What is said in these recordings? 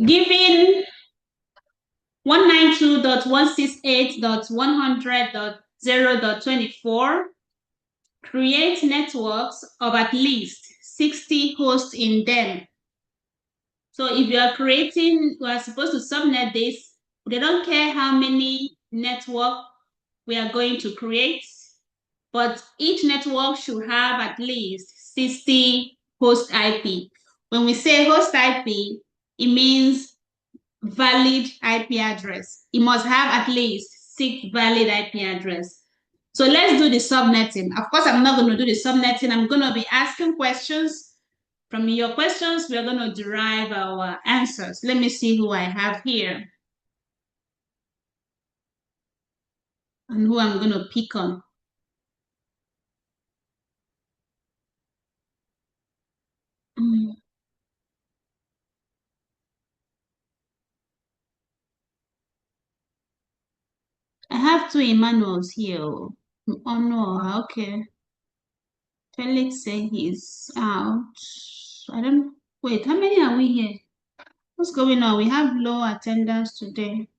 given 192.168.100.0.24, create networks of at least 60 hosts in them. So if you are creating, we are supposed to subnet this. They don't care how many network we are going to create, but each network should have at least 60 host IP. When we say host IP, it means valid IP address. It must have at least 6 valid IP address. So let's do the subnetting. Of course, I'm not going to do the subnetting. I'm going to be asking questions. From your questions, we're going to derive our answers. Let me see who I have here and who I'm going to pick on. I have two Emmanuels here. Oh no, okay. Felix said he's out. I don't wait, how many are we here? What's going on? We have low attendance today.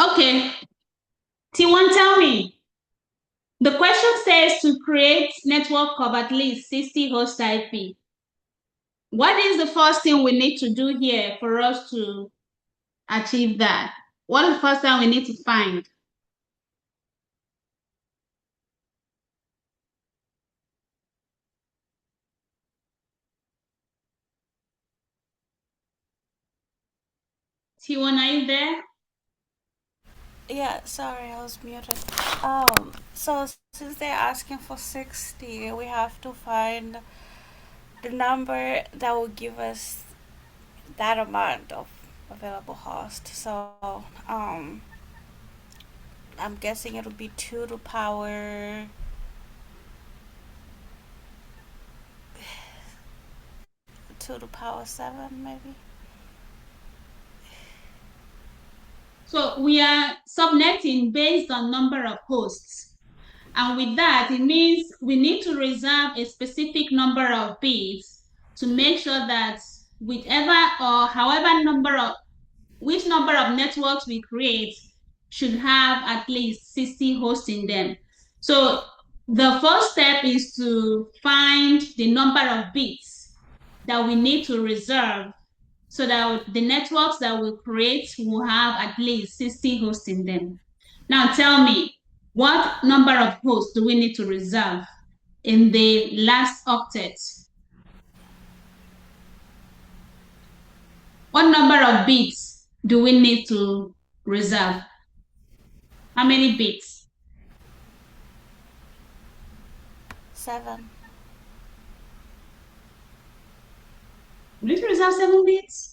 Okay, T1, tell me. The question says to create network of at least 60 host IP. What is the first thing we need to do here for us to achieve that? What is the first thing we need to find? T1, are you there? Yeah, sorry, I was muted. So since they're asking for 60, we have to find the number that will give us that amount of available host. So, I'm guessing it'll be 2 to the power 7, maybe. So we are subnetting based on number of hosts. And with that, it means we need to reserve a specific number of bits to make sure that whichever or however which number of networks we create should have at least 60 hosts in them. So the first step is to find the number of bits that we need to reserve so that the networks that we create will have at least 60 hosts in them. Now tell me, what number of hosts do we need to reserve in the last octet? What number of bits do we need to reserve? How many bits? 7. We need to reserve 7 bits?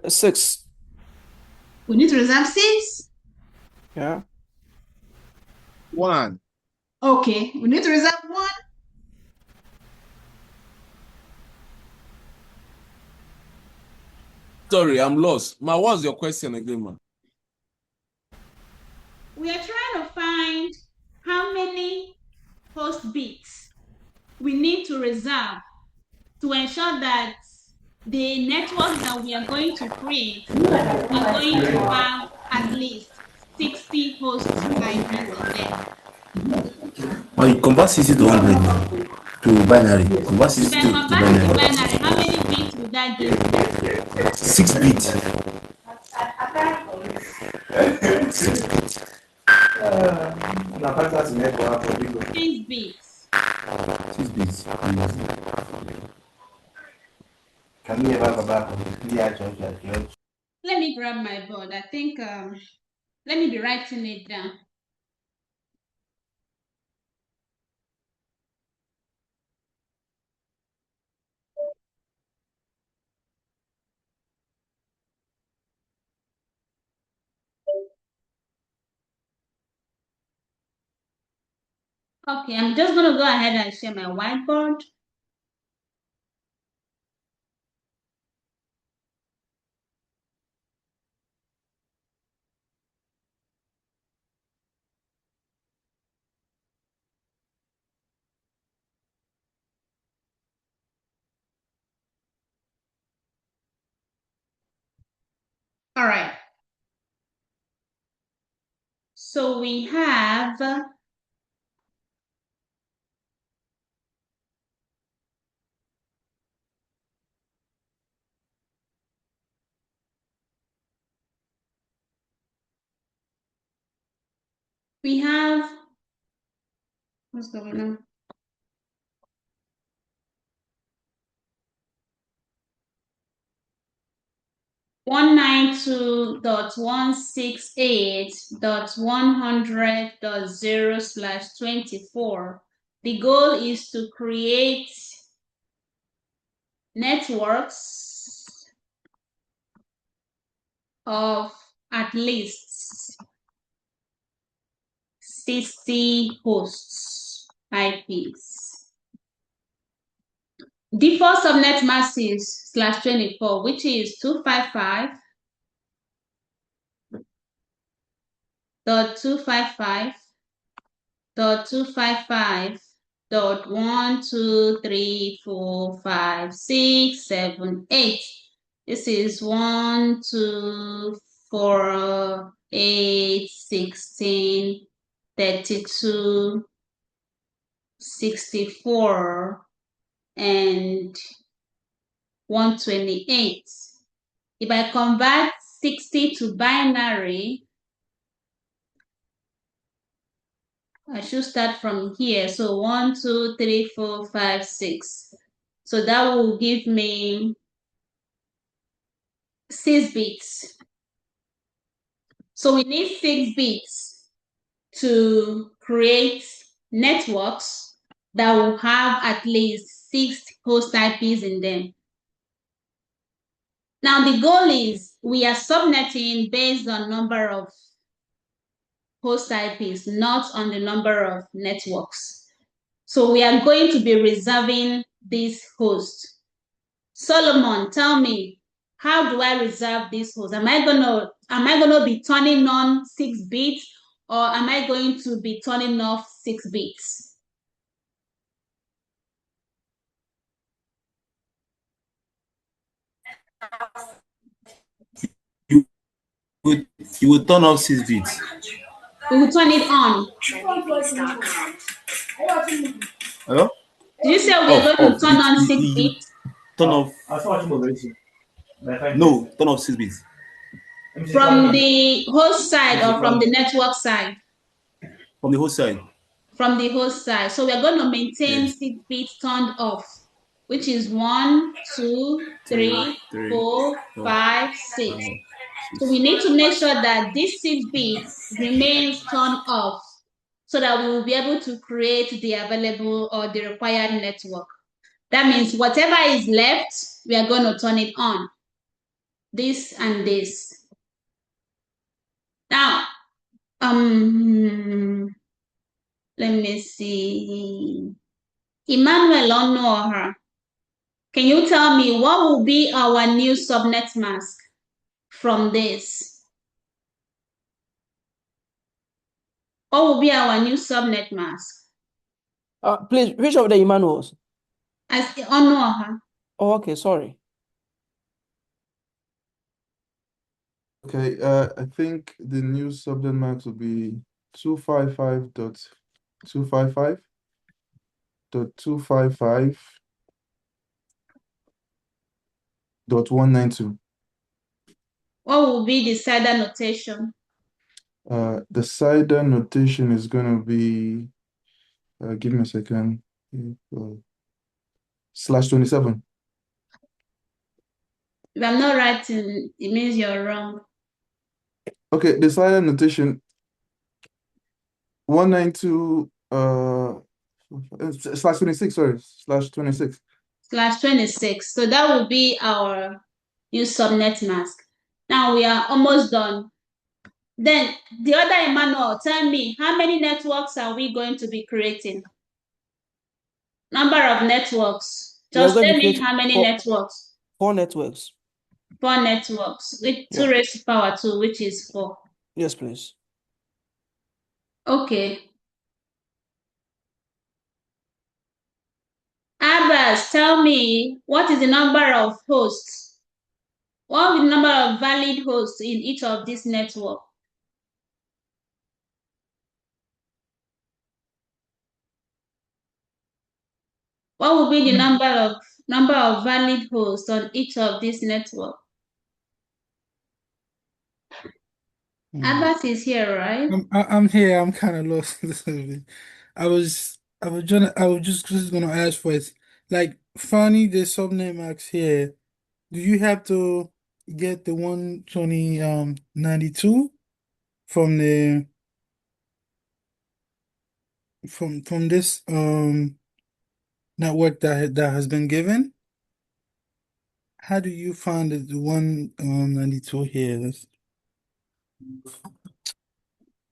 Six. We need to reserve 6? Yeah. 1. Okay, we need to reserve 1? Sorry, I'm lost. Ma, what's your question again, ma? We are trying to find how many host bits we need to reserve to ensure that the networks that we are going to create are going to have at least 60 host IPs in them. Or you convert 60 to 100 to binary. Convert 60 If I to convert it to binary. binary, how many bits would that give me? 6 bits. 6 bits. 6 bits. 6 bits. Let me grab my board. I think, let me be writing it down. Okay, I'm just going to go ahead and share my whiteboard. All right. So we have what's going on? One nine two dot 192.168.100.0/24. The goal is to create networks of at least 60 hosts IPs. Default subnet mask is /24, which is 255.255.1234567 This is 1, 2, 4, 8, 16, 32, 64, and 128. If I convert 60 to binary, I should start from here. So 1, 2, 3, 4, 5, 6. So that will give me 6 bits. So we need 6 bits to create networks that will have at least 6 host IPs in them. Now the goal is we are subnetting based on number of host IPs, not on the number of networks. So we are going to be reserving this host. Solomon, tell me, how do I reserve this host? Am I gonna be turning on 6 bits, or am I going to be turning off 6 bits? You you will turn off 6 bits. We will turn it on. Hello? Did you say we are going to turn on 6 You bits? turn off. No, turn off 6 bits. From the host side or from the network side? From the host side. From the host side. So we're going to maintain 6 bits turned off, which is 1, 2, 3, 4, 5, 6. So we need to make sure that this 6 bits remains turned off so that we will be able to create the available or the required network. That means whatever is left, we are going to turn it on. This and this. Now, let me see. Emmanuel Onoha, can you tell me what will be our new subnet mask from this? What will be our new subnet mask? Please, which of the Emmanuels? As Onoha. Oh, okay, sorry. Okay, I think the new subnet max will be 255.255.255.192. What will be the CIDR notation? The CIDR notation is gonna be, give me a second, /27. If I'm not writing, it means you're wrong. Okay, the CIDR notation 192 /26, sorry, /26. /26. So that will be our new subnet mask. Now we are almost done. Then the other Emmanuel, tell me, how many networks are we going to be creating? Number of networks. Just tell me how many networks. 4 networks. 4 networks with 2 raised to power 2, which is 4. Yes, please. Okay. Abbas, tell me, what is the number of hosts? What will be the number of valid hosts in each of these networks? What will be the number of valid hosts on each of these networks? Albert is here, right? I'm here. I'm kind of lost a little bit. I was just gonna ask for it. Like, Fanny, the subnet max here. Do you have to get the 120 92 from the from this network that has been given? How do you find the 192 here?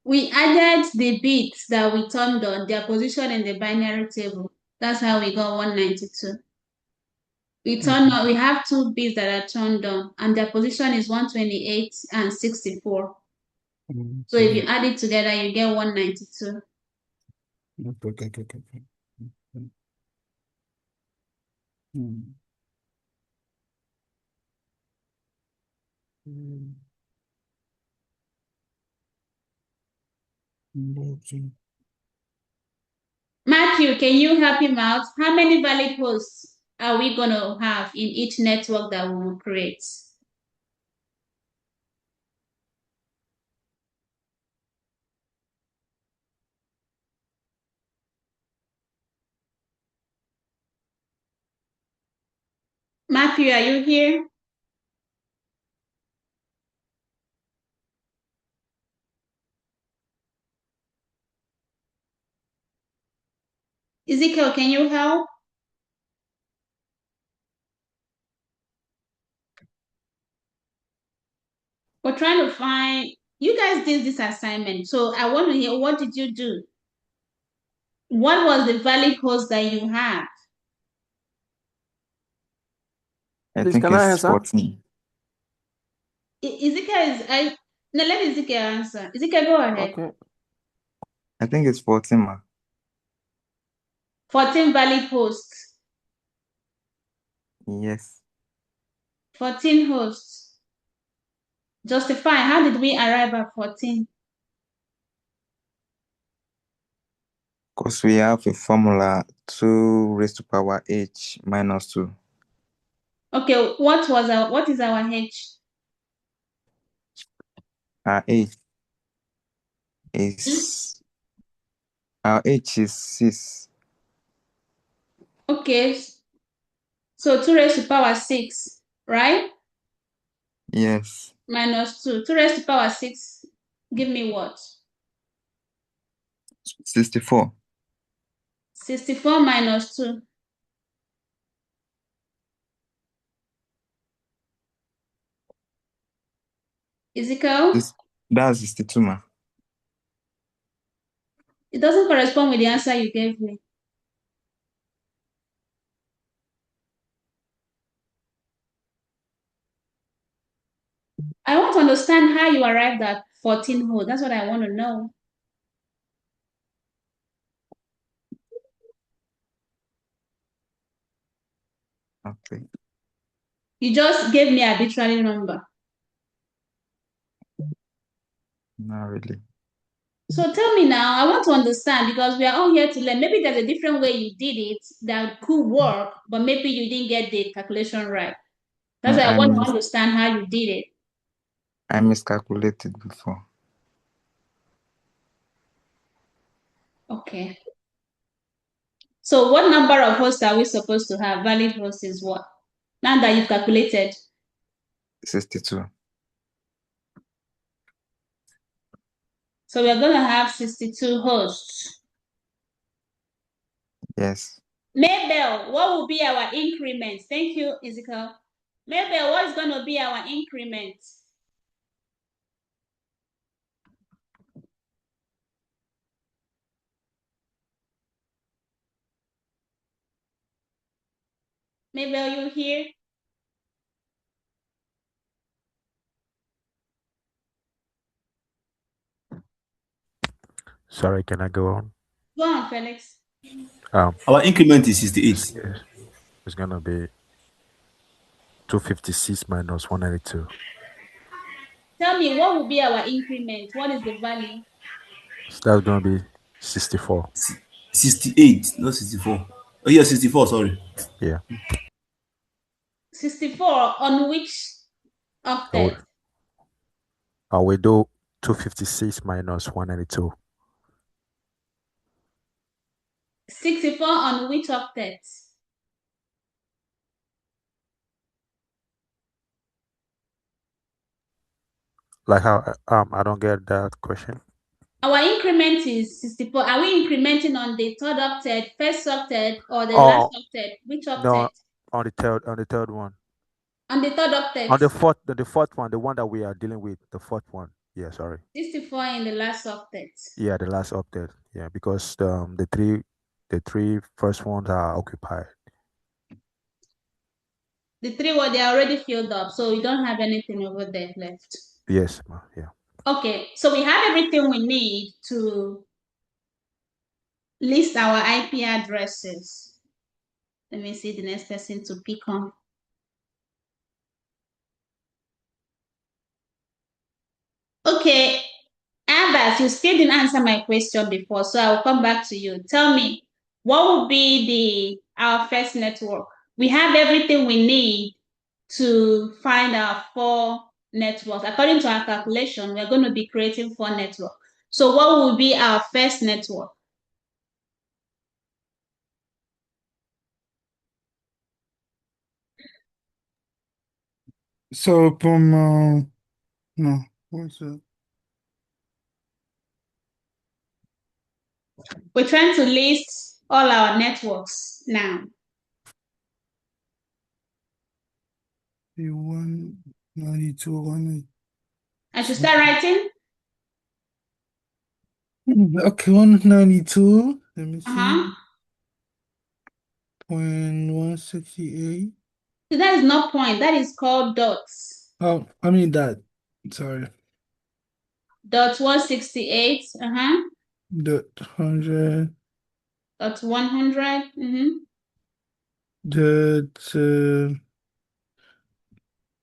We added the bits that we turned on, their position in the binary table. That's how we got 192. We have two bits that are turned on, and their position is 128 and 64. So if you add it together, you get 192. Okay. Matthew, can you help him out? How many valid hosts are we going to have in each network that we will create? Matthew, are you here? Ezekiel, can you help? We're trying to find, you guys did this assignment, so I want to hear, what did you do? What was the valid host that you have? I Please, think can I it's answer? 14. Ezekiel no, let Ezekiel answer. Ezekiel, go ahead. Okay. I think it's 14, ma. 14 valid hosts. Yes. 14 hosts. Justify, how did we arrive at 14? Because we have a formula 2 raised to power h minus 2. Okay, what is our H? Our h is our h is 6. Okay, so 2 raised to power 6, right? Yes. Minus 2. 2 raised to power 6, give me what? 64. 64 minus 2. Ezekiel? That's 62, ma. It doesn't correspond with the answer you gave me. I want to understand how you arrived at 14 holes. That's what I want to know. Okay. You just gave me an arbitrary number. Not really. So tell me now, I want to understand because we are all here to learn. Maybe there's a different way you did it that could work, but maybe you didn't get the calculation right. That's why I want to understand how you did it. I miscalculated before. Okay. So what number of hosts are we supposed to have? Valid hosts is what? Now that you've calculated. 62. So we're going to have 62 hosts. Yes. Mabel, what will be our increment? Thank you, Ezekiel. Mabel, what is going to be our increment? Mabel, you here? Sorry, can I go on? Go on, Felix. Our increment is 68. It's gonna be 256 minus 192. Tell me, what will be our increment? What is the value? So that's going to be 64. 68, not 64. Oh, yeah, 64, sorry. Yeah. 64 on which I octet? will do 256 minus 192. 64 on which octet? Like how, I don't get that question. Our increment is 64. Are we incrementing on the third octet, first octet, or the last Oh, octet? Which no, octet? on the third one. On the third On octet. the fourth one, the one that we are dealing with, the fourth one. Yeah, sorry. 64 in the last octet. Yeah, the last update. Yeah, because the three first ones are occupied. The three were they are already filled up, so we don't have anything over there left. Yes, yeah. Okay, so we have everything we need to list our IP addresses. Let me see the next person to pick on. Okay, Abbas, you still didn't answer my question before, so I'll come back to you. Tell me, what will be our first network? We have everything we need to find our 4 networks. According to our calculation, we're going to be creating 4 networks. So what will be our first network? So from no, what's it? We're trying to list all our networks now. The 192, I should start writing? okay, 192. Let me Uh-huh. see. 168. That is not point. That is called dots. Oh, I mean that. Sorry. Dot 168. Uh-huh. Dot 100. Dot 100. Mm-hmm. That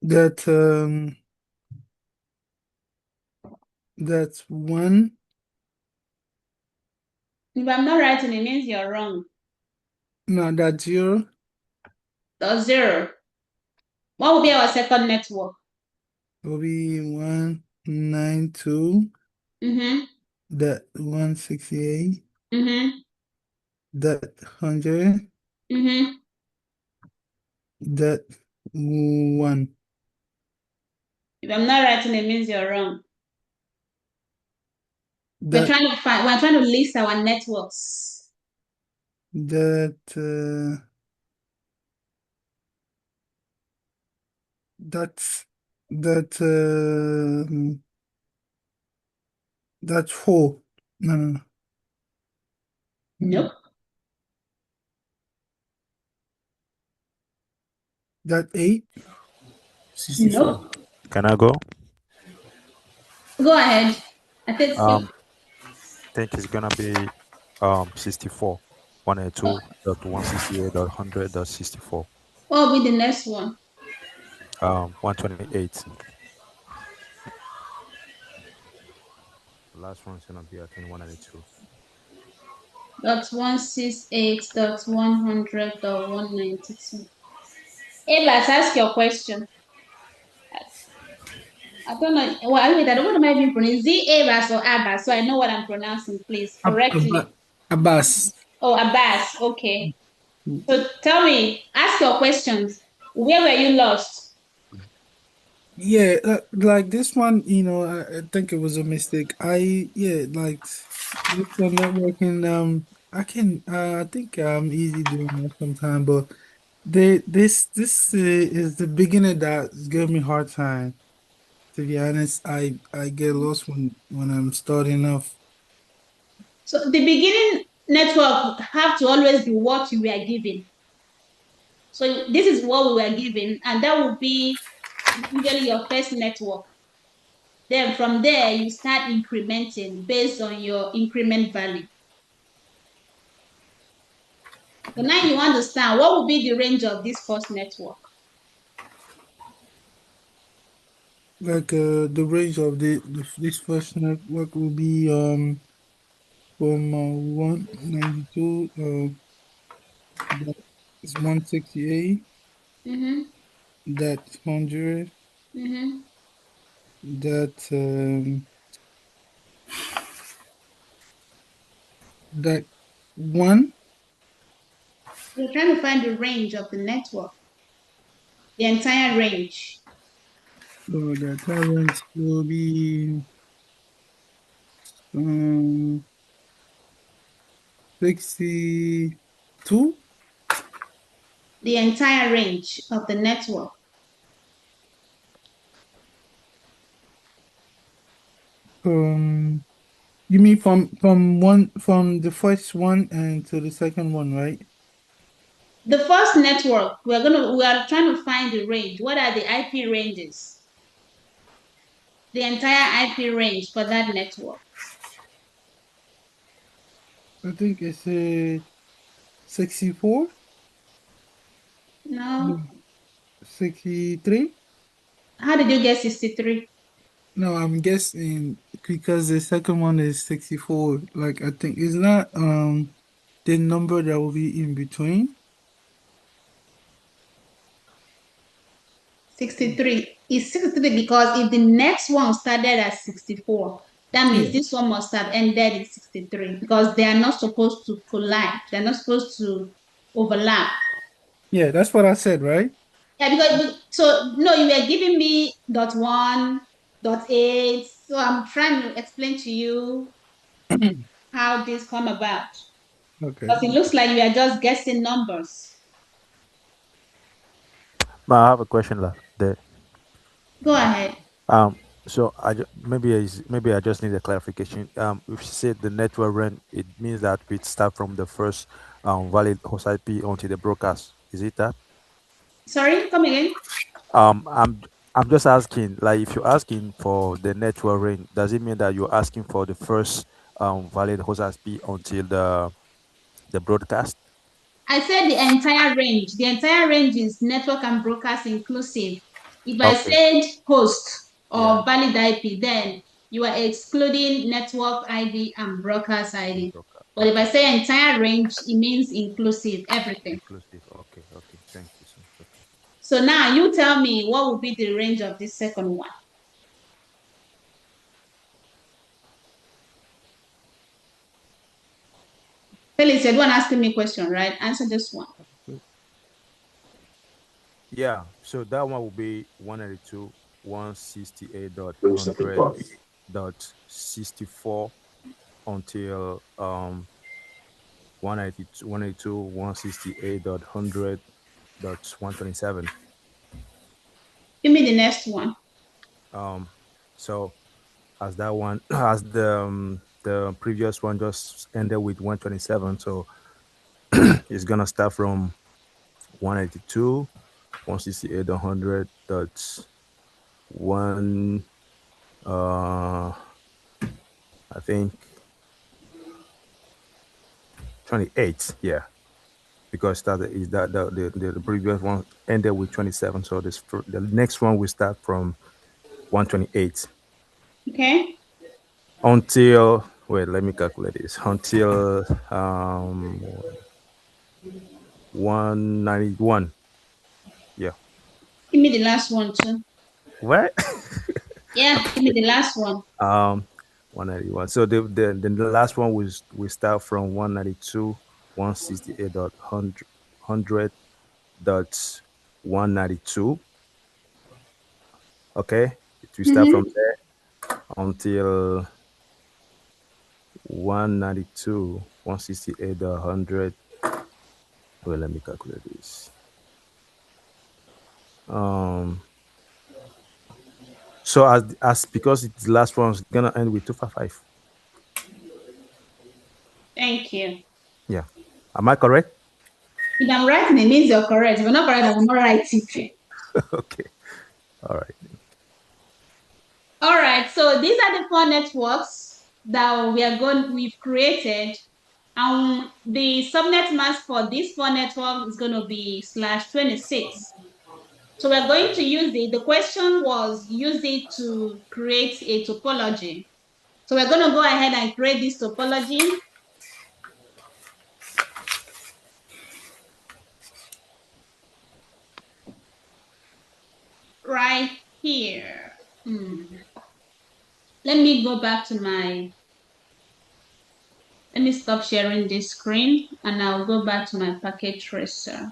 that that's one. If I'm not writing, it means you're wrong. No, that's 0. Dot 0. What will be our second network? Will be 192. Mm-hmm. That 168. Mm-hmm. That 100. Mm-hmm. That 1. If I'm not writing, it means you're wrong. We're That trying to list our networks. that that's that that's 4. No, no, no. Nope. That 8. 64. Nope. Can I go? Go ahead. I think Um, think it's gonna be 64. 192.168.100.64. what will be the next one? 128. The last one's gonna be, I think, 192. Dot 168.100.192. Evas, ask your question. I don't know. Well, wait, I don't know what I'm pronouncing. Z Evas or Abbas, so I know what I'm pronouncing. Please correct me. Abbas. Oh, Abbas. Okay. So tell me, ask your questions. Where were you lost? Yeah, like this one, I think it was a mistake. Like this networking, I think I'm easy doing that sometimes, but this is the beginner that give me hard time. To be honest, I get lost when I'm starting off. So the beginning network have to always be what you were given. So this is what we were given, and that will be usually your first network. Then from there, you start incrementing based on your increment value. So now you understand what will be the range of this first network. like the range of this first network will be from 192 that is 168 Mm-hmm. that 100 Mm-hmm. that that one. We're trying to find the range of the network, the entire range. So the current will be um 62. The entire range of the network. You mean from the first one and to the second one, right? The first network, we are trying to find the range. What are the IP ranges? The entire IP range for that network. I think it's 64. No. No, 63. How did you get 63? No, I'm guessing because the second one is 64. Like I think it's not the number that will be in between. 63. It's 63 because if the next one started at 64, that means Yeah, this one must have ended at 63 because they are not supposed to collide. They're not supposed to overlap. yeah, that's what I said, right? Yeah, because so no, you were giving me dot one, dot eight. So I'm trying to explain to you how this come about. Okay. Because it looks like you are just guessing numbers. But I have a question there. Go ahead. Um, so maybe I just need a clarification. If you said the network run, it means that we start from the first valid host IP until the broadcast. Is it that? Sorry, come again. Um, I'm I'm just asking, like, if you're asking for the network range, does it mean that you're asking for the first valid host IP until the broadcast? I said the entire range. The entire range is network and broadcast inclusive. If I Okay. said host Yeah. or valid IP, then you are excluding network ID and broadcast And ID. broadcast. But if I Okay. say entire range, it means inclusive, everything. Inclusive. Okay. Okay. Thank you so much. Okay. So now you tell me what would be the range of this second one. Felix, you're the one asking me a question, right? Answer this one. Yeah. So that one will be 192, 168 dot Let me step in 100 coffee. dot 64 until 192, 182, 168 dot 100 dot 127. Give me the next one. So as that one, as the previous one just ended with 127, so it's gonna start from 182, 168, 100 dot one. I think 28. Yeah, because that is that the previous one ended with 27, so the next one will start from 128 Okay. until, wait, let me calculate this, until 191. Yeah. Give me the last one too. What? Yeah, give me the last one. um 191. So the last one was we start from 192, 168 dot 100 dot 192. Okay, it will start from Mm-hmm. there until 192, 168 dot 100. Wait, let me calculate this. um so as because it's the last one's gonna end with 255. Thank you. Yeah, am I correct? If I'm right, it means you're correct. If you're not correct, I will not write it. Okay, all right. All right, so these are the four networks that we've created. The subnet mask for this four network is going to be /26. So we're going to use it. The question was use it to create a topology. So we're going to go ahead and create this topology. Right here. Let me go back to let me stop sharing this screen and I'll go back to my packet tracer.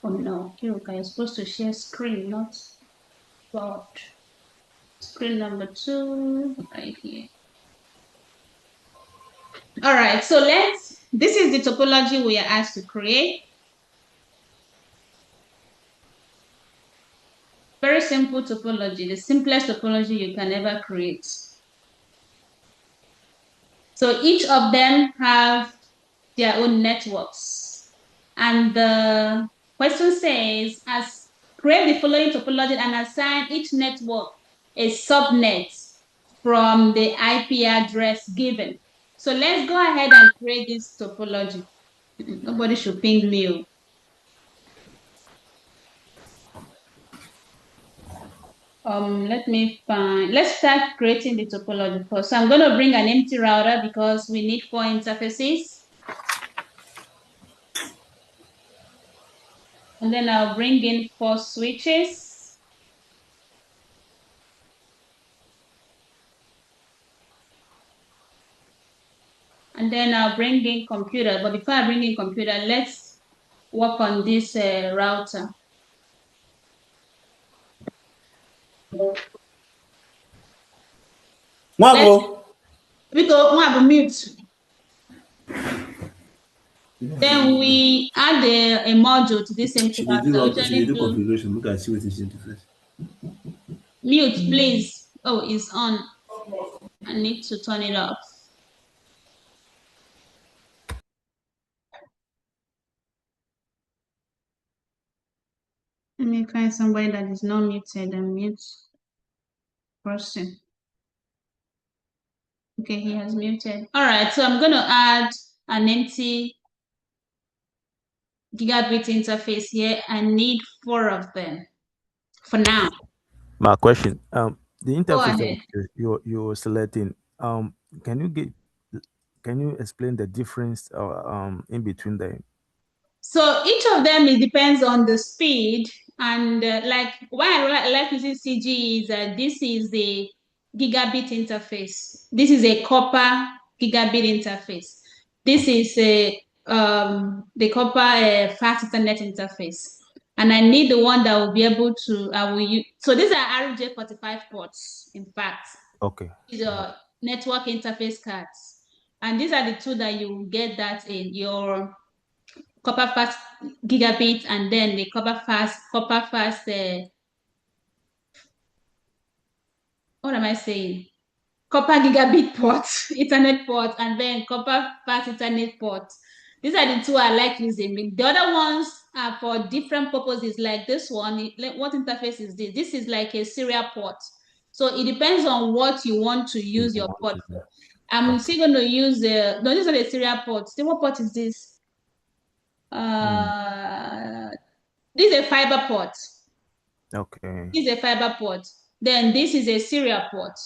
Oh no, Kiruka, you're supposed to share screen, not board. Screen number 2, right here. All right, so this is the topology we are asked to create. Very simple topology, the simplest topology you can ever create. So each of them have their own networks. And the question says, create the following topology and assign each network a subnet from the IP address given. So let's go ahead and create this topology. Nobody should ping me. Let's start creating the topology first. So I'm going to bring an empty router because we need 4 interfaces. And then I'll bring in 4 switches. And then I'll bring in computer. But before I bring in computer, let's work on this router. We have a mute. Then we add a module to this empty router. She do configuration. Look at see what she do first. Mute, please. Oh, it's on. I need to turn it off. Let me find somebody that is not muted and mute person. Okay, he has muted. All right, so I'm going to add an empty gigabit interface here. I need 4 of them for now. My question, the Go interface ahead. that you're selecting, can you explain the difference in between them? So each of them, it depends on the speed. And like why I like using CG is this is the gigabit interface. This is a copper gigabit interface. This is the copper fast Ethernet interface. And I need the one that will be able to, I will use, so these are RJ45 ports, in fact. Okay. These are network interface cards. And these are the two that you will get that in your copper fast gigabit and then the copper fast what am I saying? Copper gigabit port, Ethernet port, and then copper fast Ethernet port. These are the two I like using. The other ones are for different purposes, like this one. What interface is this? This is like a serial port. So it depends on what you want to use your port for. I'm still going to use no, this is not a serial port. What port is this? This is a fiber port. Okay. This is a fiber port. Then this is a serial port.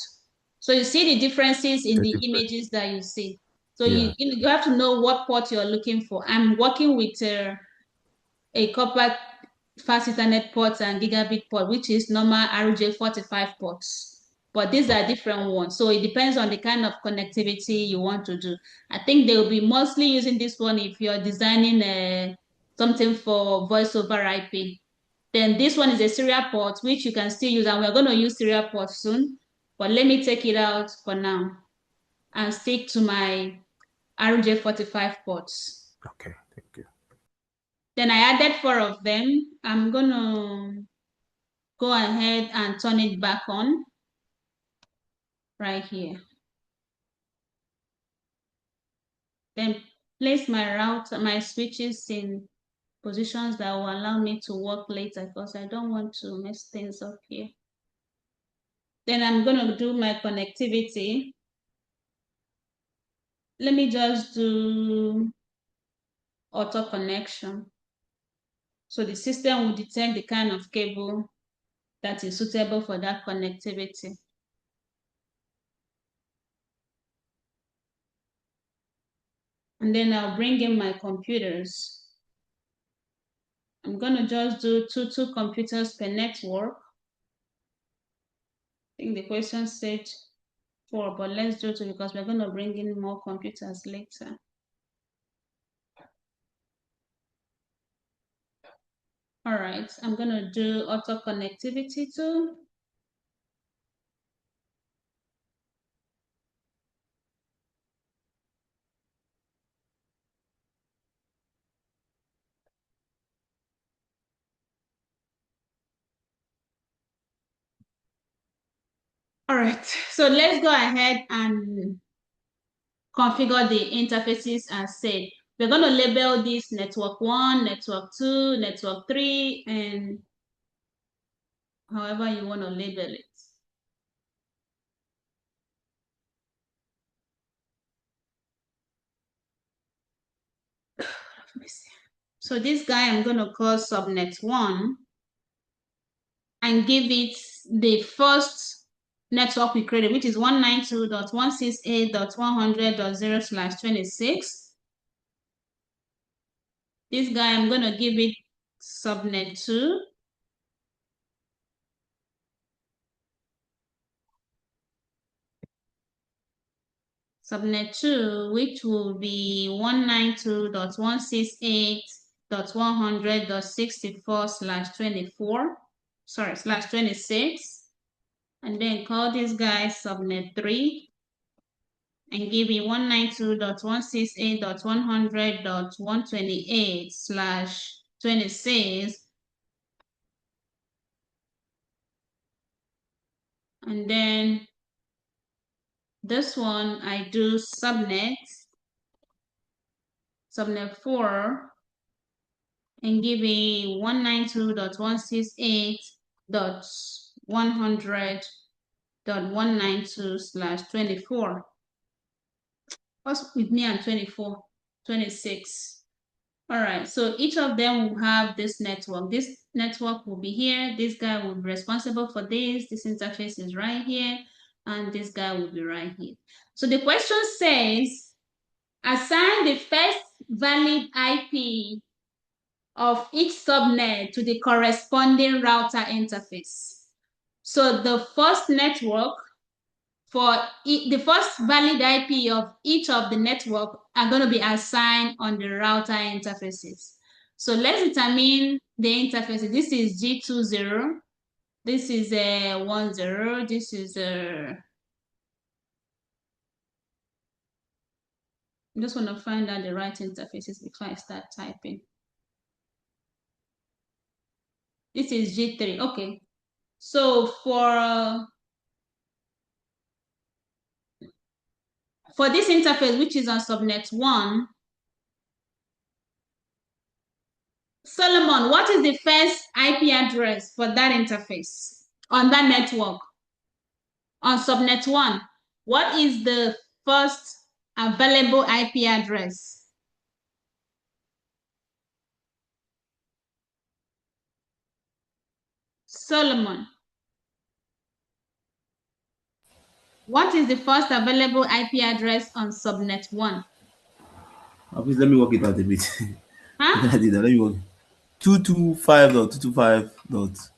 So you see the differences in the images that you see. So you have to know what port you're looking for. I'm working with a copper fast Ethernet port and gigabit port, which is normal RJ45 ports. But these are different ones. So it depends on the kind of connectivity you want to do. I think they will be mostly using this one if you're designing something for voice over IP. Then this one is a serial port, which you can still use, and we're going to use serial port soon. But let me take it out for now and stick to my RJ45 ports. Okay, thank you. Then I added 4 of them. I'm going to go ahead and turn it back on right here. Then place my switches in positions that will allow me to work later because I don't want to mess things up here. Then I'm going to do my connectivity. let me just do auto connection. So the system will detect the kind of cable that is suitable for that connectivity. And then I'll bring in my computers. I'm gonna just do two computers per network. I think the question said 4, but let's do 2 because we're gonna bring in more computers later. All right, I'm gonna do auto connectivity too. All right, so let's go ahead and configure the interfaces as said. We're going to label this network 1, network 2, network 3, and however you want to label it. So this guy I'm going to call subnet 1 and give it the first network we created, which is 192.168.100.0/26. This guy I'm going to give it subnet 2. Subnet 2, which will be 192.168.100.64/24, sorry, /26, and then call this guy subnet 3 and give me 192.168.100.128/26, and then this one I do subnet 4 and give me 192.168.100.192/24. What's with me and 24? 26. All right, so each of them will have this network. This network will be here. This guy will be responsible for this. This interface is right here. And this guy will be right here. So the question says, assign the first valid IP of each subnet to the corresponding router interface. So the first network for the first valid IP of each of the network are going to be assigned on the router interfaces. So let's determine the interfaces. This is G20. This is a 10. This is a. I just want to find out the right interfaces before I start typing. This is G3. Okay. So for this interface, which is on subnet 1, Solomon, what is the first IP address for that interface on that network? On subnet 1, what is the first available IP address? Solomon, what is the first available IP address on subnet 1? Please let me work it out a bit. Huh? I did that. Let me work. 225.225.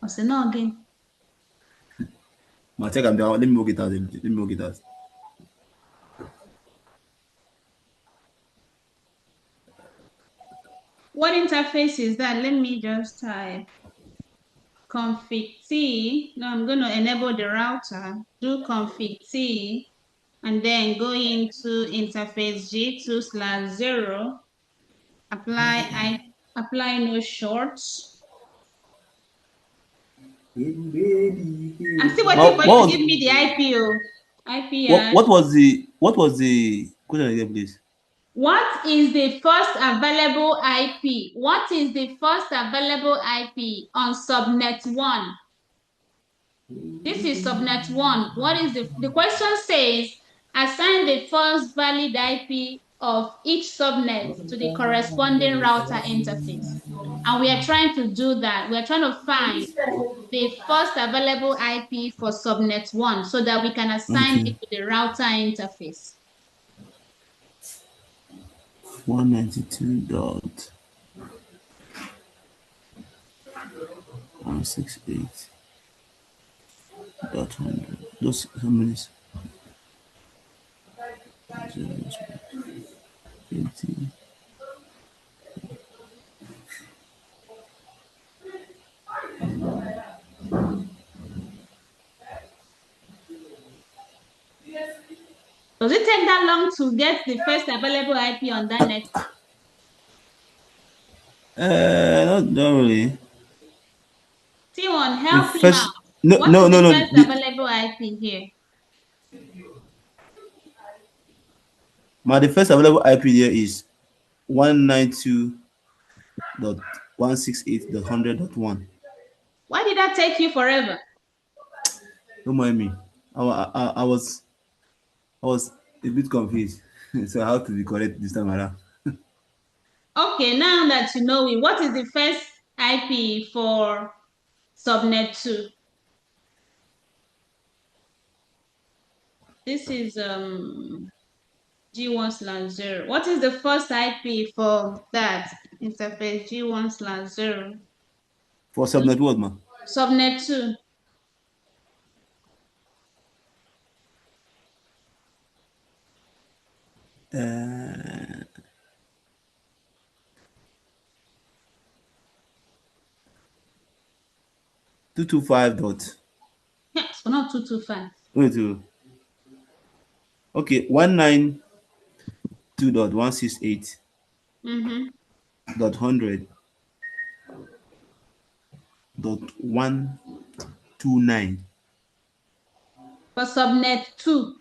I said no again. My check I'm down. Let me work it out a bit. Let me work it out. What interface is that? Let me just type config T. Now I'm going to enable the router, do config T, and then go into interface G2/0, apply no shorts. I'm still waiting for you to give me the IPO. What was the question again, please? What is the first available IP? What is the first available IP on subnet 1? This is subnet 1. What is the question says, assign the first valid IP of each subnet to the corresponding router interface. And we are trying to do that. We are trying to find the first available IP for subnet 1 so that we can assign Okay. it to the router interface. 192.168.100. Those how many zeros? 20. Does it take that long to get the first available IP on that network? Not really. T1, The help him out. first, no, What no, is no, the no. first available IP here? The first available IP there is 192.168.100.1. Why did that take you forever? Don't mind me. I was a bit confused, so I have to be correct this time around. Okay, now that you know it, what is the first IP for subnet 2? This is G1/0. What is the first IP for that interface G1/0? For subnet what, man? Subnet 2. Uh, 225 dot. Yes, but not 225. Wait, okay, 192.168 Mm-hmm. dot 100 dot 129. For subnet 2.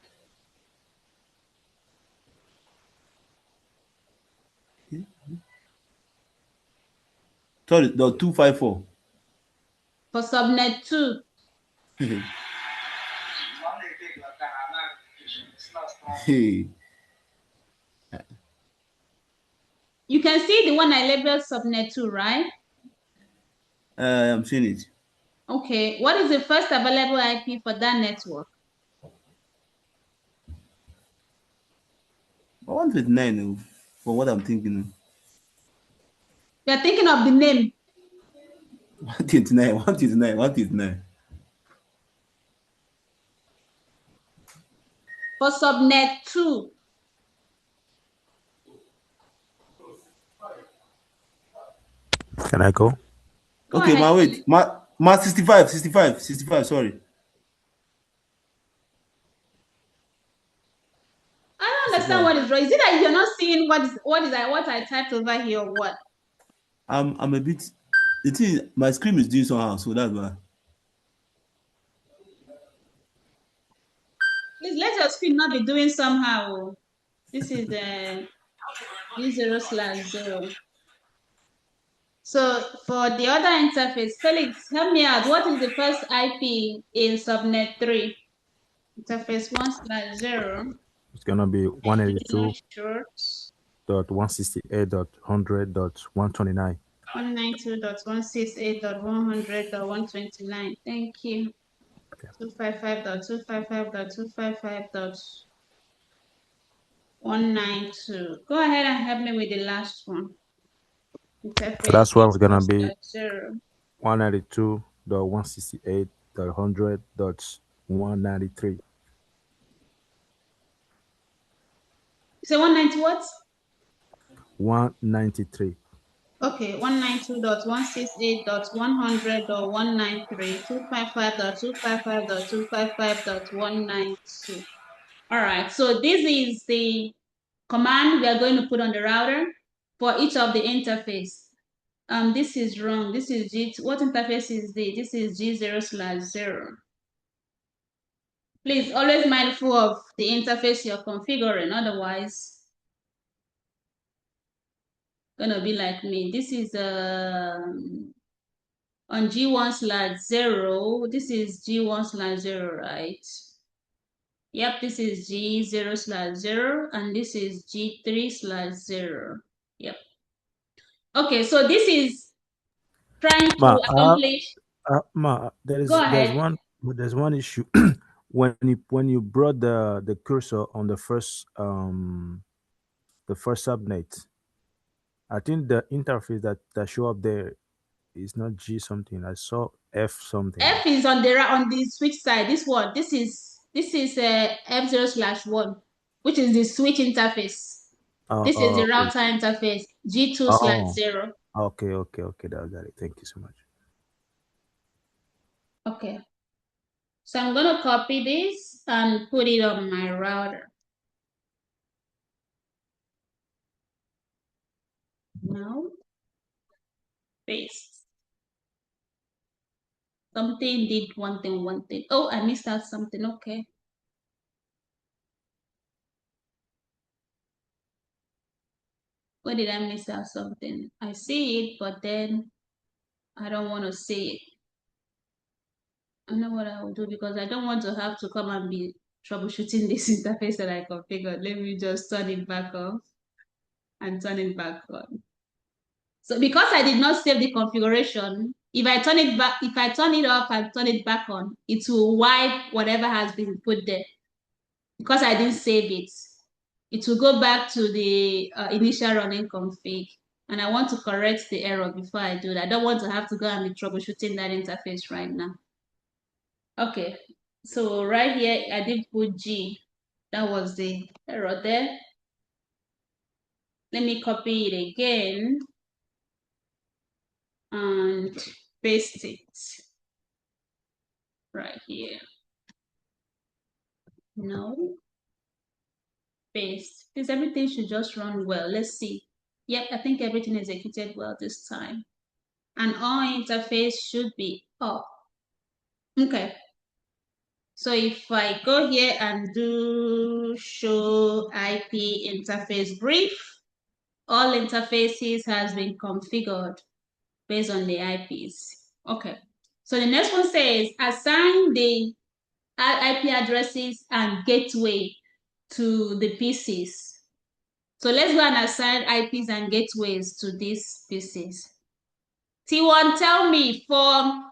Sorry, dot 254. For subnet 2. Hey, You can see the one I labeled subnet 2, right? I'm seeing it. Okay, what is the first available IP for that network? 129, for what I'm thinking. You're thinking of the name. 129, 129, 129. For subnet 2. Can I go? Go Okay, ahead. ma, wait. Ma 65, 65, 65, sorry. I don't understand 65. what is wrong. Is it that you're not seeing what I typed over here or what? I'm a bit. The thing is, my screen is doing somehow, so that's why. Please let your screen not be doing somehow. Oh. This is G0/0. So for the other interface, Felix, help me out. What is the first IP in subnet 3? Interface 1/0. It's gonna be Not short. 192.168.100.129. 192.168.100.129. Thank you. Okay. 255.255.255.192. Go ahead and help me with the last one. The Interface last one is gonna be 1/0. 192.168.100.193. You say 190 what? 193. Okay, 192.168.100.193, 255.255.255.192. All right, so this is the command we are going to put on the router for each of the interface. This is wrong. This is G. What interface is this? This is G0/0. Please always mindful of the interface you're configuring. Otherwise, gonna be like me. This is on G1/0. This is G1/0, right? Yep, this is G0/0, and this is G3/0. Yep. Okay, so this is trying to Ma, accomplish. Go there's ahead. one issue when you brought the cursor on the first subnet. I think the interface that show up there is not G something. I saw F something. F is on the switch side. This one, this is F0/1, which is the switch interface. This is the Okay. router interface, G2 slash Oh, zero. okay. That got it. Thank you so much. Okay. So I'm gonna copy this and put it on my router. Now, paste. Something did one thing. Oh, I missed out something. Okay. Where did I miss out something? I see it, but then I don't want to see it. I know what I will do because I don't want to have to come and be troubleshooting this interface that I configured. Let me just turn it back off and turn it back on. So because I did not save the configuration, if I turn it off and turn it back on, it will wipe whatever has been put there. Because I didn't save it, it will go back to the initial running config. And I want to correct the error before I do that. I don't want to have to go and be troubleshooting that interface right now. Okay, so right here, I did put G. That was the error there. Let me copy it again and paste it right here. No, paste. Because everything should just run well. Let's see. Yep, I think everything executed well this time. And our interface should be up. Okay. So if I go here and do show IP interface brief, all interfaces has been configured based on the IPs. Okay. So the next one says assign the IP addresses and gateway to the PCs. So let's go and assign IPs and gateways to these PCs. T1, tell me for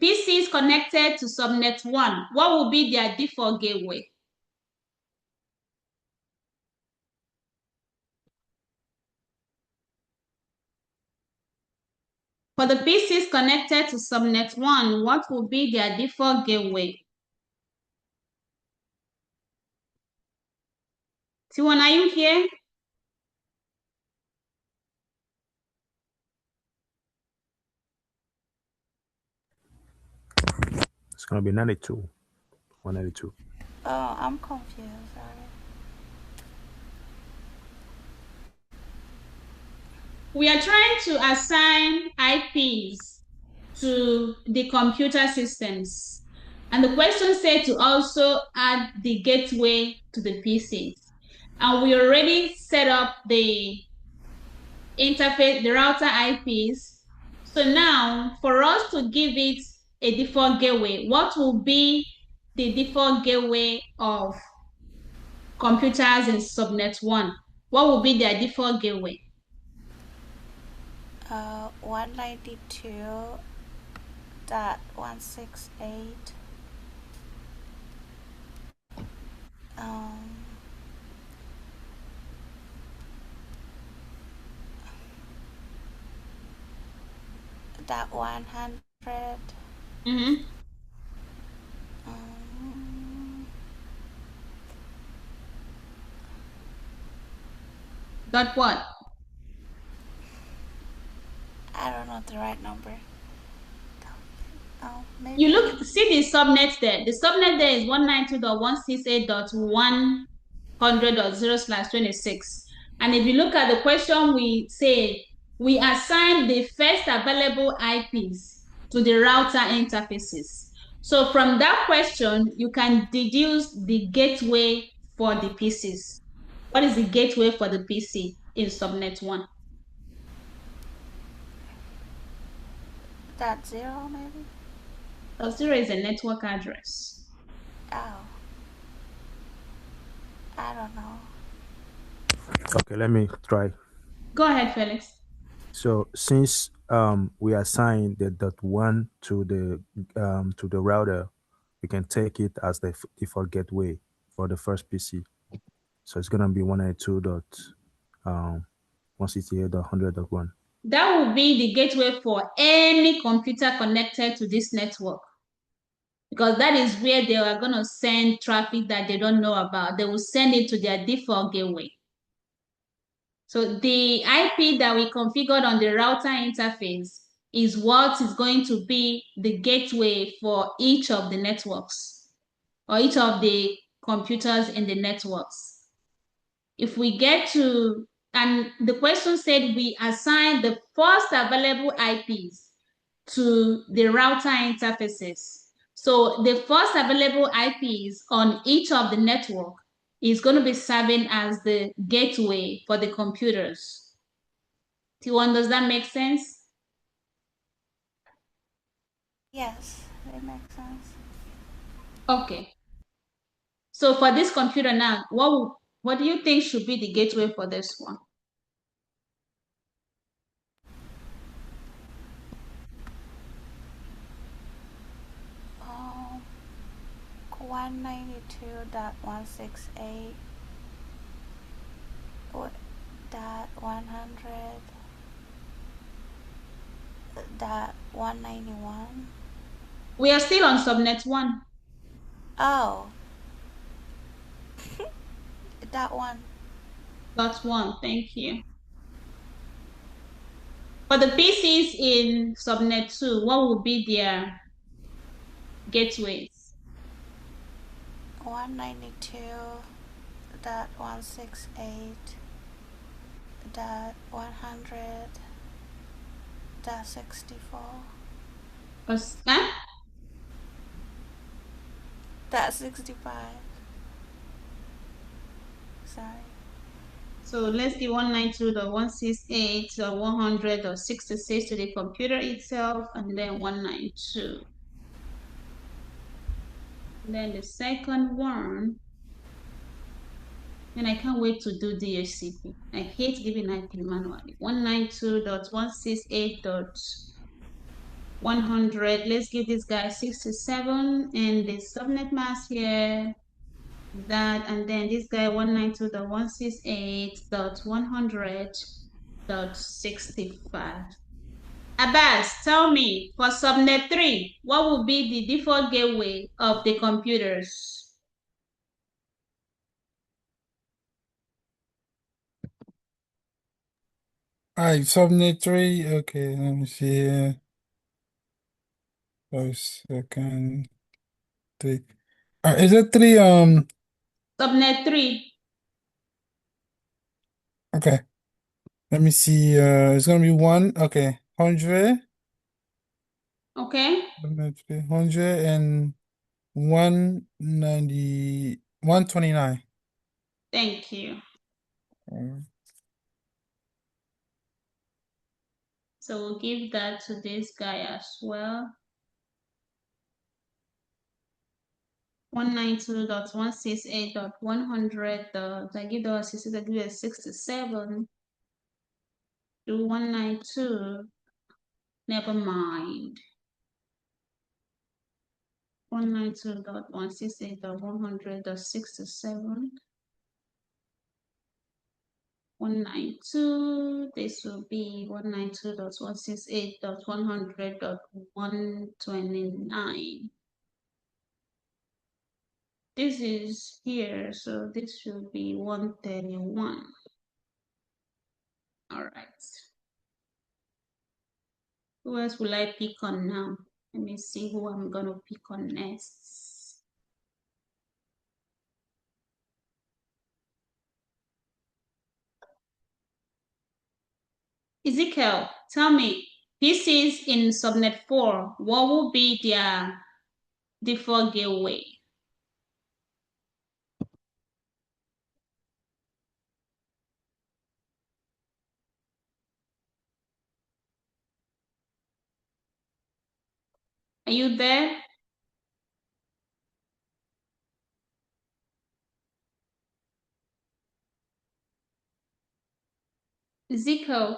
PCs connected to subnet 1, what will be their default gateway? For the PCs connected to subnet 1, what will be their default gateway? T1, are you here? It's gonna be 92, 192. Oh, I'm confused. Sorry. We are trying to assign IPs to the computer systems. And the question said to also add the gateway to the PCs. And we already set up the interface, the router IPs. So now for us to give it a default gateway, what will be the default gateway of computers in subnet 1? What will be their default gateway? 192.168. That 100. Mm-hmm. Dot what? I don't know the right number. Oh, maybe. You look, see the subnet there. The subnet there is 192.168.100.0/26. And if you look at the question, we say we assign the first available IPs to the router interfaces. So from that question, you can deduce the gateway for the PCs. What is the gateway for the PC in subnet 1? .0 maybe? .0 is a network address. Oh, I don't know. Okay, let me try. Go ahead, Felix. So since we assign the .1 to the router, we can take it as the default gateway for the first PC. So it's gonna be 192.168.100.1. That will be the gateway for any computer connected to this network, because that is where they are going to send traffic that they don't know about. They will send it to their default gateway. So the IP that we configured on the router interface is what is going to be the gateway for each of the networks or each of the computers in the networks. If we get to, and the question said we assign the first available IPs to the router interfaces. So the first available IPs on each of the network is going to be serving as the gateway for the computers. T1, does that make sense? Yes, it makes sense. Okay. So for this computer now, what do you think should be the gateway for this one? Um, 192.168 dot 100 dot 191. We are still on subnet 1. Oh, that one. Dot 1, thank you. For the PCs in subnet 2, what would be their gateways? 192.168.100.64. Huh? That's 65. Sorry. So let's give 192.168.100.66 to the computer itself, and then 192. And then the second one, and I can't wait to do DHCP. I hate giving IP manually. 192.168.100. Let's give this guy 67, and the subnet mask here, that, and then this guy 192.168.100.65. Abbas, tell me, for subnet 3, what will be the default gateway of the computers? Alright, subnet 3. Okay, let me see here. First, second, 3. Alright, is it 3? Subnet 3, Okay. Let me see. It's gonna be 1. Okay, 100. okay? Subnet 3, 100 and 190, 129. Thank you. So we'll give that to this guy as well. 192.168.100. I give the 66, I give it 67. Do 192. Never mind. 192.168.100.67. 192. This will be 192.168.100.129. This is here, so this should be 131. All right. Who else will I pick on now? Let me see who I'm gonna pick on next. Ezekiel, tell me, PCs in subnet 4, what will be their default gateway? Are you there? Zico.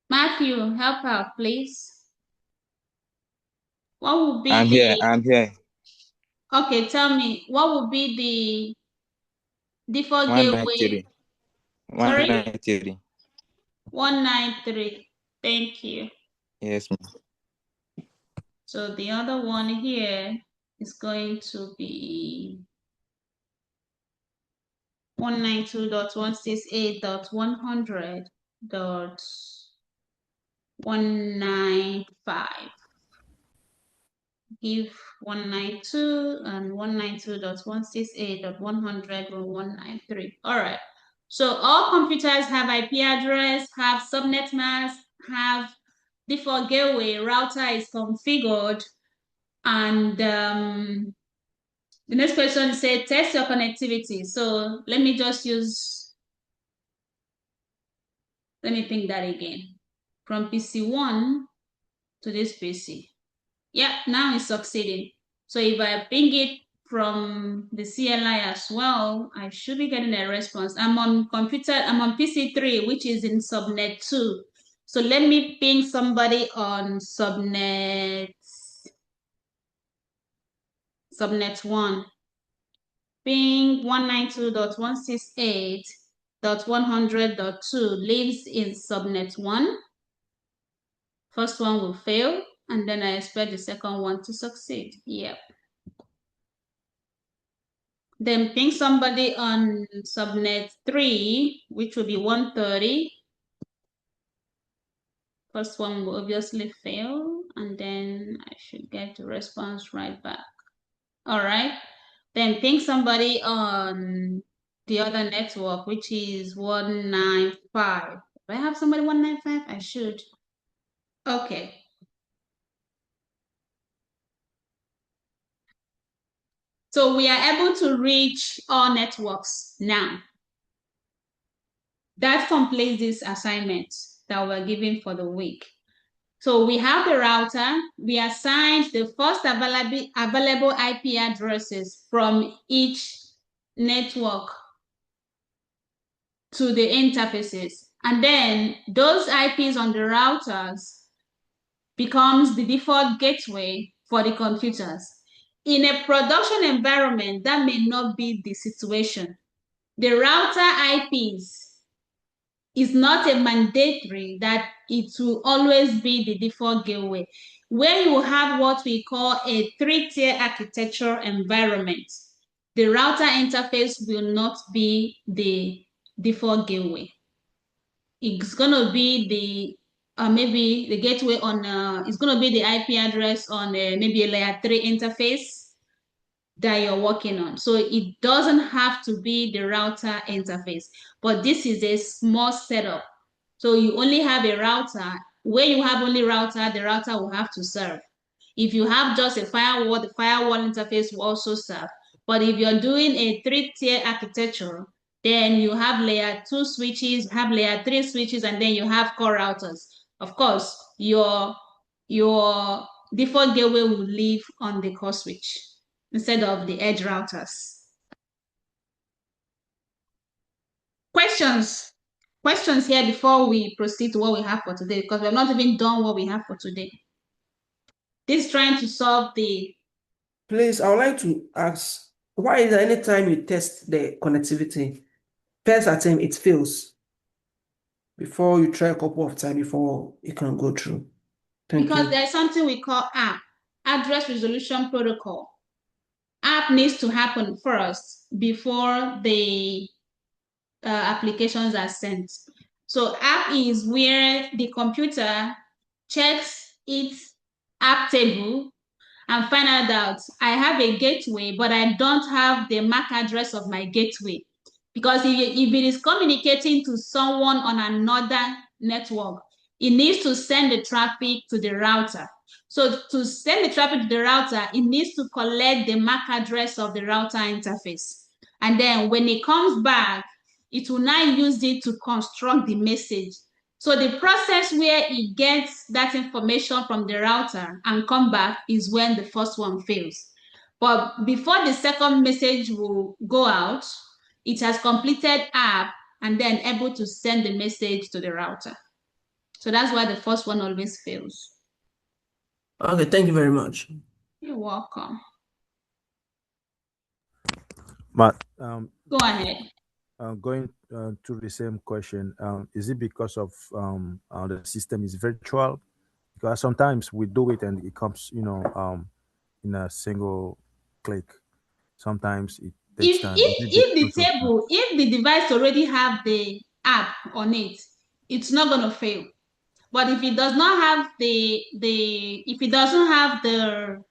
Matthew, help out, please. What would be I'm the... here. I'm here. Okay, tell me, what would be the default gateway? 193. Sorry? 193. 193. Thank you. Yes, ma'am. So the other one here is going to be 192.168.100.195. Give 192 and 192.168.100.193. All right. So all computers have IP address, have subnet mask, have default gateway, router is configured, and the next question says test your connectivity. So let me think that again. From PC1 to this PC. Yeah, now it's succeeding. So if I ping it from the CLI as well, I should be getting a response. I'm on PC3, which is in subnet 2. So let me ping somebody on subnet 1. Ping 192.168.100.2 lives in subnet 1. First one will fail, and then I expect the second one to succeed. Yep. Then ping somebody on subnet 3, which will be 130. First one will obviously fail, and then I should get the response right back. All right. Then ping somebody on the other network, which is 195. Do I have somebody 195? I should. Okay. So we are able to reach all networks now. That completes this assignment that we're given for the week. So we have the router. We assigned the first available IP addresses from each network to the interfaces. And then those IPs on the routers becomes the default gateway for the computers. In a production environment, that may not be the situation. The router IPs is not a mandatory that it will always be the default gateway. Where you have what we call a 3-tier architecture environment, the router interface will not be the default gateway. It's gonna be the maybe the gateway on it's gonna be the IP address on maybe a layer 3 interface that you're working on. So it doesn't have to be the router interface, but this is a small setup. So you only have a router. Where you have only router, the router will have to serve. If you have just a firewall, the firewall interface will also serve. But if you're doing a 3-tier architecture, then you have layer 2 switches, have layer 3 switches, and then you have core routers. Of course, your default gateway will live on the core switch instead of the edge routers. Questions here before we proceed to what we have for today, because we have not even done what we have for today. This is trying to solve the... Please, I would like to ask, why is there any time you test the connectivity, first attempt it fails before you try a couple of times before it can go through? Thank Because you. there's something we call ARP, Address Resolution Protocol. ARP needs to happen first before the applications are sent. So ARP is where the computer checks its ARP table and find out I have a gateway, but I don't have the MAC address of my gateway. Because if it is communicating to someone on another network, it needs to send the traffic to the router. So to send the traffic to the router, it needs to collect the MAC address of the router interface. And then when it comes back, it will now use it to construct the message So the process where it gets that information from the router and come back is when the first one fails. But before the second message will go out, it has completed app and then able to send the message to the router. So that's why the first one always fails. Okay, thank you very much. You're welcome. But Go ahead. going to the same question, is it because of the system is virtual? Because sometimes we do it and it comes, in a single click. Sometimes it takes If time. Is if it if because the of that? table, if the device already have the app on it, it's not gonna fail. But if it does not have if it doesn't have the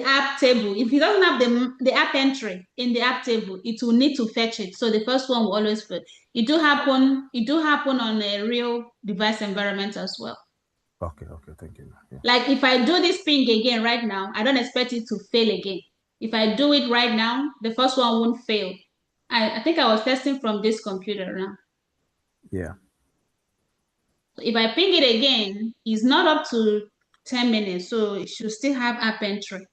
app table, if it doesn't have the app entry in the app table, it will need to fetch it. So the first one will always fail. It do happen on a real device environment as well. Okay, thank you. Yeah. Like if I do this ping again right now, I don't expect it to fail again. If I do it right now, the first one won't fail. I think I was testing from this computer now. Yeah. So if I ping it again, it's not up to 10 minutes, so it should still have app entry.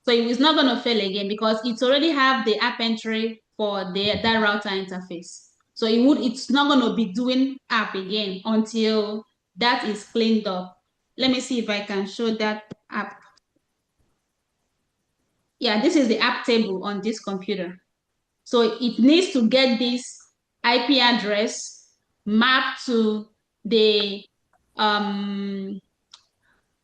So it's not going to fail again because it's already have the app entry for that router interface. So it's not going to be doing app again until that is cleaned up. Let me see if I can show that app. Yeah, this is the app table on this computer. So it needs to get this IP address mapped to the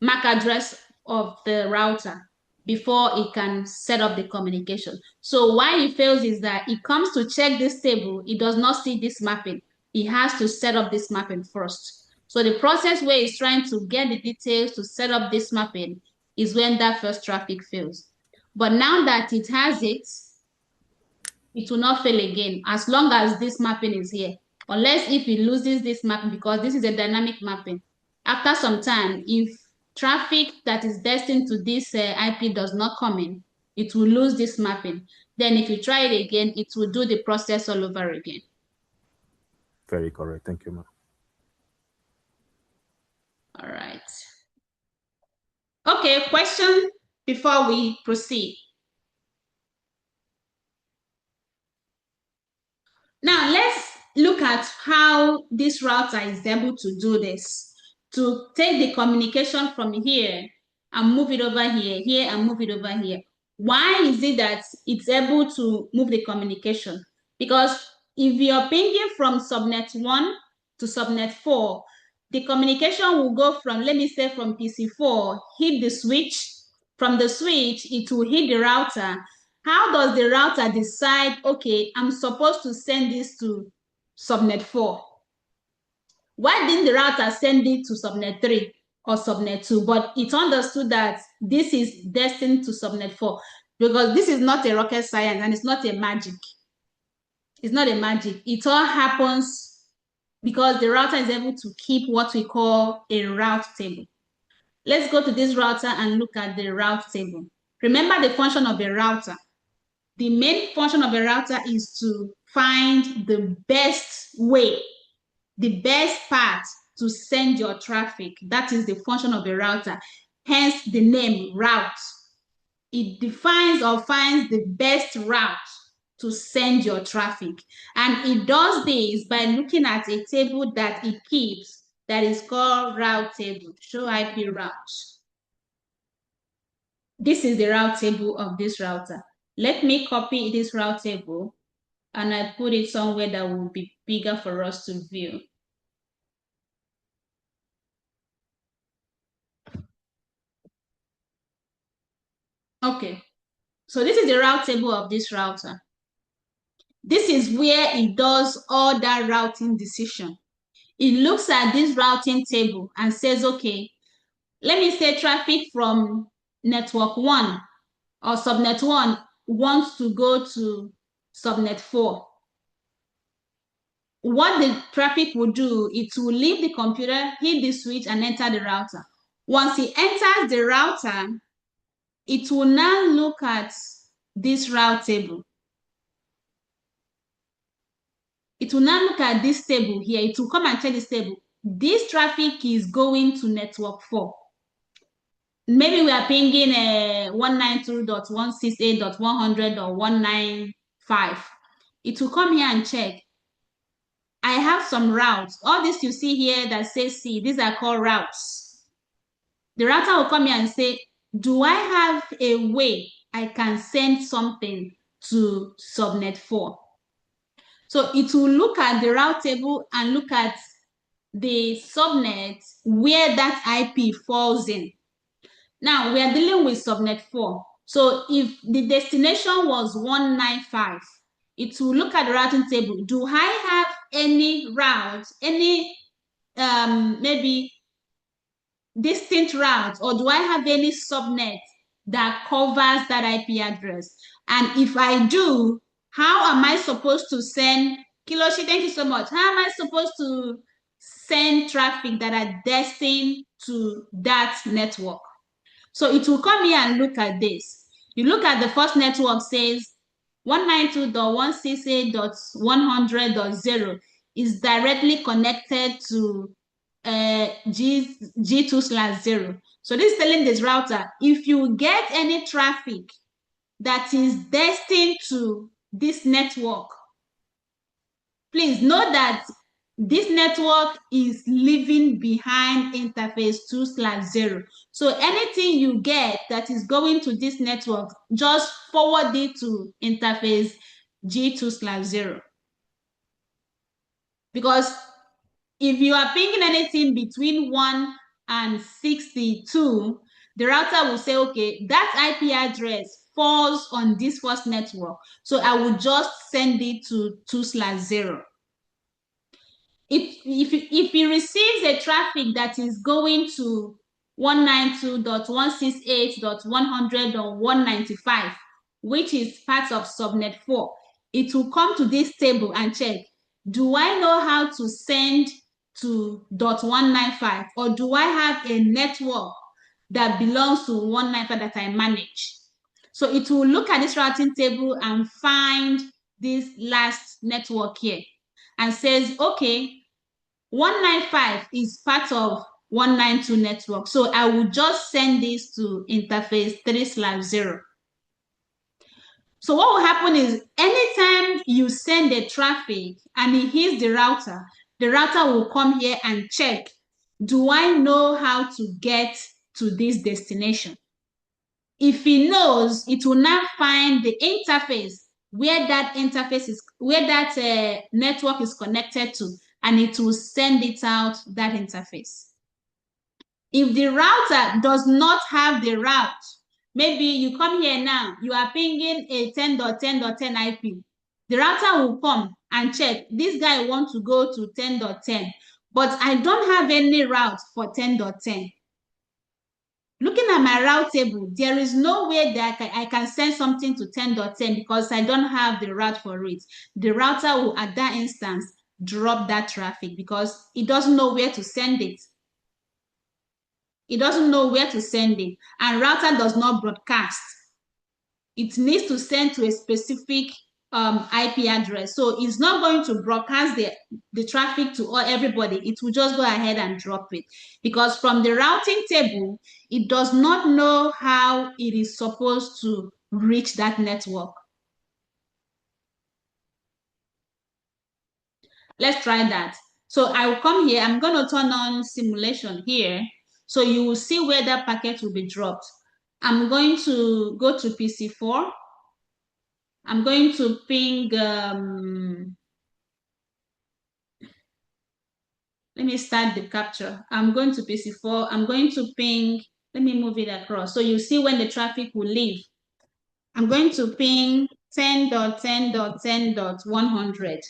MAC address of the router before it can set up the communication. So why it fails is that it comes to check this table, it does not see this mapping. It has to set up this mapping first. So the process where it's trying to get the details to set up this mapping is when that first traffic fails. But now that it has it, it will not fail again as long as this mapping is here. Unless if it loses this mapping, because this is a dynamic mapping. After some time, if traffic that is destined to this IP does not come in, it will lose this mapping. Then if you try it again, it will do the process all over again. Very correct. Thank you, ma'am. All right. Okay, question before we proceed. Now let's look at how this router is able to do this, to take the communication from here and move it over here and move it over here. Why is it that it's able to move the communication? Because if you're pinging from subnet 1 to subnet 4, the communication will go from, let me say, from PC4, hit the switch. From the switch, it will hit the router. How does the router decide, okay, I'm supposed to send this to subnet 4? Why didn't the router send it to subnet 3 or subnet 2? But it understood that this is destined to subnet 4 because this is not a rocket science and it's not a magic. It's not a magic. It all happens because the router is able to keep what we call a route table. Let's go to this router and look at the route table. Remember the function of a router. The main function of a router is to find the best way, the best path to send your traffic. That is the function of a router, hence the name route. It defines or finds the best route to send your traffic. And it does this by looking at a table that it keeps that is called route table, show IP route. This is the route table of this router. Let me copy this route table and I put it somewhere that will be bigger for us to view. Okay, so this is the route table of this router. This is where it does all that routing decision. It looks at this routing table and says, okay, let me say traffic from network 1 or subnet 1 wants to go to subnet 4. What the traffic will do, it will leave the computer, hit the switch, and enter the router. Once it enters the router, it will now look at this route table. It will now look at this table here. It will come and check this table. This traffic is going to network 4. Maybe we are pinging 192.168.100 or 195. It will come here and check. I have some routes. All this you see here that says C, these are called routes. The router will come here and say, do I have a way I can send something to subnet 4? So it will look at the route table and look at the subnet where that IP falls in. Now we are dealing with subnet 4. So if the destination was 195, it will look at the routing table. Do I have any route, any maybe distinct route, or do I have any subnet that covers that IP address? And if I do, how am I supposed to send, Kiloshi, thank you so much. How am I supposed to send traffic that are destined to that network? So it will come here and look at this. You look at the first network says 192.168.100.0 is directly connected to G2/0. So this is telling this router, if you get any traffic that is destined to this network, please know that this network is leaving behind interface 2/0. So anything you get that is going to this network, just forward it to interface G2/0. Because if you are pinging anything between 1 and 62, the router will say, okay, that IP address falls on this first network, so I will just send it to 2/0. If he receives a traffic that is going to 192.168.100 or 195, which is part of subnet 4, it will come to this table and check, do I know how to send to .195, or do I have a network that belongs to 195 that I manage? So it will look at this routing table and find this last network here and says, okay, 195 is part of 192 network, so I will just send this to interface 3/0. So what will happen is, anytime you send a traffic and it hits the router will come here and check, do I know how to get to this destination? If he knows, it will now find the interface where that network is connected to, and it will send it out that interface. If the router does not have the route, maybe you come here now, you are pinging a 10.10.10 IP. The router will come and check, this guy wants to go to 10.10, but I don't have any route for 10.10. Looking at my route table, there is no way that I can send something to 10.10 because I don't have the route for it. The router will, at that instance, drop that traffic because it doesn't know where to send it. It doesn't know where to send it, and router does not broadcast. It needs to send to a specific IP address. So it's not going to broadcast the traffic to everybody. It will just go ahead and drop it, because from the routing table, it does not know how it is supposed to reach that network. Let's try that. So I will come here. I'm going to turn on simulation here. So you will see where that packet will be dropped. I'm going to go to PC4. I'm going to ping, let me start the capture. I'm going to PC4. I'm going to ping, let me move it across. So you see when the traffic will leave. I'm going to ping 10.10.10.100.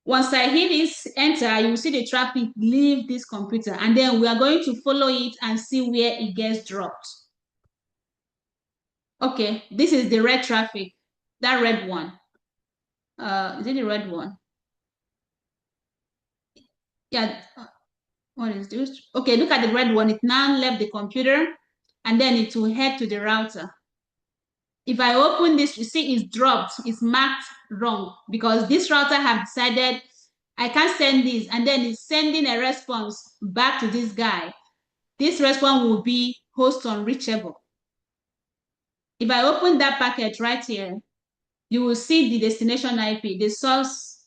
Once I hit this enter, you will see the traffic leave this computer, and then we are going to follow it and see where it gets dropped. Okay, this is the red traffic, that red one. Is it the red one? Yeah, what is this? Okay, look at the red one. It now left the computer, and then it will head to the router. If I open this, you see it's dropped. It's marked wrong, because this router have decided I can't send this, and then it's sending a response back to this guy. This response will be host unreachable. If I open that packet right here, you will see the destination IP. The source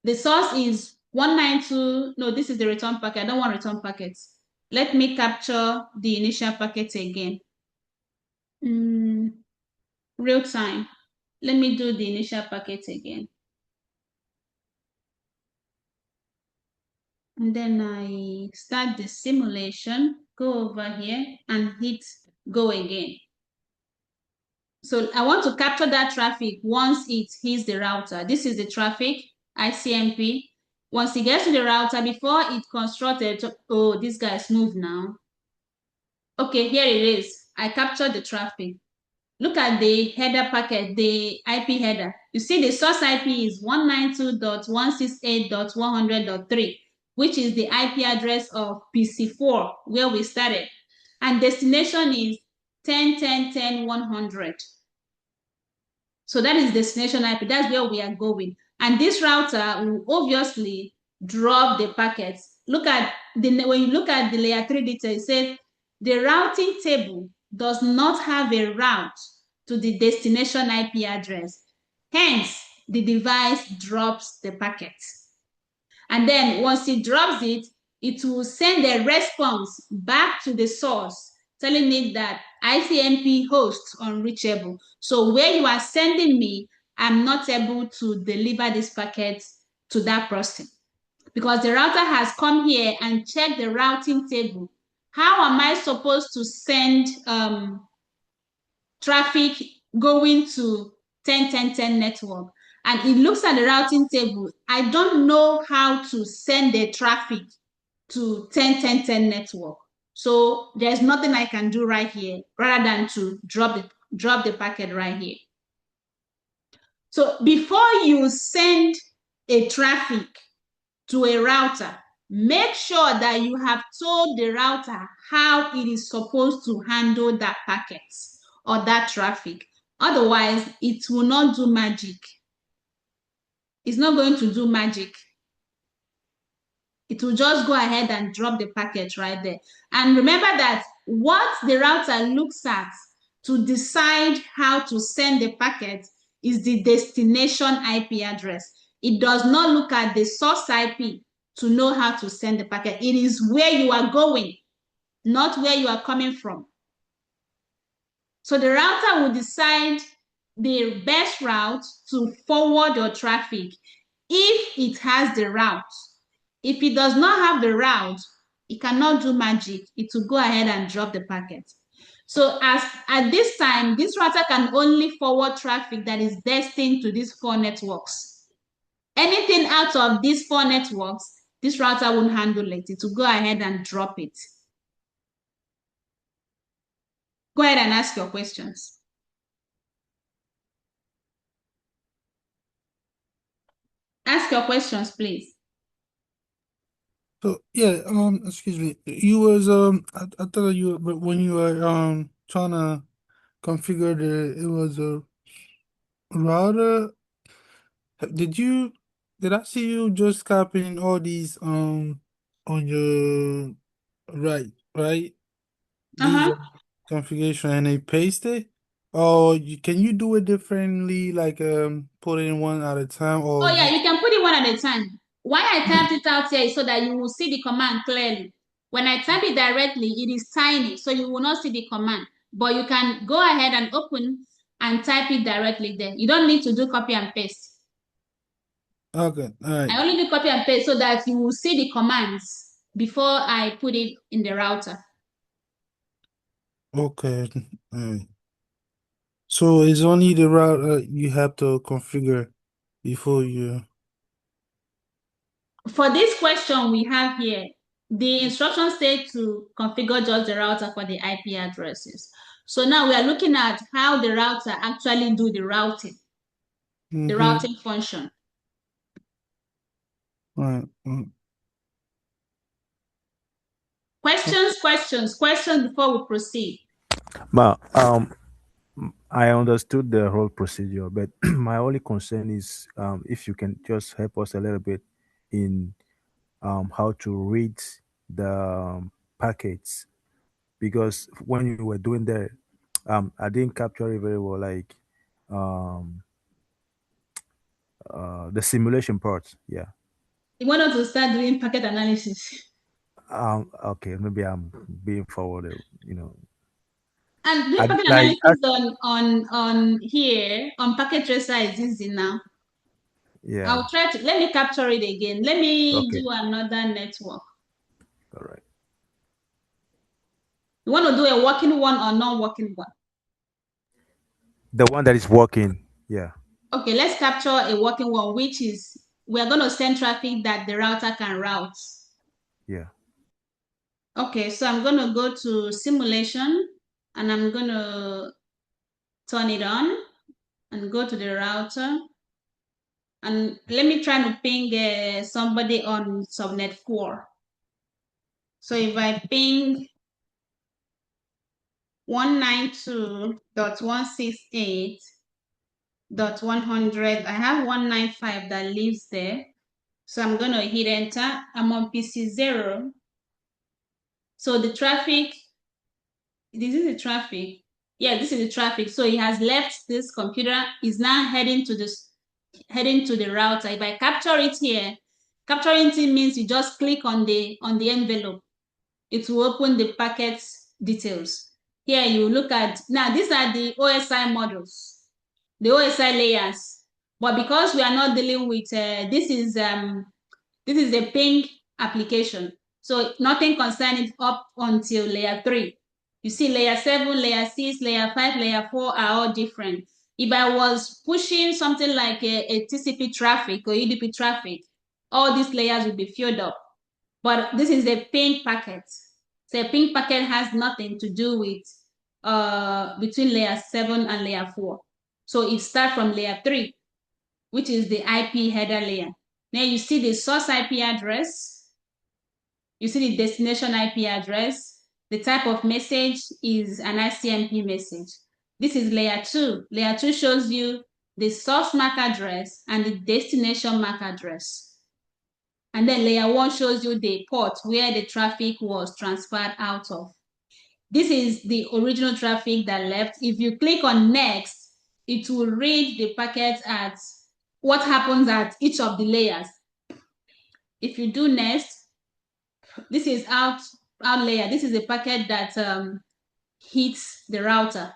is 192. No, this is the return packet. I don't want return packets. Let me capture the initial packet again. Real time. Let me do the initial packet again. And then I start the simulation, go over here and hit go again. So I want to capture that traffic once it hits the router. This is the traffic, ICMP. Once it gets to the router, before it constructed, oh, this guy's moved now. Okay, here it is. I captured the traffic. Look at the header packet, the IP header. You see the source IP is 192.168.100.3, which is the IP address of PC4, where we started. And destination is 10.10.10.100. So that is destination IP. That's where we are going. And this router will obviously drop the packets. Look at when you look at the layer 3 detail, it says the routing table does not have a route to the destination IP address. Hence, the device drops the packet. And then once it drops it, it will send a response back to the source telling it that ICMP host unreachable. So where you are sending me, I'm not able to deliver this packet to that person because the router has come here and checked the routing table. How am I supposed to send traffic going to 10.10.10 network? And it looks at the routing table. I don't know how to send the traffic to 10.10.10 network. So there's nothing I can do right here rather than to drop the packet right here. So before you send a traffic to a router, make sure that you have told the router how it is supposed to handle that packet or that traffic. Otherwise, it will not do magic. It's not going to do magic. It will just go ahead and drop the packet right there. And remember that what the router looks at to decide how to send the packet is the destination IP address. It does not look at the source IP to know how to send the packet. It is where you are going, not where you are coming from. So the router will decide the best route to forward your traffic if it has the route. If it does not have the route, it cannot do magic. It will go ahead and drop the packet. So at this time, this router can only forward traffic that is destined to these 4 networks. Anything out of these 4 networks, this router won't handle it. It will go ahead and drop it. Go ahead and ask your questions. Ask your questions, please. So yeah, excuse me. You was I thought you but when you were trying to configure it was a router. Did I see you just copying all these on your right? These are configuration and they paste it? Or can you do it differently, like put it in one at a time, or Oh yeah, you can put it one at a time. Why I typed it out here is so that you will see the command clearly. When I type it directly, it is tiny, so you will not see the command. But you can go ahead and open and type it directly there. You don't need to do copy and paste. Okay, all right. I only do copy and paste so that you will see the commands before I put it in the router. Okay, all right. So it's only the route you have to configure before you. For this question we have here, the instructions say to configure just the router for the IP addresses. So now we are looking at how the router actually do the routing, the routing function. Right. Questions before we proceed. But I understood the whole procedure, but my only concern is if you can just help us a little bit in how to read the packets, because when you were doing that, I didn't capture it very well, like um, the simulation part. Yeah. You want us to start doing packet analysis. Okay, maybe I'm being forwarded. And doing I packet like. analysis on here on packet tracer is easy now. Yeah. I'll try to let me capture it again. Let me Okay. do another network. All right. You want to do a working one or non-working one? The one that is working. Yeah. Okay, let's capture a working one, which is we're going to send traffic that the router can route. Yeah. Okay, so I'm going to go to simulation and I'm going to turn it on and go to the router. And let me try to ping somebody on subnet 4. So if I ping 192.168.100, I have 195 that lives there. So I'm going to hit enter. I'm on PC 0. So the traffic, this is the traffic. Yeah, this is the traffic. So it has left this computer, is now heading to the router. If I capture it here, capturing it means you just click on the envelope. It will open the packet details. Here you look at, now these are the OSI models, the OSI layers. But because we are not dealing with, this is a ping application. So nothing concerning up until layer 3. You see layer 7, layer 6, layer 5, layer 4 are all different. If I was pushing something like a TCP traffic or UDP traffic, all these layers will be filled up. But this is a ping packet. So a ping packet has nothing to do with between layer 7 and layer 4. So it starts from layer 3, which is the IP header layer. Now you see the source IP address, you see the destination IP address. The type of message is an ICMP message. This is layer 2. Layer 2 shows you the source MAC address and the destination MAC address. And then layer 1 shows you the port where the traffic was transferred out of. This is the original traffic that left. If you click on next, it will read the packet at what happens at each of the layers. If you do next, this is out layer. This is a packet that hits the router.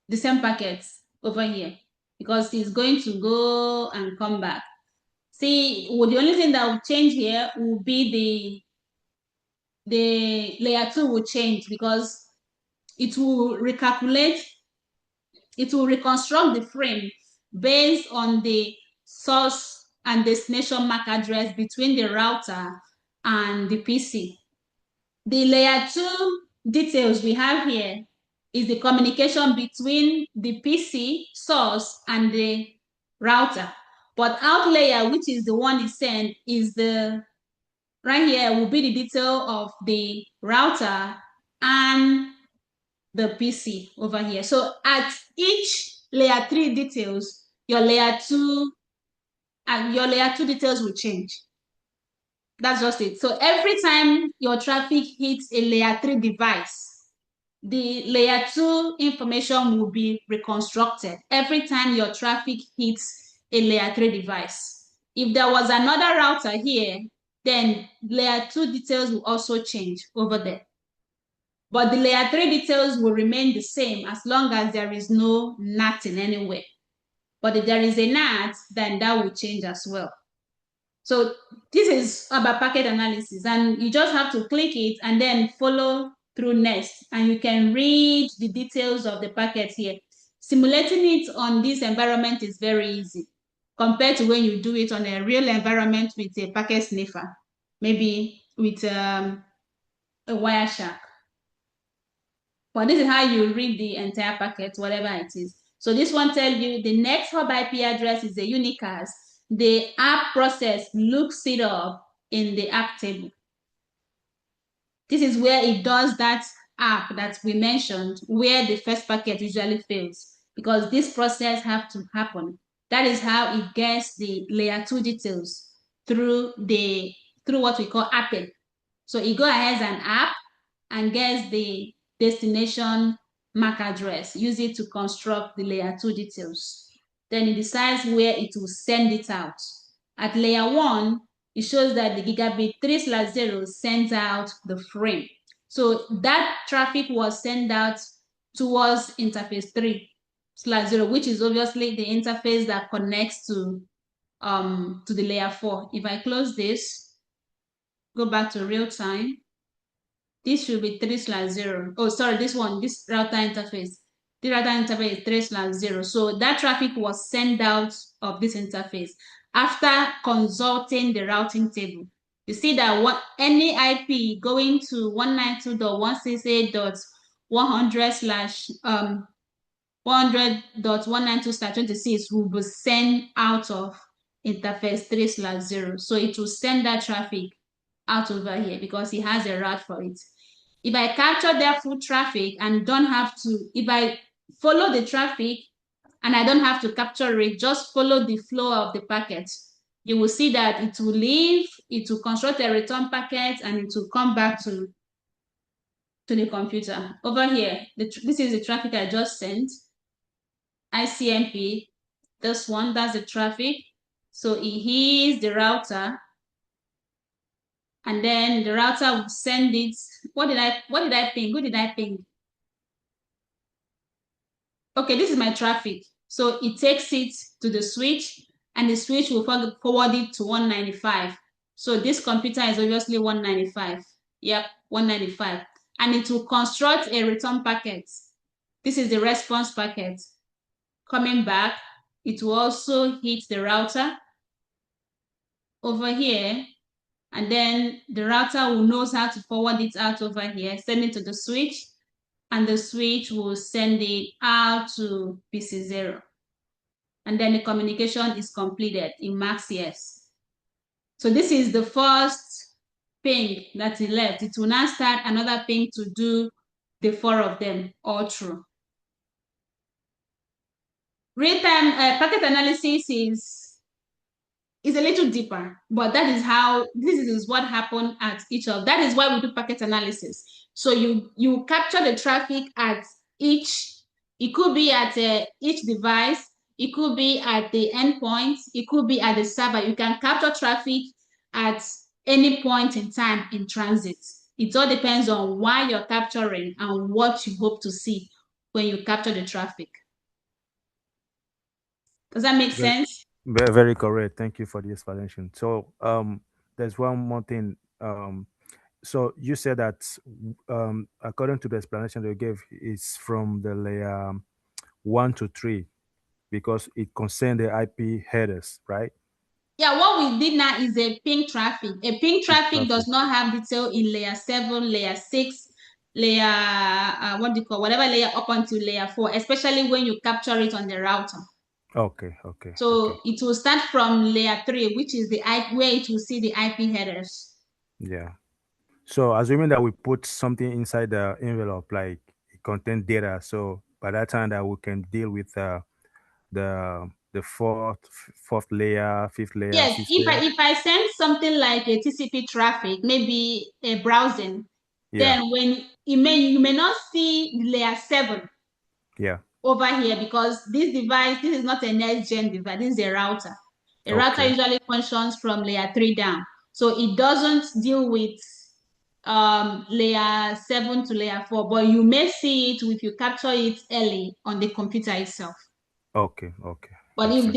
The same packet over here, because it's going to go and come back. See, well, the only thing that will change here will be the layer 2 will change, because it will recalculate, it will reconstruct the frame based on the source and destination MAC address between the router and the PC. The layer 2 details we have here is the communication between the PC source and the router. But out layer, which is the one it sent, is the right here will be the detail of the router and the PC over here. So at each layer 3 details, your layer 2 and your layer 2 details will change. That's just it. So every time your traffic hits a layer 3 device, the layer 2 information will be reconstructed every time your traffic hits a layer 3 device. If there was another router here, then layer 2 details will also change over there. But the layer 3 details will remain the same as long as there is no NAT in anywhere. But if there is a NAT, then that will change as well. So this is about packet analysis, and you just have to click it and then follow through next, and you can read the details of the packet here. Simulating it on this environment is very easy compared to when you do it on a real environment with a packet sniffer, maybe with a Wireshark. But this is how you read the entire packet, whatever it is. So this one tells you the next hub IP address is a unicast. The app process looks it up in the app table. This is where it does that app that we mentioned where the first packet usually fails, because this process have to happen. That is how it gets the layer 2 details through what we call apping. So it go ahead and app and gets the destination MAC address, use it to construct the layer 2 details. Then it decides where it will send it out. At layer 1, it shows that the gigabit 3/0 sends out the frame. So that traffic was sent out towards interface 3/0, which is obviously the interface that connects to the layer 4. If I close this, go back to real time, this should be 3/0. Oh, sorry, this router interface. The router interface is 3/0. So that traffic was sent out of this interface after consulting the routing table. You see that any IP going to 192.168.100.192/26 will be sent out of interface 3/0. So it will send that traffic out over here because it has a route for it. If I capture their full traffic and don't have to, if I follow the traffic and I don't have to capture it, just follow the flow of the packet, you will see that it will leave, it will construct a return packet, and it will come back to the computer. Over here, this is the traffic I just sent. ICMP, this one, that's the traffic. So it hits the router, and then the router will send it. What did I ping? Who did I ping? Okay, this is my traffic. So it takes it to the switch, and the switch will forward it to 195. So this computer is obviously 195. Yep, 195. And it will construct a return packet. This is the response packet. Coming back, it will also hit the router over here, and then the router will know how to forward it out over here, send it to the switch, and the switch will send it out to PC0. And then the communication is completed in max yes. So this is the first ping that is left. It will now start another ping to do the 4 of them all through. Real-time packet analysis is a little deeper, but this is what happened at each of. That is why we do packet analysis. So you capture the traffic at each. It could be at each device. It could be at the endpoint. It could be at the server. You can capture traffic at any point in time in transit. It all depends on why you're capturing and what you hope to see when you capture the traffic. Does that make sense? Very, very correct. Thank you for the explanation. So there's one more thing. So you said that according to the explanation you gave, it's from the layer 1 to 3 because it concerns the IP headers, right? Yeah, what we did now is a ping traffic. A ping traffic does not have detail in layer 7, layer 6, layer, whatever layer up until layer 4, especially when you capture it on the router. Okay. So it will start from layer 3, which is the IP, where it will see the IP headers. Yeah. So assuming that we put something inside the envelope, like it contains data, so by that time that we can deal with the fourth layer, fifth layer, Yes, sixth if layer. I send something like a TCP traffic, maybe a browsing, Yeah. then when you may not see layer 7 Yeah. over here because this is not a next gen device, this is a router. A router Okay. usually functions from layer 3 down. So it doesn't deal with layer 7 to layer 4, but you may see it if you capture it early on the computer itself. Okay. But Makes if sense.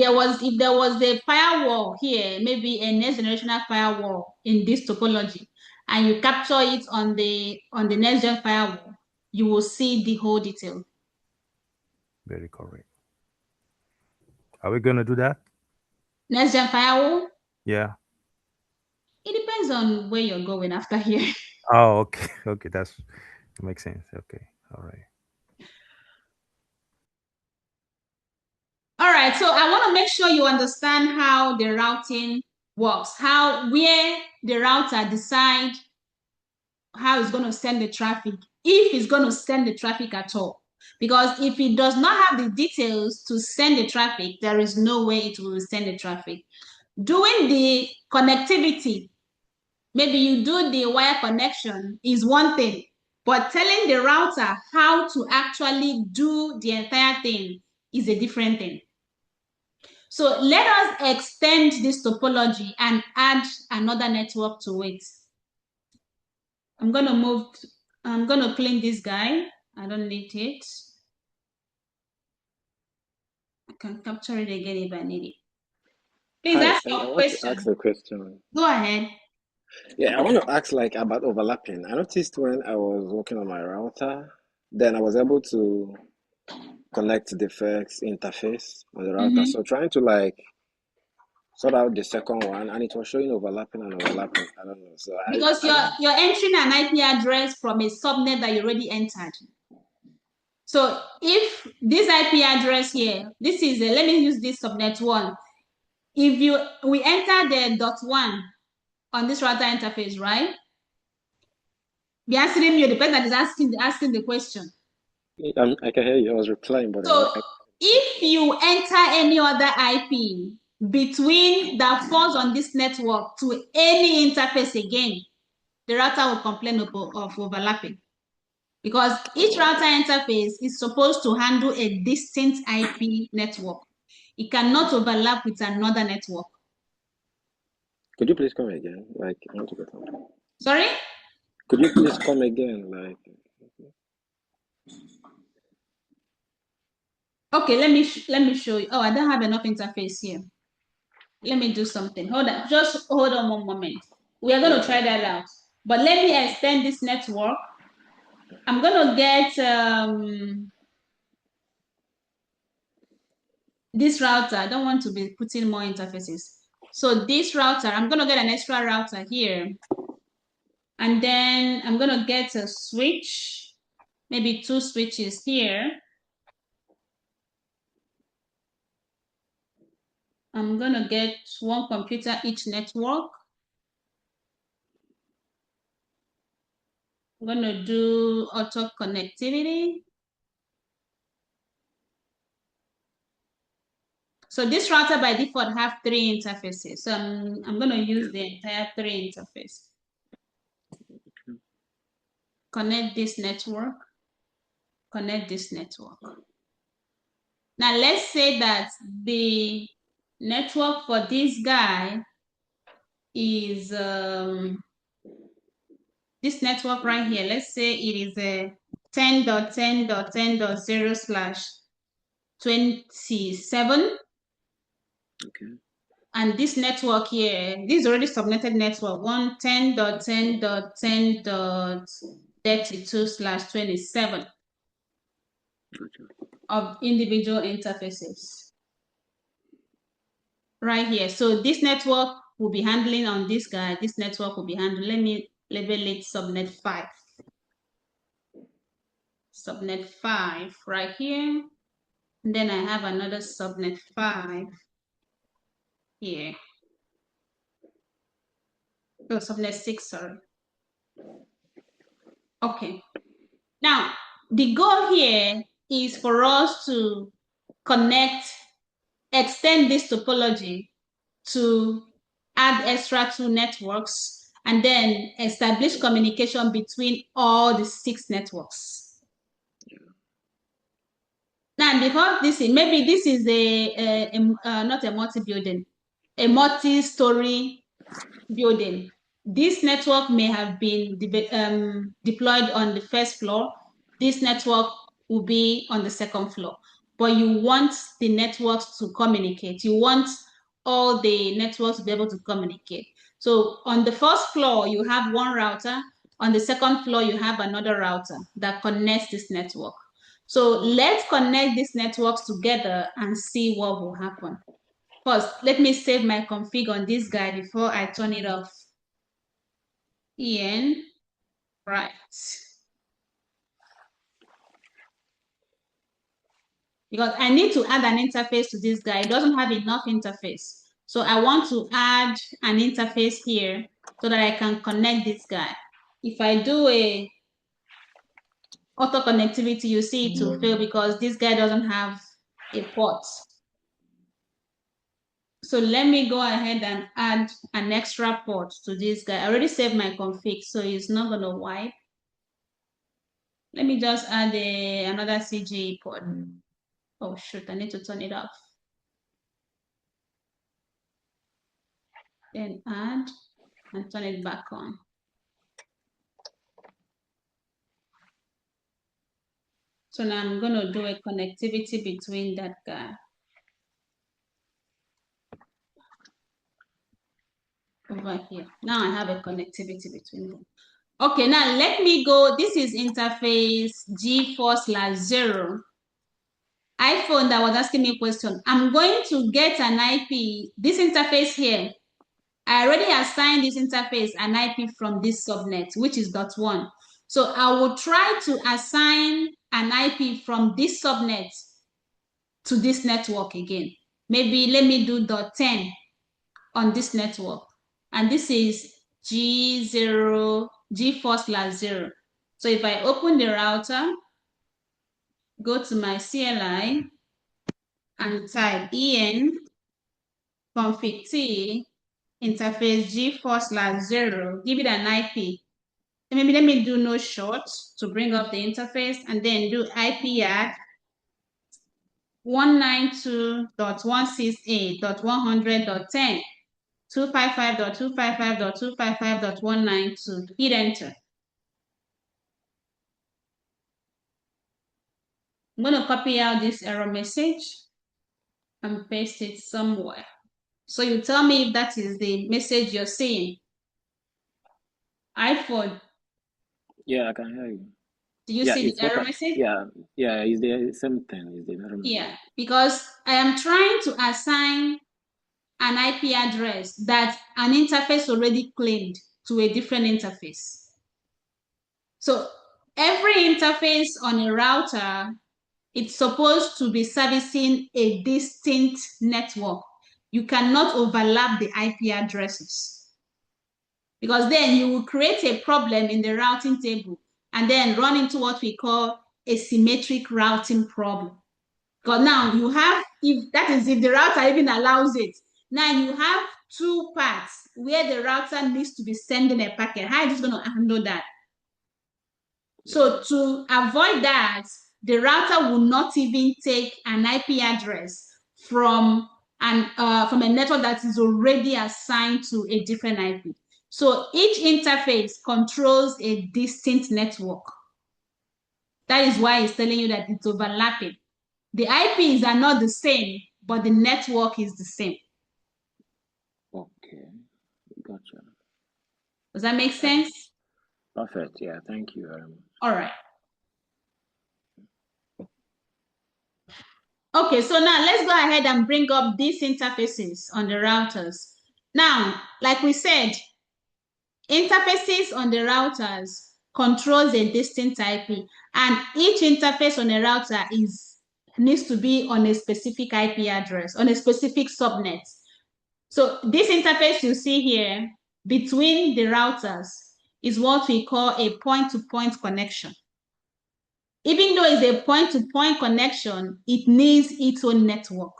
there was a firewall here, maybe a next generational firewall in this topology, and you capture it on the next gen firewall, you will see the whole detail. Very correct. Are we gonna do that? Next gen firewall? Yeah. It depends on where you're going after here. Oh, okay. Okay, that makes sense. Okay. All right. All right, so I want to make sure you understand how the routing works, where the router decide how it's going to send the traffic, if it's going to send the traffic at all. Because if it does not have the details to send the traffic, there is no way it will send the traffic. Doing the connectivity, maybe you do the wire connection, is one thing, but telling the router how to actually do the entire thing is a different thing. So let us extend this topology and add another network to it. I'm going to clean this guy. I don't need it. I can capture it again if I need it. Please Hi, ask I your want to ask question. a question. Go ahead. Yeah, I want to ask like about overlapping. I noticed when I was working on my router, then I was able to connect the first interface on the router. So trying to like sort out the second one, and it was showing overlapping and overlapping. I don't know. So Because I don't. you're entering an IP address from a subnet that you already entered. So if this IP address here, this is let me use this subnet 1. If we enter the .1 on this router interface, right? Be answering me, the person that is asking the question. I can hear you. I was replying, but So if you enter any other IP between that falls on this network to any interface again, the router will complain of overlapping. Because each router interface is supposed to handle a distinct IP network. It cannot overlap with another network. could you please come again? Like, I want to get on. Sorry? Could you please come again? Like, Okay, let me show you. Oh, I don't have enough interface here. Let me do something. Hold on. Just hold on one moment. We are going to try that out. But let me extend this network. I'm going to get this router. I don't want to be putting more interfaces. So this router, I'm going to get an extra router here. And then I'm going to get a switch, maybe 2 switches here. I'm going to get 1 computer each network. I'm going to do auto connectivity. So this router by default have 3 interfaces. So I'm going to use the entire 3 interface. Connect this network. Connect this network. Now let's say that the network for this guy is this network right here. Let's say it is a 10.10.10.0/27. okay. And this network here, this is already subnetted network 110.10.10.32/27 of individual interfaces. Right here. So this network will be handling on this guy. This network will be handling. Let me label it subnet 5. Subnet 5 right here. And then I have another subnet 5 here. Oh, subnet 6, sorry. Okay. Now, the goal here is for us to extend this topology to add extra 2 networks and then establish communication between all the 6 networks. Now, because this is not a multi-building, a multi-story building. This network may have been deployed on the first floor. This network will be on the second floor. But you want the networks to communicate. You want all the networks to be able to communicate. So on the first floor, you have 1 router. On the second floor, you have another router that connects this network. So let's connect these networks together and see what will happen. First, let me save my config on this guy before I turn it off. Right. Because I need to add an interface to this guy. It doesn't have enough interface. So I want to add an interface here so that I can connect this guy. if I do a auto connectivity, you see it will fail because this guy doesn't have a port. So let me go ahead and add an extra port to this guy. I already saved my config, so it's not gonna wipe. Let me just add another CGE port. Oh shoot, I need to turn it off. Then add and turn it back on. So now I'm gonna do a connectivity between that guy. Over here. Now I have a connectivity between them. Okay, now let me go. This is interface G4/0. iPhone that was asking me a question. I'm going to get an IP, this interface here. I already assigned this interface an IP from this subnet, which is .1. So I will try to assign an IP from this subnet to this network again. Maybe let me do .10 on this network. And this is G4/0. So if I open the router, go to my CLI and type en config t interface G4/0, give it an IP. Maybe let me do no short to bring up the interface and then do IP add 192.168.100.10 255.255.255.192. Hit enter. I'm going to copy out this error message and paste it somewhere. So you tell me if that is the message you're seeing. iPhone. Yeah, I can hear you. Do you see the error message? Yeah, it's the same thing. It's the error message. Yeah, because I am trying to assign an IP address that an interface already claimed to a different interface. So every interface on a router, it's supposed to be servicing a distinct network. You cannot overlap the IP addresses because then you will create a problem in the routing table and then run into what we call a symmetric routing problem. Because now you have, if the router even allows it, now you have two paths where the router needs to be sending a packet. How is it going to handle that? So to avoid that, the router will not even take an IP address from a network that is already assigned to a different IP. So each interface controls a distinct network. That is why it's telling you that it's overlapping. The IPs are not the same, but the network is the same. Okay, gotcha. Does that make sense? Perfect. Yeah, thank you very much. All right. Okay, so now let's go ahead and bring up these interfaces on the routers. Now, like we said, interfaces on the routers controls a distinct IP, and each interface on a router needs to be on a specific IP address, on a specific subnet. So this interface you see here between the routers is what we call a point-to-point connection. Even though it's a point-to-point connection, it needs its own network.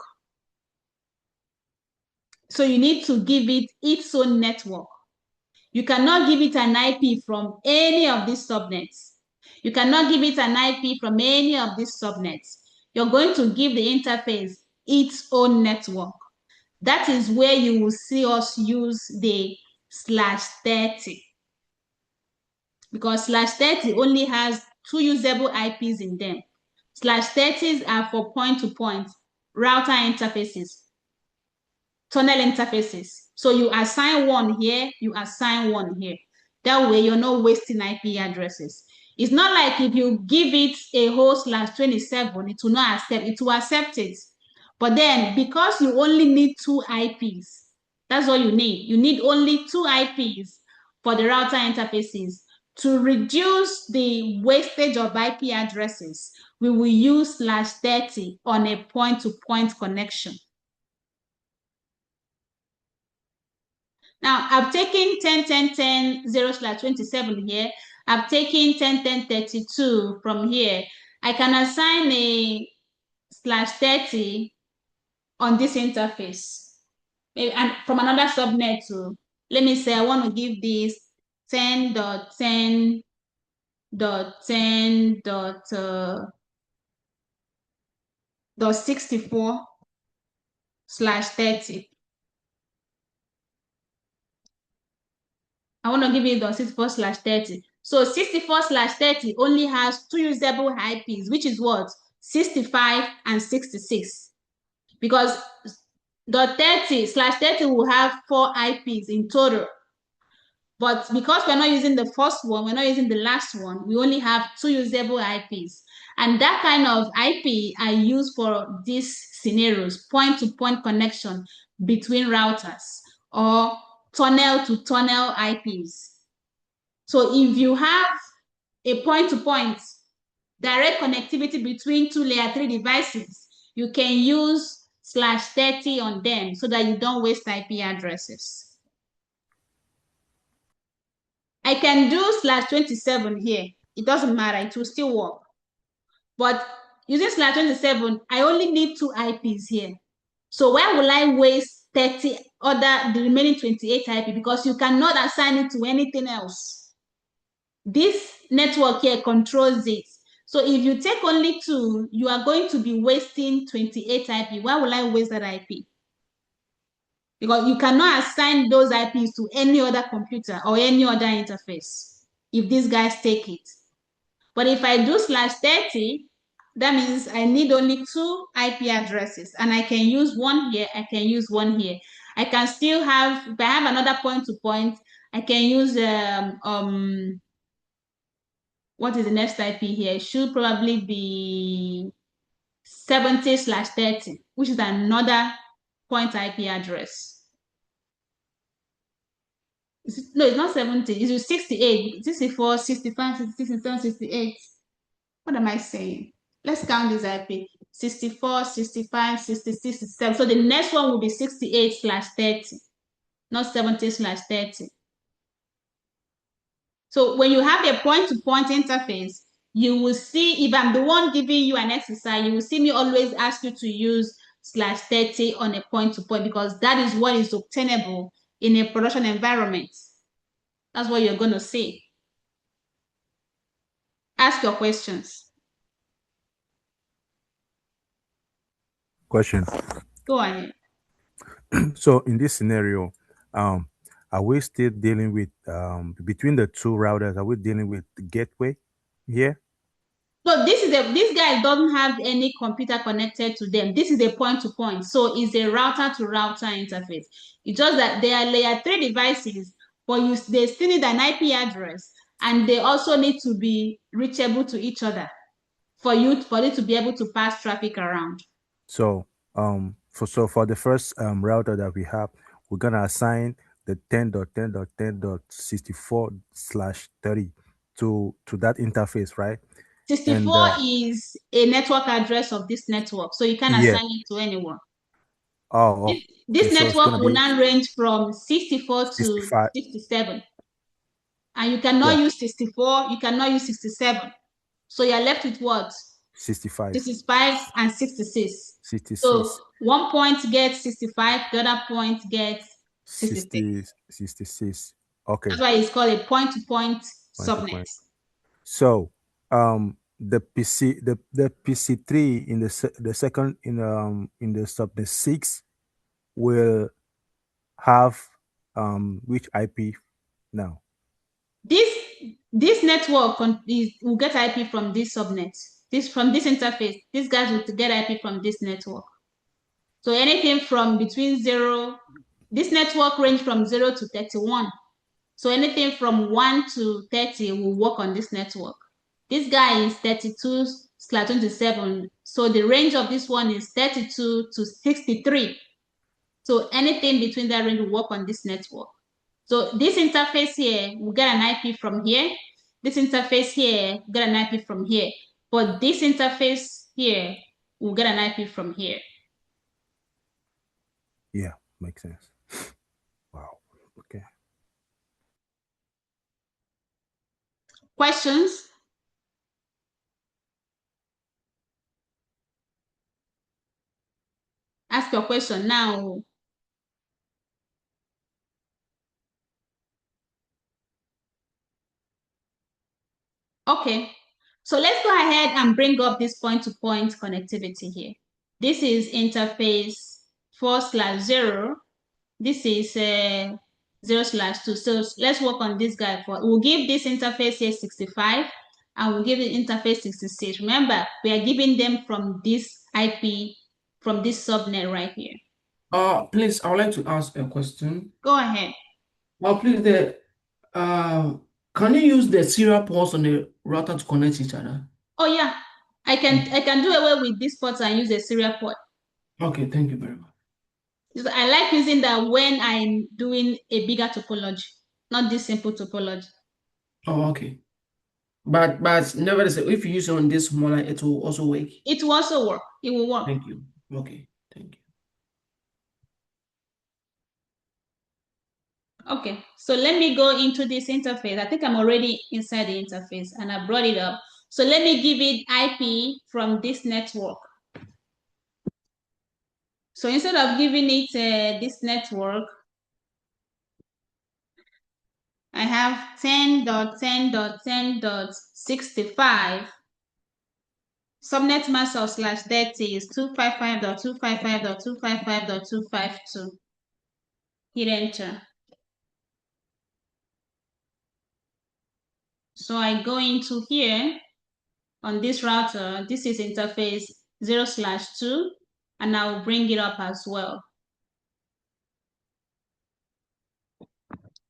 So you need to give it its own network. You cannot give it an IP from any of these subnets. You cannot give it an IP from any of these subnets. You're going to give the interface its own network. That is where you will see us use the /30. Because /30 only has two usable IPs in them. /30s are for point-to-point router interfaces, tunnel interfaces. So you assign one here, you assign one here. That way you're not wasting IP addresses. It's not like if you give it a whole /27, it will not accept, it will accept it. But then because you only need two IPs, that's all you need. You need only two IPs for the router interfaces. To reduce the wastage of IP addresses, we will use /30 on a point-to-point connection. Now, I've taken 10, 10, 10, 0/27 here. I've taken 10, 10, 32 from here. I can assign a /30 on this interface. And from another subnet too. Let me say I want to give this 10.10.10.64/30. I want to give it .64/30. So 64/30 only has two usable IPs, which is what? 65 and 66. Because .30/30 will have 4 IPs in total. But because we're not using the first one, we're not using the last one, we only have 2 usable IPs. And that kind of IP I use for these scenarios, point-to-point connection between routers or tunnel-to-tunnel IPs. So if you have a point-to-point direct connectivity between 2 layer 3 devices, you can use /30 on them so that you don't waste IP addresses. I can do /27 here. It doesn't matter, it will still work. But using /27, I only need 2 IPs here. So why will I waste the remaining 28 IP? Because you cannot assign it to anything else. This network here controls it. So if you take only 2, you are going to be wasting 28 IP. Why will I waste that IP? Because you cannot assign those IPs to any other computer or any other interface if these guys take it. But if I do /30, that means I need only 2 IP addresses, and I can use one here, I can use one here. I can still have, if I have another point-to-point, I can use what is the next IP here? It should probably be 70/30, which is another point IP address. No, it's not 70, it's 68, 64, 65, 66, 67, 68. What am I saying? Let's count this IP. 64, 65, 66, 67. So the next one will be 68/30, not 70/30. So when you have a point-to-point interface, you will see, if I'm the one giving you an exercise, you will see me always ask you to use /30 on a point-to-point because that is what is obtainable in a production environment. That's what you're going to see. Ask your questions. Question. Go ahead. So in this scenario, are we still dealing with between the 2 routers? Are we dealing with the gateway here? So this guy doesn't have any computer connected to them. This is a point-to-point. So it's a router-to-router interface. It's just that they are layer 3 devices, but they still need an IP address, and they also need to be reachable to each other for it to be able to pass traffic around. So for the first router that we have, we're gonna assign the 10.10.10.64/30 to that interface, right? 64 is a network address of this network, so you can Yeah. assign it to anyone. Oh, This okay. So it's network gonna will be now range from 64 to 65. 67. And you cannot Yeah, use 64, you cannot use 67. So you're left with what? 65, 65 and 66. 66, So one point gets 65, the other point gets 66. 66. Okay, That's why it's called a point-to-point point to subnet. point. So the PC3 in the second in the subnet 6 will have which IP now? This network will get IP from this subnet. From this interface, these guys will get IP from this network. So anything from between 0, this network range from 0 to 31. So anything from 1 to 30 will work on this network. This guy is 32/27. So the range of this one is 32 to 63. So anything between that range will work on this network. So this interface here will get an IP from here. This interface here will get an IP from here. But this interface here will get an IP from here. Yeah, makes sense. Wow. Okay. Questions? Ask your question now. Okay, so let's go ahead and bring up this point-to-point connectivity here. This is interface 4/0. This is 0/2. So let's work on this guy for. We'll give this interface here 65, and we'll give it interface 66. Remember, we are giving them from this IP, from this subnet right here. Please, I would like to ask a question. Go ahead. Please, can you use the serial ports on the router to connect each other? Oh yeah, I can do away with this port and use a serial port. Okay, thank you very much. I like using that when I'm doing a bigger topology, not this simple topology. Okay. But nevertheless, if you use it on this smaller, it will also work. It will also work. It will work. Thank you. Okay, thank you. Okay, so let me go into this interface. I think I'm already inside the interface and I brought it up. So let me give it IP from this network. So instead of giving it this network, I have 10.10.10.65. Subnet mask of /30 is 255.255.255.252. Hit enter. So I go into here on this router. This is interface 0/2, and I will bring it up as well.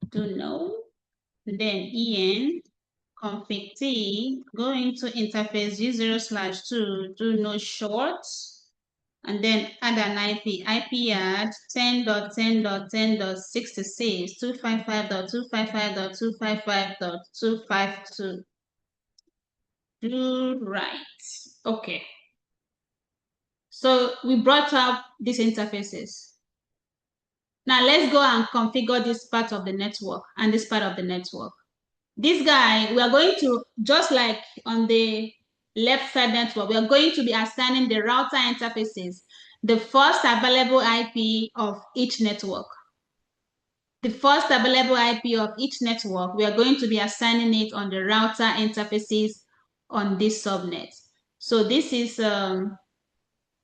Do no, then en config t, go into interface G0/2, do no shorts, and then add an IP add 10.10.10.66 255.255.255.252. Do right. Okay. So we brought up these interfaces. Now let's go and configure this part of the network and this part of the network. This guy, we are going to, just like on the left side network, we are going to be assigning the router interfaces the first available IP of each network. The first available IP of each network, we are going to be assigning it on the router interfaces on this subnet. So this is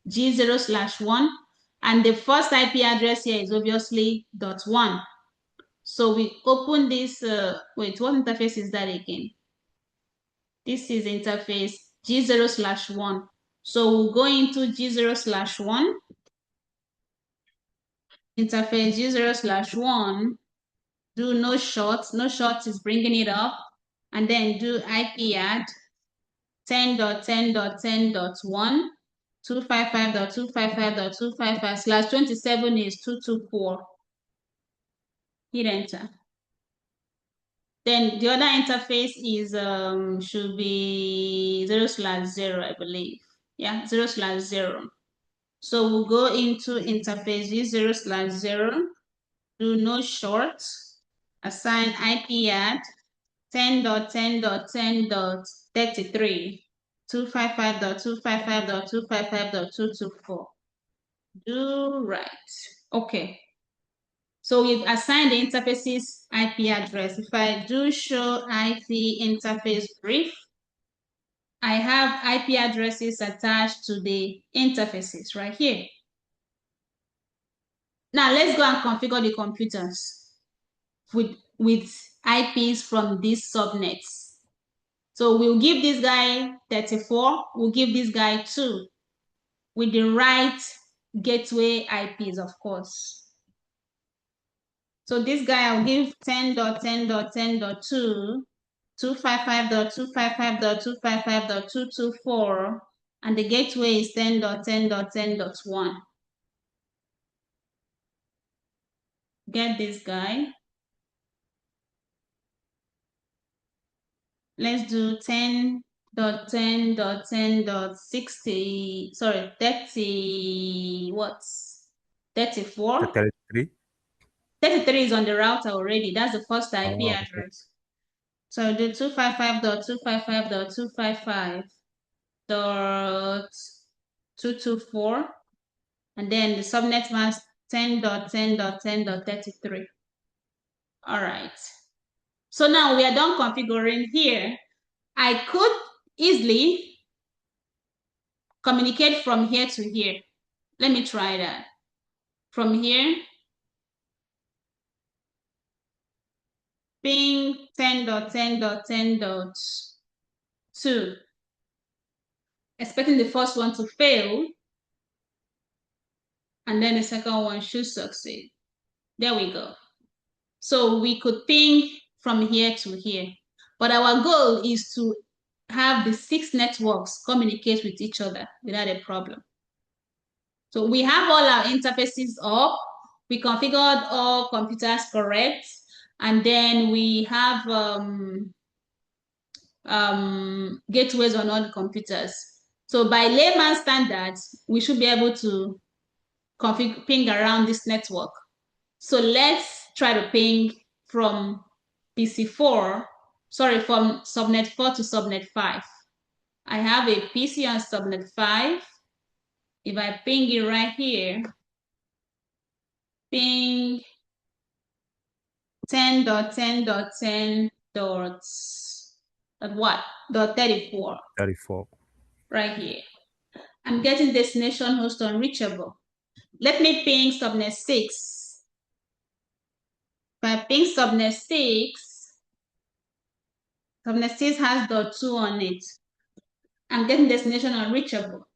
G0/1, and the first IP address here is obviously .1. So we open this, wait, what interface is that again? This is interface G0/1. So we'll go into G0/1, interface G0/1, do no short is bringing it up, and then do IP add 10.10.10.1, 255.255.255/27 is 224. Hit enter. Then the other interface is should be 0/0, I believe. Yeah, 0/0. So we'll go into interface 0/0, do no short, assign IP add 10.10.10.33, 255.255.255.224. Do right. Okay. So we've assigned the interface's IP address. If I do show IP interface brief, I have IP addresses attached to the interfaces right here. Now let's go and configure the computers with IPs from these subnets. So we'll give this guy 34, we'll give this guy 2 with the right gateway IPs, of course. So this guy I'll give 10.10.10.2, 255.255.255.224, and the gateway is 10.10.10.1. Get this guy. Let's do 10.10.10.60, sorry, 30, what's 34? 33. 33 is on the router already. That's the first IP Oh, okay. address. So the 255.255.255.224, and then the subnet mask 10.10.10.33. All right. So now we are done configuring here. I could easily communicate from here to here. Let me try that. From here, ping 10.10.10.2, expecting the first one to fail, and then the second one should succeed. There we go. So we could ping from here to here. But our goal is to have the 6 networks communicate with each other without a problem. So we have all our interfaces up. We configured all computers correct. And then we have gateways on all the computers. So by layman standards, we should be able to ping around this network. So let's try to ping from from subnet 4 to subnet 5. I have a PC on subnet 5. If I ping it right here, ping 10.10.10.34 34. right here. I'm getting destination host unreachable. Let me ping subnet 6. If I ping subnet 6, subnet 6 has .2 on it. I'm getting destination unreachable.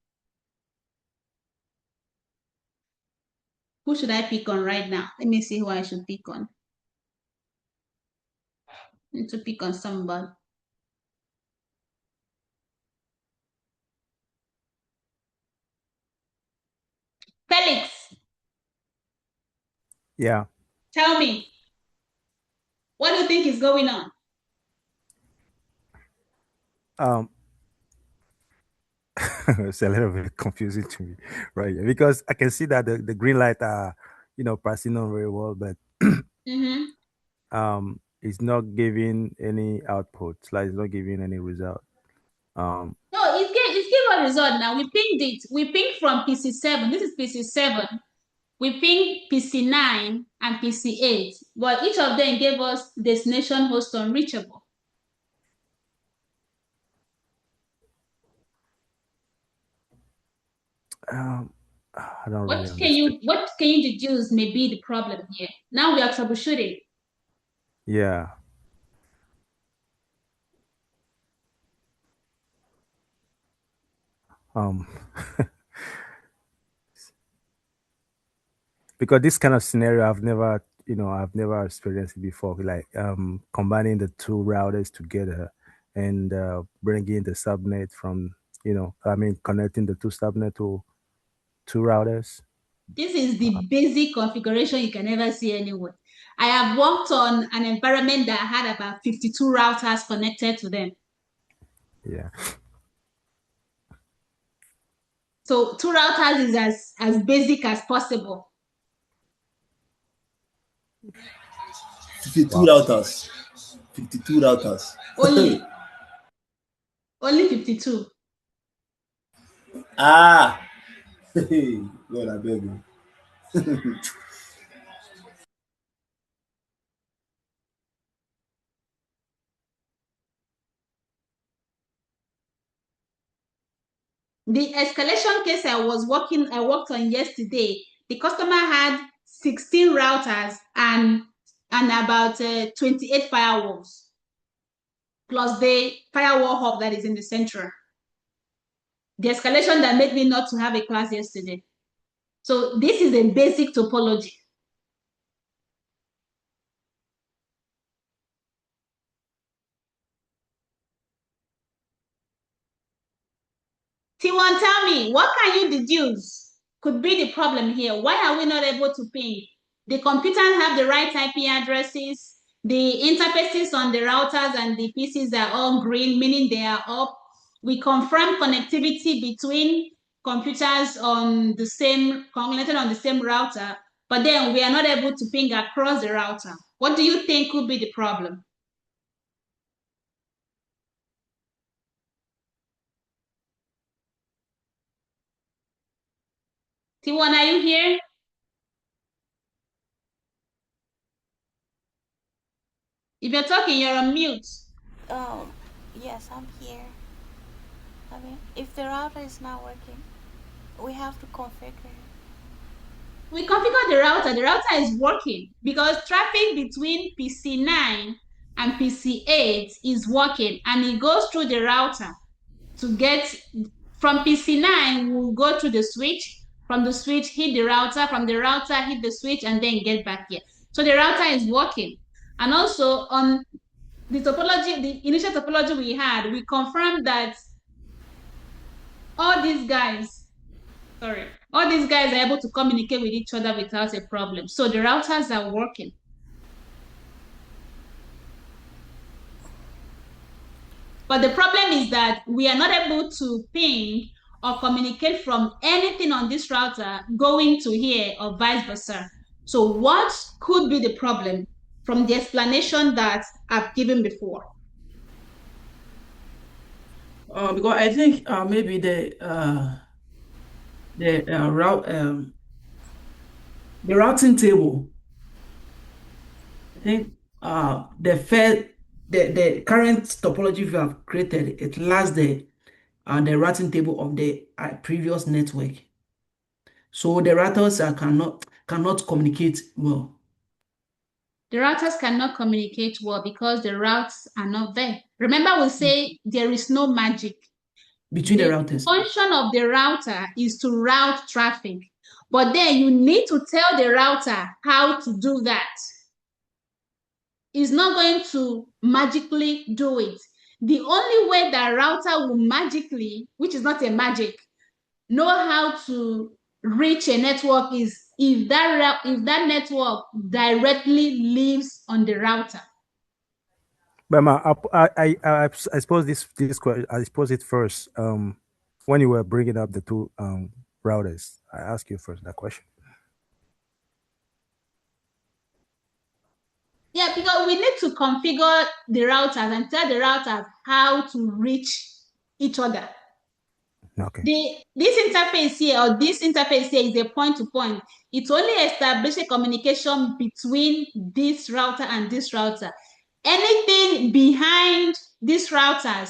Who should I pick on right now? Let me see who I should pick on. I need to pick on somebody. Felix, Yeah. tell me, what do you think is going on? Um, it's a little bit confusing to me, right? Because I can see that the green light are, passing on very well, but Mm-hmm. it's not giving any output. Like it's not giving any result. Um, No, it's give a result now. We pinged it. We pinged from PC7. This is PC7. We pinged PC9 and PC8. But each of them gave us destination host unreachable. I don't really understand. What can you deduce may be the problem here? Now we are troubleshooting. Yeah. Um, because this kind of scenario I've never experienced it before, like combining the two routers together and bringing the subnet from connecting the two subnet to two routers. This is the basic configuration you can ever see anywhere. I have worked on an environment that had about 52 routers connected to them. Yeah. So 2 routers is as basic as possible. 52 Wow. routers. 52 routers. Only 52. Ah. God, I beg you. The escalation case I worked on yesterday, the customer had 16 routers and about 28 firewalls, plus the firewall hub that is in the center. The escalation that made me not to have a class yesterday. So this is a basic topology. T1, tell me, what can you deduce could be the problem here? Why are we not able to ping? The computers have the right IP addresses. The interfaces on the routers and the PCs are all green, meaning they are up. We confirm connectivity between computers connected on the same router, but then we are not able to ping across the router. What do you think could be the problem? T1, are you here? If you're talking, you're on mute. Yes, I'm here. I mean, if the router is not working, we have to configure. We configure the router. The router is working because traffic between PC9 and PC8 is working, and it goes through the router to get from PC9. We'll go to the switch. From the switch, hit the router. From the router, hit the switch, and then get back here. So the router is working. And also on the topology, the initial topology we had, we confirmed that all these guys all these guys are able to communicate with each other without a problem. So the routers are working. But the problem is that we are not able to ping or communicate from anything on this router going to here or vice versa. So what could be the problem from the explanation that I've given before? Because I think maybe the routing table. I think the current topology we have created, it lacks the routing table of the previous network. So the routers cannot communicate well. The routers cannot communicate well because the routes are not there. Remember, we say there is no magic. Between the The routers. function of the router is to route traffic, but then you need to tell the router how to do that. It's not going to magically do it. The only way that router will magically, which is not a magic, know how to reach a network is if that network directly lives on the router. But I suppose this question, I suppose it first. When you were bringing up the two routers, I asked you first that question. Yeah, because we need to configure the routers and tell the routers how to reach each other. Okay. This interface here, or this interface here, is a point-to-point. It only establishes communication between this router and this router. Anything behind these router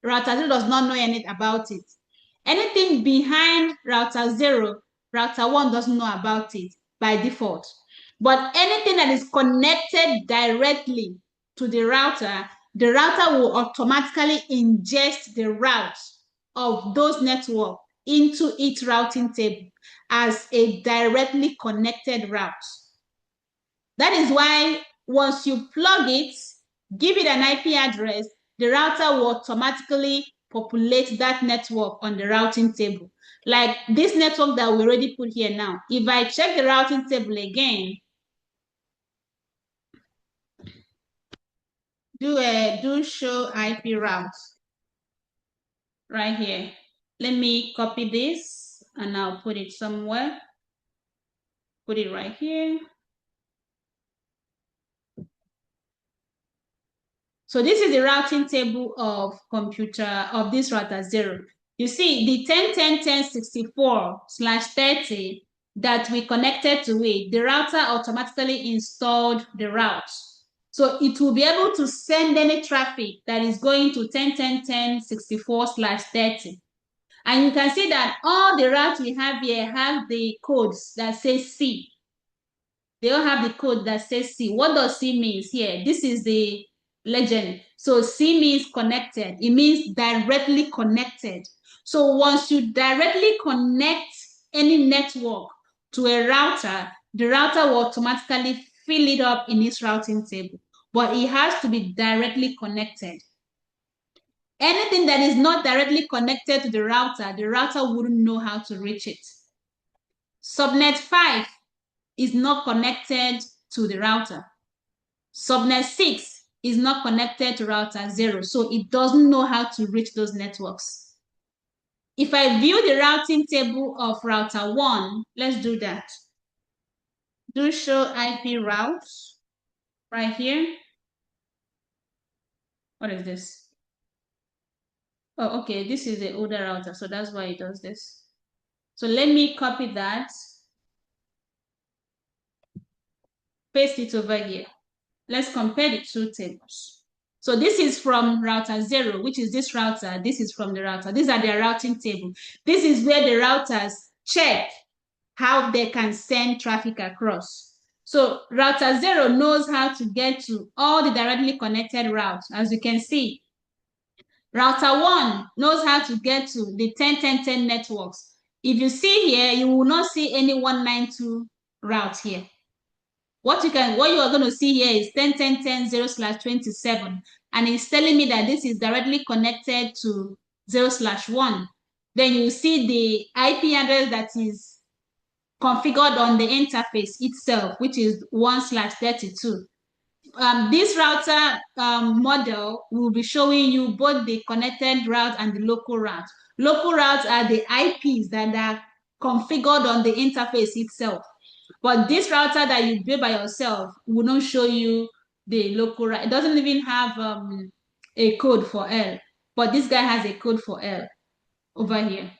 0 does not know anything about it. Anything behind router 0, router 1 doesn't know about it by default. But anything that is connected directly to the router will automatically ingest the route of those networks into its routing table as a directly connected route. That is why once you plug it, give it an IP address, the router will automatically populate that network on the routing table. Like this network that we already put here now. If I check the routing table again, do show IP routes right here. Let me copy this and I'll put it somewhere. Put it right here. So this is the routing table of this router 0. You see the 10.10.10.64/30 that we connected to it, the router automatically installed the route. So it will be able to send any traffic that is going to 10.10.10.64/30. And you can see that all the routes we have here have the codes that say C. They all have the code that says C. What does C means here? This is the legend. So C means connected. It means directly connected. So once you directly connect any network to a router, the router will automatically fill it up in its routing table. But it has to be directly connected. Anything that is not directly connected to the router wouldn't know how to reach it. Subnet 5 is not connected to the router. Subnet 6 is not connected to router 0, so it doesn't know how to reach those networks. If I view the routing table of router 1, let's do that. Do show IP routes right here. What is this? Oh, okay, this is the older router, so that's why it does this. So let me copy that, paste it over here. Let's compare the two tables. So this is from router 0, which is this router. This is from the router. These are their routing table. This is where the routers check how they can send traffic across. So router 0 knows how to get to all the directly connected routes, as you can see. Router 1 knows how to get to the 10-10-10 networks. If you see here, you will not see any 192 route here. What you are going to see here is 10-10-10-0/27, and it's telling me that this is directly connected to 0/1. Then you see the IP address that is configured on the interface itself, which is 1/32. This router model will be showing you both the connected route and the local route. Local routes are the IPs that are configured on the interface itself. But this router that you build by yourself will not show you the local route. It doesn't even have a code for L. But this guy has a code for L over here.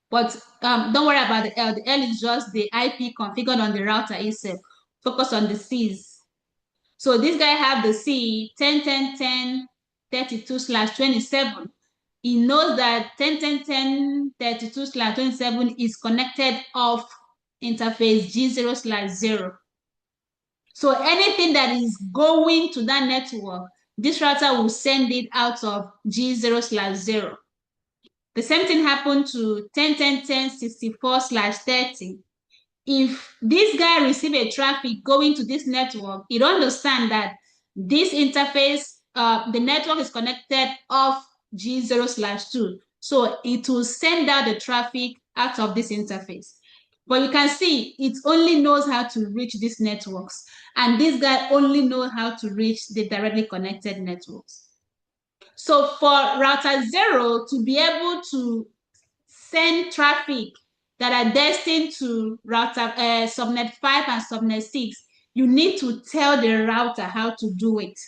But don't worry about the L. The L is just the IP configured on the router itself. Focus on the C's. So this guy have the C 10-10-10-32/27. He knows that 10-10-10-32/27 is connected off interface G0/0. So anything that is going to that network, this router will send it out of G0/0. The same thing happened to 10-10-10-64/30. If this guy receive a traffic going to this network, it understand that this interface, the network is connected off G0/2. So it will send out the traffic out of this interface. But you can see it only knows how to reach these networks. And this guy only knows how to reach the directly connected networks. So for router 0 to be able to send traffic that are destined to router subnet 5 and subnet 6, you need to tell the router how to do it.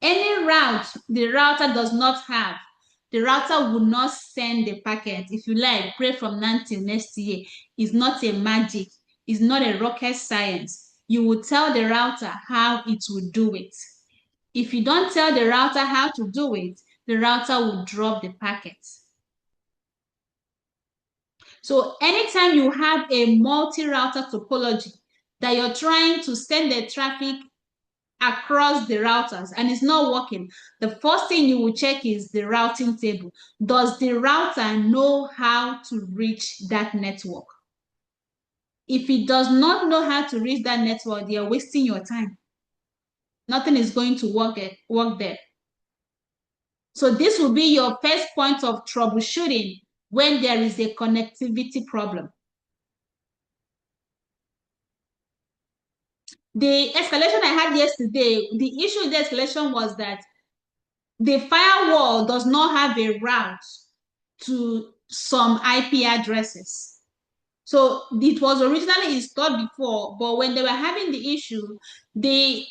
Any route the router does not have, the router will not send the packet. If you like, pray from now till next year. It's not a magic. It's not a rocket science. You will tell the router how it will do it. If you don't tell the router how to do it, the router will drop the packet. So anytime you have a multi-router topology that you're trying to send the traffic across the routers and it's not working, the first thing you will check is the routing table. Does the router know how to reach that network? If it does not know how to reach that network, you're wasting your time. Nothing is going to work there. So this will be your first point of troubleshooting when there is a connectivity problem. The escalation I had yesterday, the issue with the escalation was that the firewall does not have a route to some IP addresses. So it was originally installed before, but when they were having the issue, the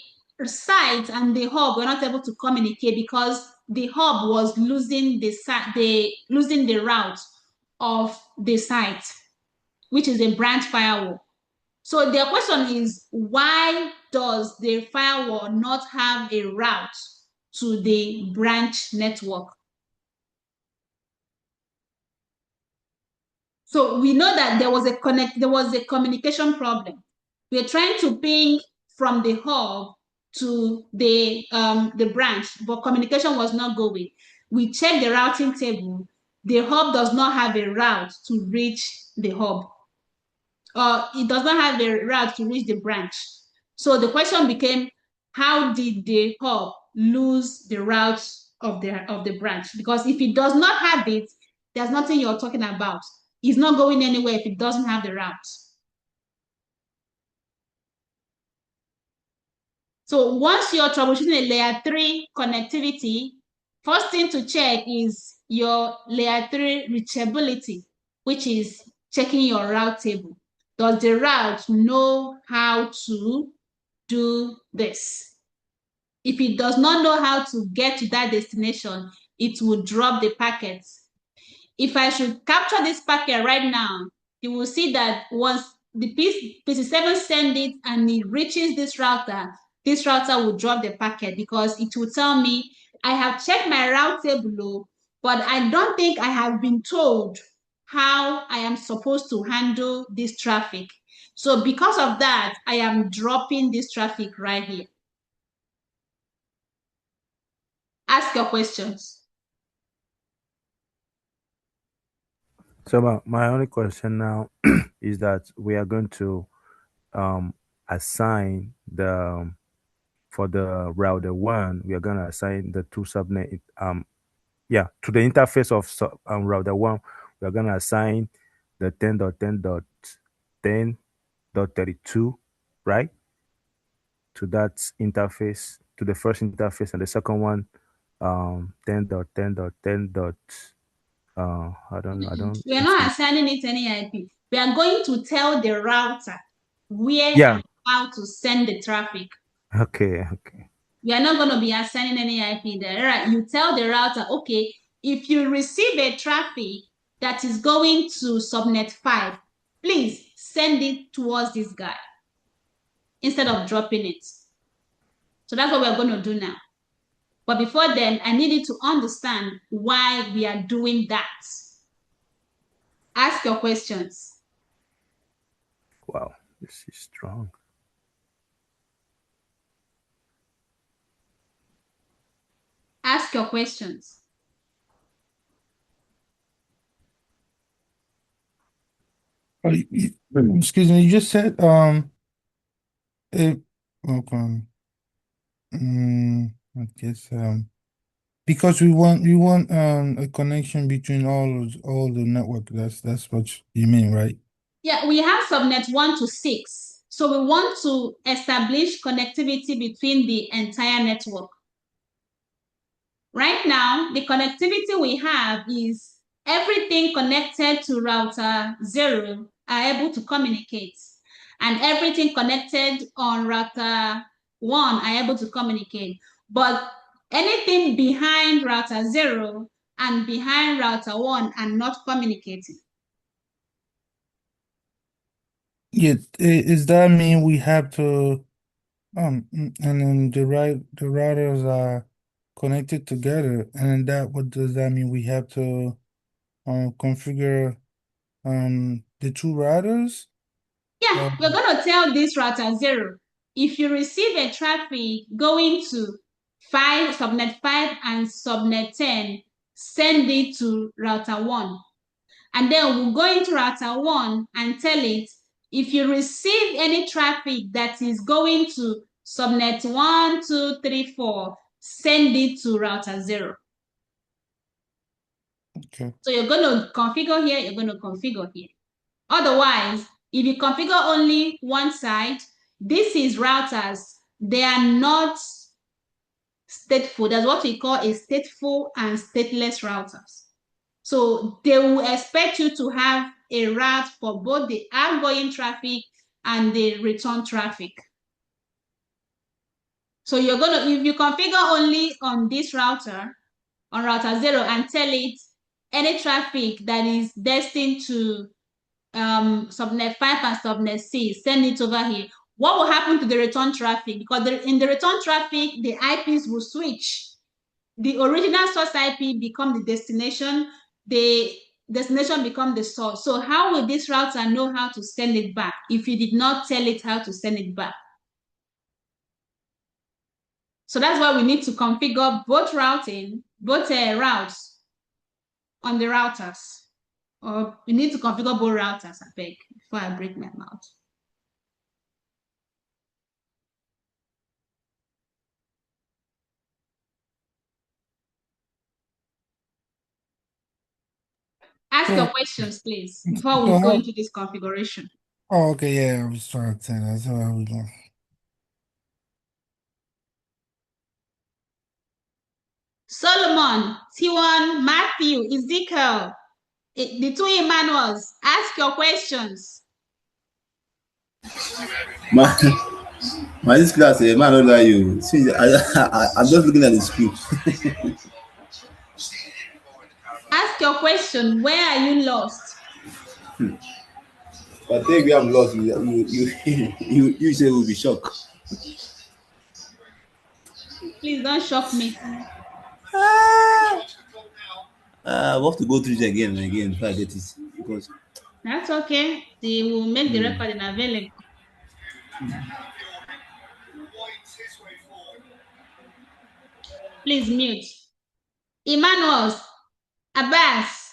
site and the hub were not able to communicate because the hub was losing the route of the site, which is a branch firewall. So the question is, why does the firewall not have a route to the branch network? So we know that there was a communication problem. We're trying to ping from the hub to the branch, but communication was not going. We checked the routing table. The hub does not have a route to reach the hub. It does not have a route to reach the branch. So the question became, how did the hub lose the route of the branch? Because if it does not have it, there's nothing you're talking about. It's not going anywhere if it doesn't have the route. So once you're troubleshooting a layer 3 connectivity, first thing to check is your layer 3 reachability, which is checking your route table. Does the route know how to do this? If it does not know how to get to that destination, it will drop the packets. if I should capture this packet right now, you will see that once the PC7 send it and it reaches this router will drop the packet because it will tell me I have checked my route table, but I don't think I have been told how I am supposed to handle this traffic. So because of that, I am dropping this traffic right here. Ask your questions. So my only question now is that we are going to assign the for the router one, we are going to assign the two subnet to the interface of router one, we are going to assign the 10.10.10.32, right, to that interface, to the first interface, and the second one 10.10.10. I don't We are it's not not. assigning it any IP. We are going to tell the router where Yeah. and how to send the traffic. Okay. We are not going to be assigning any IP there. Right? You tell the router, okay, if you receive a traffic that is going to subnet 5, please send it towards this guy instead of dropping it. So that's what we're going to do now. But before then, I need you to understand why we are doing that. Ask your questions. Wow, this is strong. Ask your questions. Excuse me, you just said it, okay. I guess because we want a connection between all the network. That's what you mean, right? Yeah, we have subnet 1 to 6. So we want to establish connectivity between the entire network. Right now, the connectivity we have is everything connected to router 0 are able to communicate, and everything connected on router 1 are able to communicate. But anything behind router 0 and behind router 1 are not communicating. Yeah, does that mean we have to and then the routers are connected together, and that what does that mean? We have to configure the two routers? Yeah, we're going to tell this router 0. If you receive a traffic going to subnet 5 and subnet 10, send it to router 1. And then we'll go into router 1 and tell it, if you receive any traffic that is going to subnet 1, 2, 3, 4, send it to router 0. Okay. So you're going to configure here, you're going to configure here. Otherwise, if you configure only one side, this is routers. They are not stateful. That's what we call a stateful and stateless routers. So they will expect you to have a route for both the outgoing traffic and the return traffic. So you're going to, if you configure only on this router, on router 0, and tell it any traffic that is destined to subnet 5 and subnet 6, send it over here. What will happen to the return traffic? Because in the return traffic, the IPs will switch. The original source IP become the destination, the destination become the source. So how will this router know how to send it back if you did not tell it how to send it back? So that's why we need to configure both routes on the routers. Or we need to configure both routers, I beg, before I break my mouth. Ask your questions, please, before we go into this configuration. Oh, okay, yeah, I was trying to say that's how I was going. Solomon, T1, Matthew, Ezekiel, the two Emmanuels, ask your questions. My this class, man, don't lie you. See, I'm just looking at the script. Ask your question. Where are you lost? I think we have lost. You say we'll be shocked. Please don't shock me. We have to go through it again and again before I get it because That's okay. They will make the recording available. Please mute. Emmanuel, Abbas,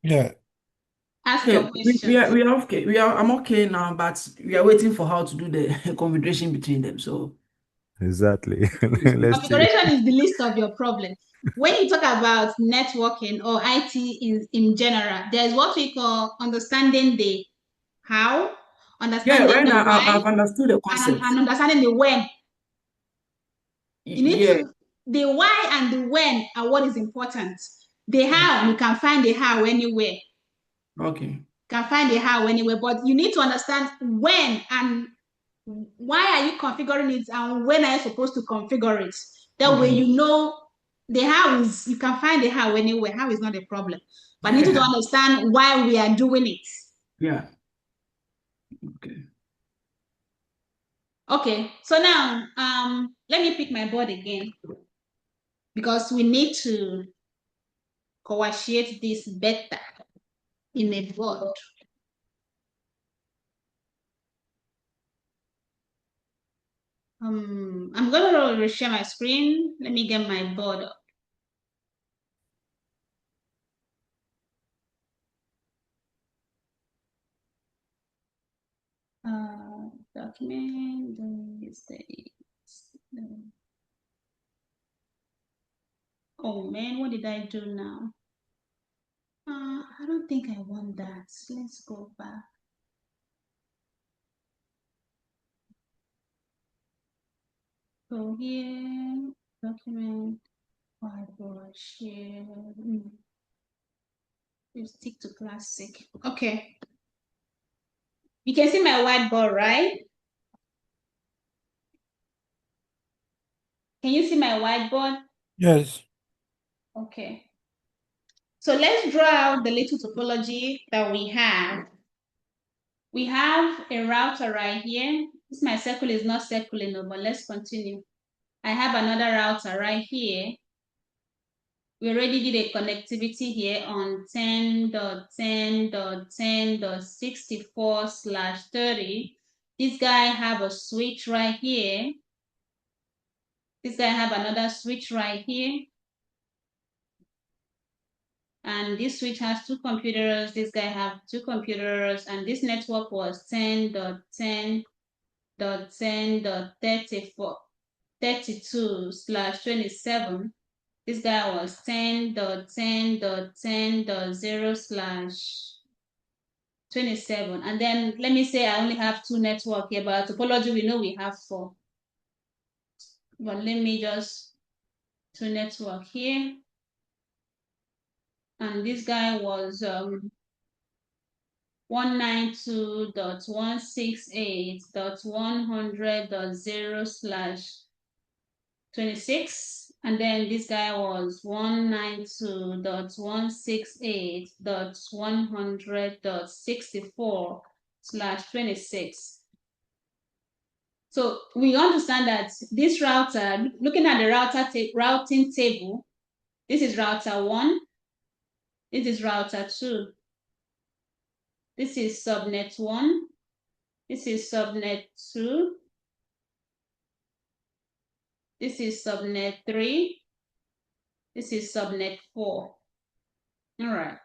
Yeah. ask your Okay, question. we are okay. I'm okay now, but we are waiting for how to do the configuration between them. So Exactly. Let's see. Configuration is the least of your problems. When you talk about networking or IT in general, there's what we call understanding the how, yeah, understanding right the now why, I've understood the and concept. understanding the when. You need Yeah, to, the why and the when are what is important. The how, you can find the how anywhere. okay. Can find the how anywhere, but you need to understand when and why are you configuring it and when are you supposed to configure it. That way Okay. you know the how is, you can find the how anywhere. How is not a problem. But you need to understand why we are doing it. Yeah. Okay. Okay, so now let me pick my board again because we need to coagulate this better in a board. I'm gonna reshare my screen. Let me get my board up. Document oh man, what did I do now? I don't think I want that. Let's go back. So here, document, whiteboard, share. You stick to classic. Okay. You can see my whiteboard, right? Can you see my whiteboard? Yes. Okay. So let's draw out the little topology that we have. We have a router right here. This my circle is not circling, but let's continue. I have another router right here. We already did a connectivity here on 10.10.10.64/30. This guy have a switch right here. This guy have another switch right here. And this switch has two computers. This guy have two computers. And this network was 10.10.10.32/27. This guy was 10.10.10.0/27. And then let me say I only have two network here, but topology we know we have four. But let me just two network here. And this guy was 192.168.100.0/26. And then this guy was 192.168.100.64/26. So we understand that this router, looking at the routing table, this is router 1, this is router 2, this is subnet 1, this is subnet 2, this is subnet 3, this is subnet 4. All right.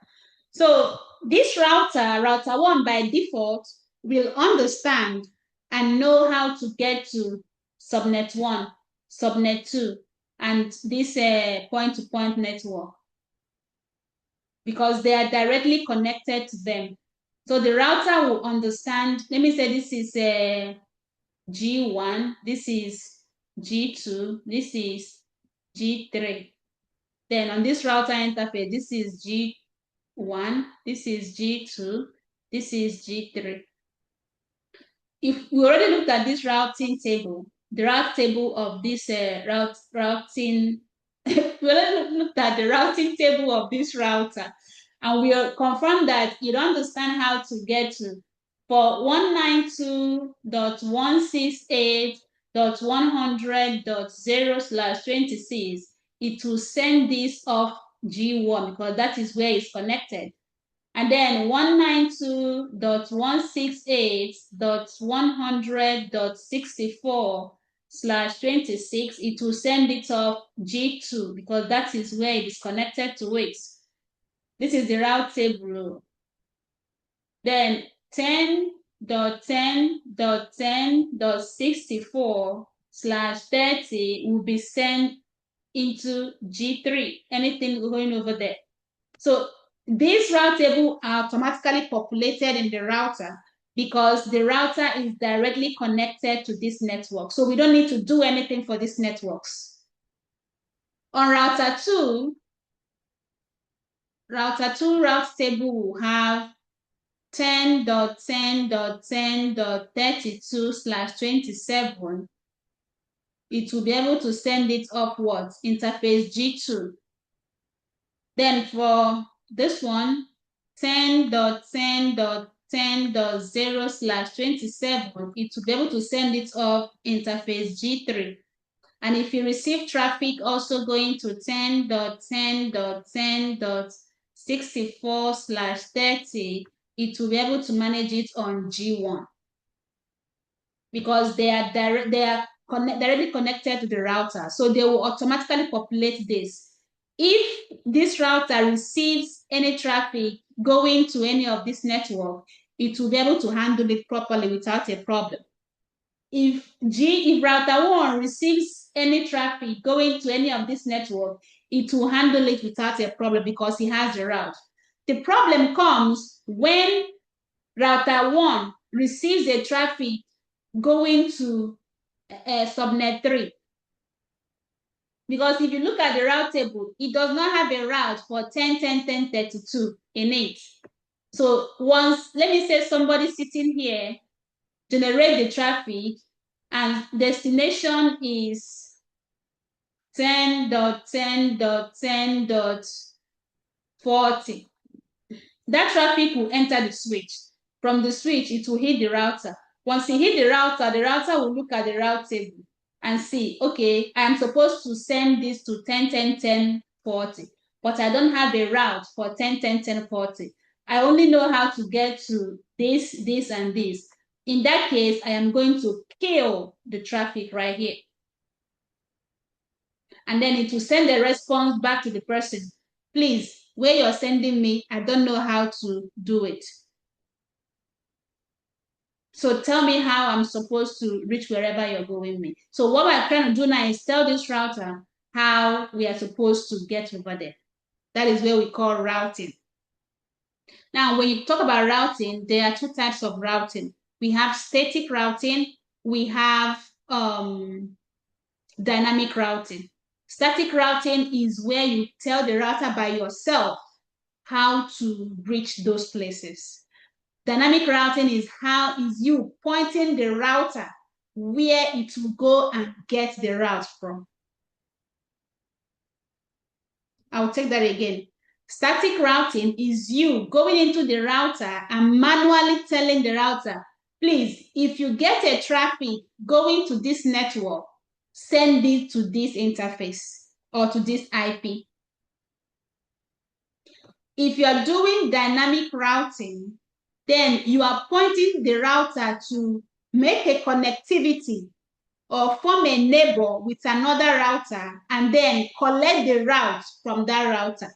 So this router 1 by default, will understand and know how to get to subnet 1, subnet 2, and this point-to-point network because they are directly connected to them. So the router will understand, let me say this is G1, this is G2, this is G3. Then on this router interface, this is G1, this is G2, this is G3. If we already looked at this routing table, the route table of this routing. We looked at the routing table of this router, and we confirmed that you don't understand how to get to for 192.168.100.0/26. It will send this off G1 because that is where it's connected. And then 192.168.100.64/26, it will send it off G2 because that is where it is connected to it. This is the route table. Then 10.10.10.64/30 will be sent into G3, anything going over there. So this route table are automatically populated in the router because the router is directly connected to this network. So we don't need to do anything for these networks. On router 2 route table will have 10.10.10.32/27. It will be able to send it upwards, interface G2. Then for this one, 10.10.10.0/27, it will be able to send it off interface G3. And if you receive traffic also going to 10.10.10.64/30, it will be able to manage it on G1 because they are directly connected to the router. So they will automatically populate this. If this router receives any traffic going to any of this network, it will be able to handle it properly without a problem. If router 1 receives any traffic going to any of this network, it will handle it without a problem because it has the route. The problem comes when router 1 receives a traffic going to subnet 3. Because if you look at the route table, it does not have a route for 10.10.10.32 in it. So once, let me say somebody sitting here generate the traffic and destination is 10.10.10.40. That traffic will enter the switch. From the switch, it will hit the router. Once it hit the router will look at the route table and see, okay, I am supposed to send this to 10.10.10.40, but I don't have a route for 10.10.10.40. I only know how to get to this, this, and this. In that case, I am going to kill the traffic right here. And then it will send a response back to the person. Please, where you're sending me, I don't know how to do it. So tell me how I'm supposed to reach wherever you're going me. So what we're trying to do now is tell this router how we are supposed to get over there. That is where we call routing. Now, when you talk about routing, there are two types of routing. We have static routing, we have dynamic routing. Static routing is where you tell the router by yourself how to reach those places. Dynamic routing is you pointing the router where it will go and get the route from. I'll take that again. Static routing is you going into the router and manually telling the router, please, if you get a traffic going to this network, send it to this interface or to this IP. If you are doing dynamic routing, then you are pointing the router to make a connectivity or form a neighbor with another router and then collect the route from that router.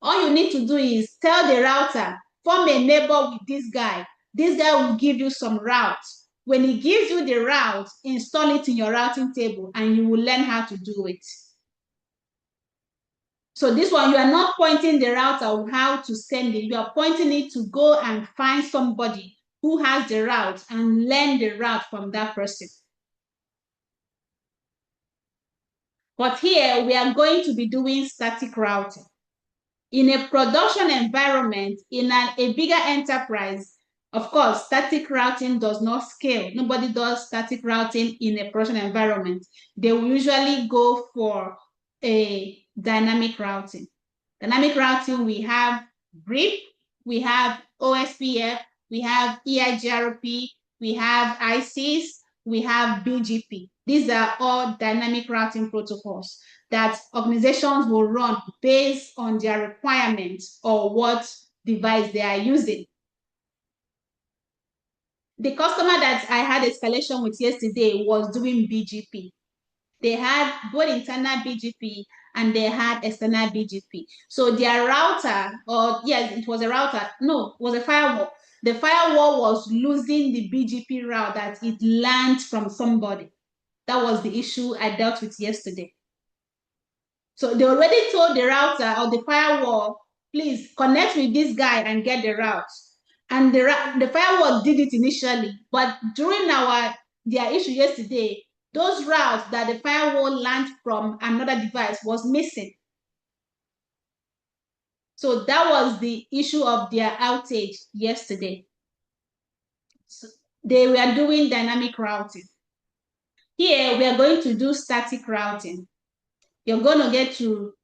All you need to do is tell the router, form a neighbor with this guy. This guy will give you some route. When he gives you the route, install it in your routing table and you will learn how to do it. So this one, you are not pointing the router on how to send it. You are pointing it to go and find somebody who has the route and learn the route from that person. But here, we are going to be doing static routing. In a production environment, in a bigger enterprise, Of course, static routing does not scale. Nobody does static routing in a production environment. They will usually go for a dynamic routing. Dynamic routing, we have RIP, we have OSPF, we have EIGRP, we have ICs, we have BGP. These are all dynamic routing protocols that organizations will run based on their requirements or what device they are using. The customer that I had escalation with yesterday was doing BGP. They had both internal BGP and they had external BGP. So their router, or yes, it was a router. No, it was a firewall. The firewall was losing the BGP route that it learned from somebody. That was the issue I dealt with yesterday. So they already told the router or the firewall, please connect with this guy and get the route. And the firewall did it initially, but during their issue yesterday, those routes that the firewall learned from another device was missing. So that was the issue of their outage yesterday. So they were doing dynamic routing. Here, we are going to do static routing. You're going to get to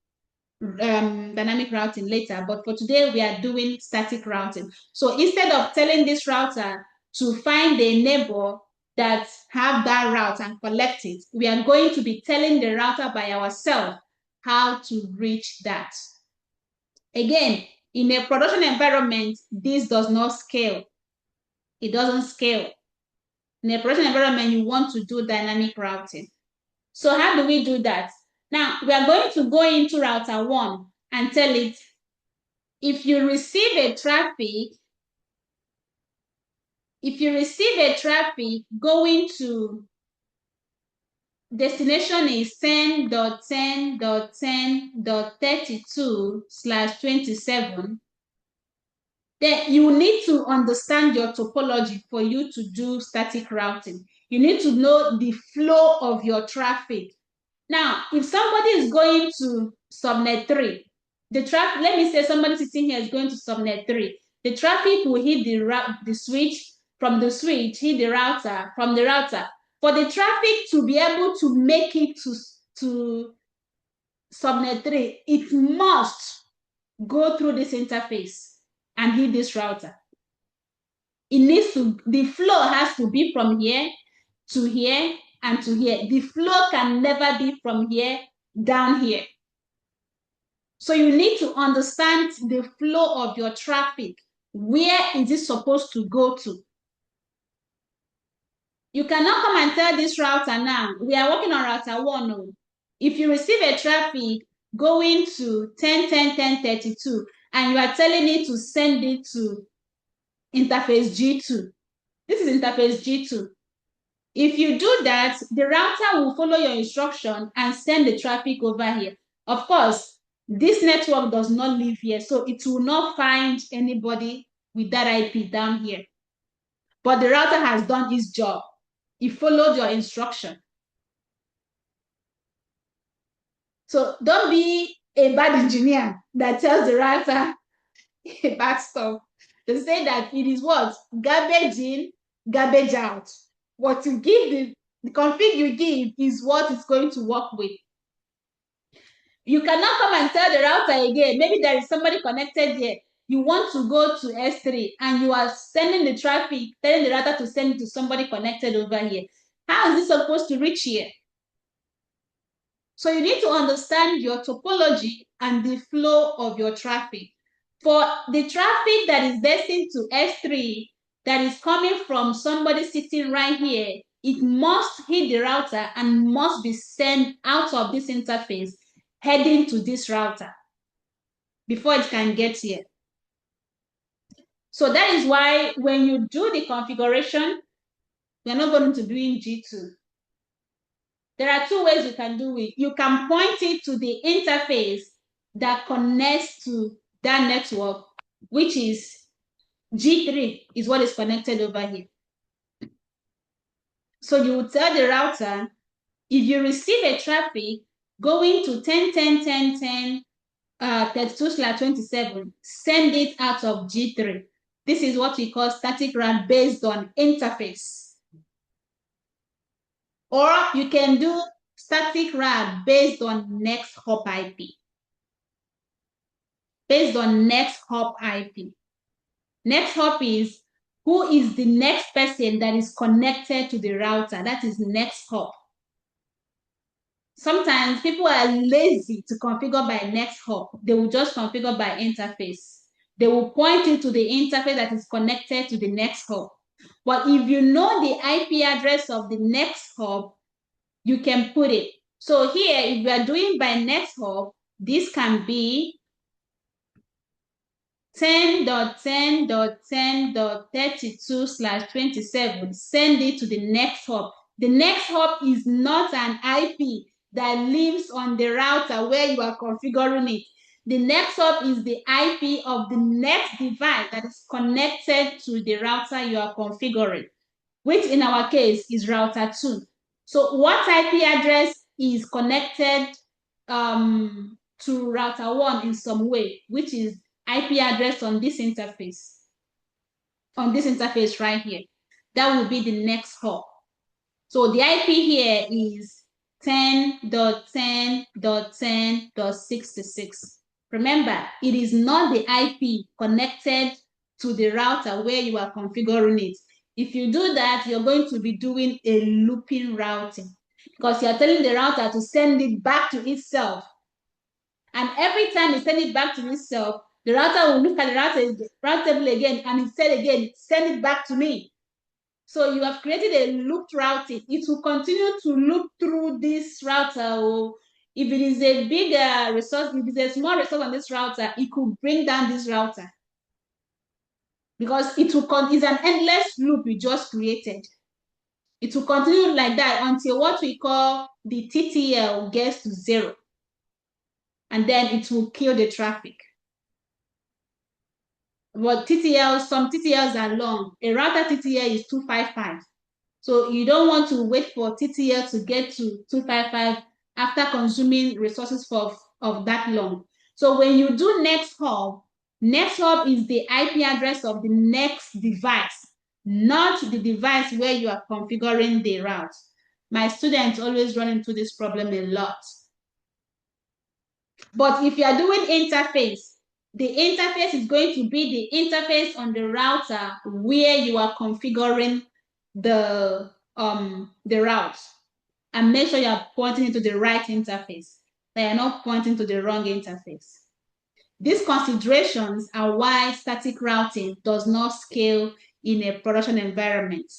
dynamic routing later, but for today, we are doing static routing. So instead of telling this router to find a neighbor that have that route and collect it, we are going to be telling the router by ourselves how to reach that. Again, in a production environment, this does not scale. It doesn't scale. In a production environment, you want to do dynamic routing. So how do we do that? Now, we are going to go into router 1 and tell it, if you receive a traffic going to destination is 10.10.10.32/27, then you need to understand your topology for you to do static routing. You need to know the flow of your traffic. Now, if somebody is going to subnet 3, the traffic, let me say somebody sitting here is going to subnet 3, the traffic will hit the switch, from the switch, hit the router, from the router. For the traffic to be able to make it to subnet 3, it must go through this interface and hit this router. The flow has to be from here to here and to here. The flow can never be from here down here. So you need to understand the flow of your traffic. Where is it supposed to go to? You cannot come and tell this router now, we are working on router 1. No. If you receive a traffic going to 10.10.10.32 and you are telling it to send it to interface G2, this is interface G2. If you do that, the router will follow your instruction and send the traffic over here. Of course, this network does not live here, so it will not find anybody with that IP down here. But the router has done its job. It followed your instruction. So don't be a bad engineer that tells the router bad stuff. They say that it is what? Garbage in, garbage out. What you give, the config you give is what it's going to work with. You cannot come and tell the router again, maybe there is somebody connected here. You want to go to S3 and you are sending the traffic, telling the router to send it to somebody connected over here. How is this supposed to reach here? So you need to understand your topology and the flow of your traffic. For the traffic that is destined to S3, that is coming from somebody sitting right here, it must hit the router and must be sent out of this interface, heading to this router before it can get here. So that is why when you do the configuration, we're not going to do in G2. There are 2 ways you can do it. You can point it to the interface that connects to that network, which is G3 is what is connected over here. So you would tell the router, if you receive a traffic going to 10.10.10.10, 32/27, send it out of G3. This is what we call static route based on interface. Or you can do static route based on next hop IP. Based on next hop IP. Next hop is who is the next person that is connected to the router. That is next hop. Sometimes people are lazy to configure by next hop. They will just configure by interface. They will point you to the interface that is connected to the next hop. But if you know the IP address of the next hop, you can put it. So here, if we are doing by next hop, this can be 10.10.10.32/27. Send it to the next hop. The next hop is not an IP that lives on the router where you are configuring it. The next hop is the IP of the next device that is connected to the router you are configuring, which in our case is router 2. So what IP address is connected to router 1 in some way, which is IP address on this interface right here. That will be the next hop. So the IP here is 10.10.10.66. Remember, it is not the IP connected to the router where you are configuring it. If you do that, you're going to be doing a looping routing because you're telling the router to send it back to itself. And every time you send it back to itself, the router will look at the route table again and it said again, send it back to me. So you have created a looped routing. It will continue to loop through this router. Or if it is a bigger resource, if it's a small resource on this router, it could bring down this router. Because it's an endless loop we just created. It will continue like that until what we call the TTL gets to 0. And then it will kill the traffic. But some TTLs are long. A router TTL is 255. So you don't want to wait for TTL to get to 255 after consuming resources of that long. So when you do next hop is the IP address of the next device, not the device where you are configuring the route. My students always run into this problem a lot. But if you are doing interface, the interface is going to be the interface on the router where you are configuring the route, and make sure you are pointing into the right interface. They are not pointing to the wrong interface. These considerations are why static routing does not scale in a production environment,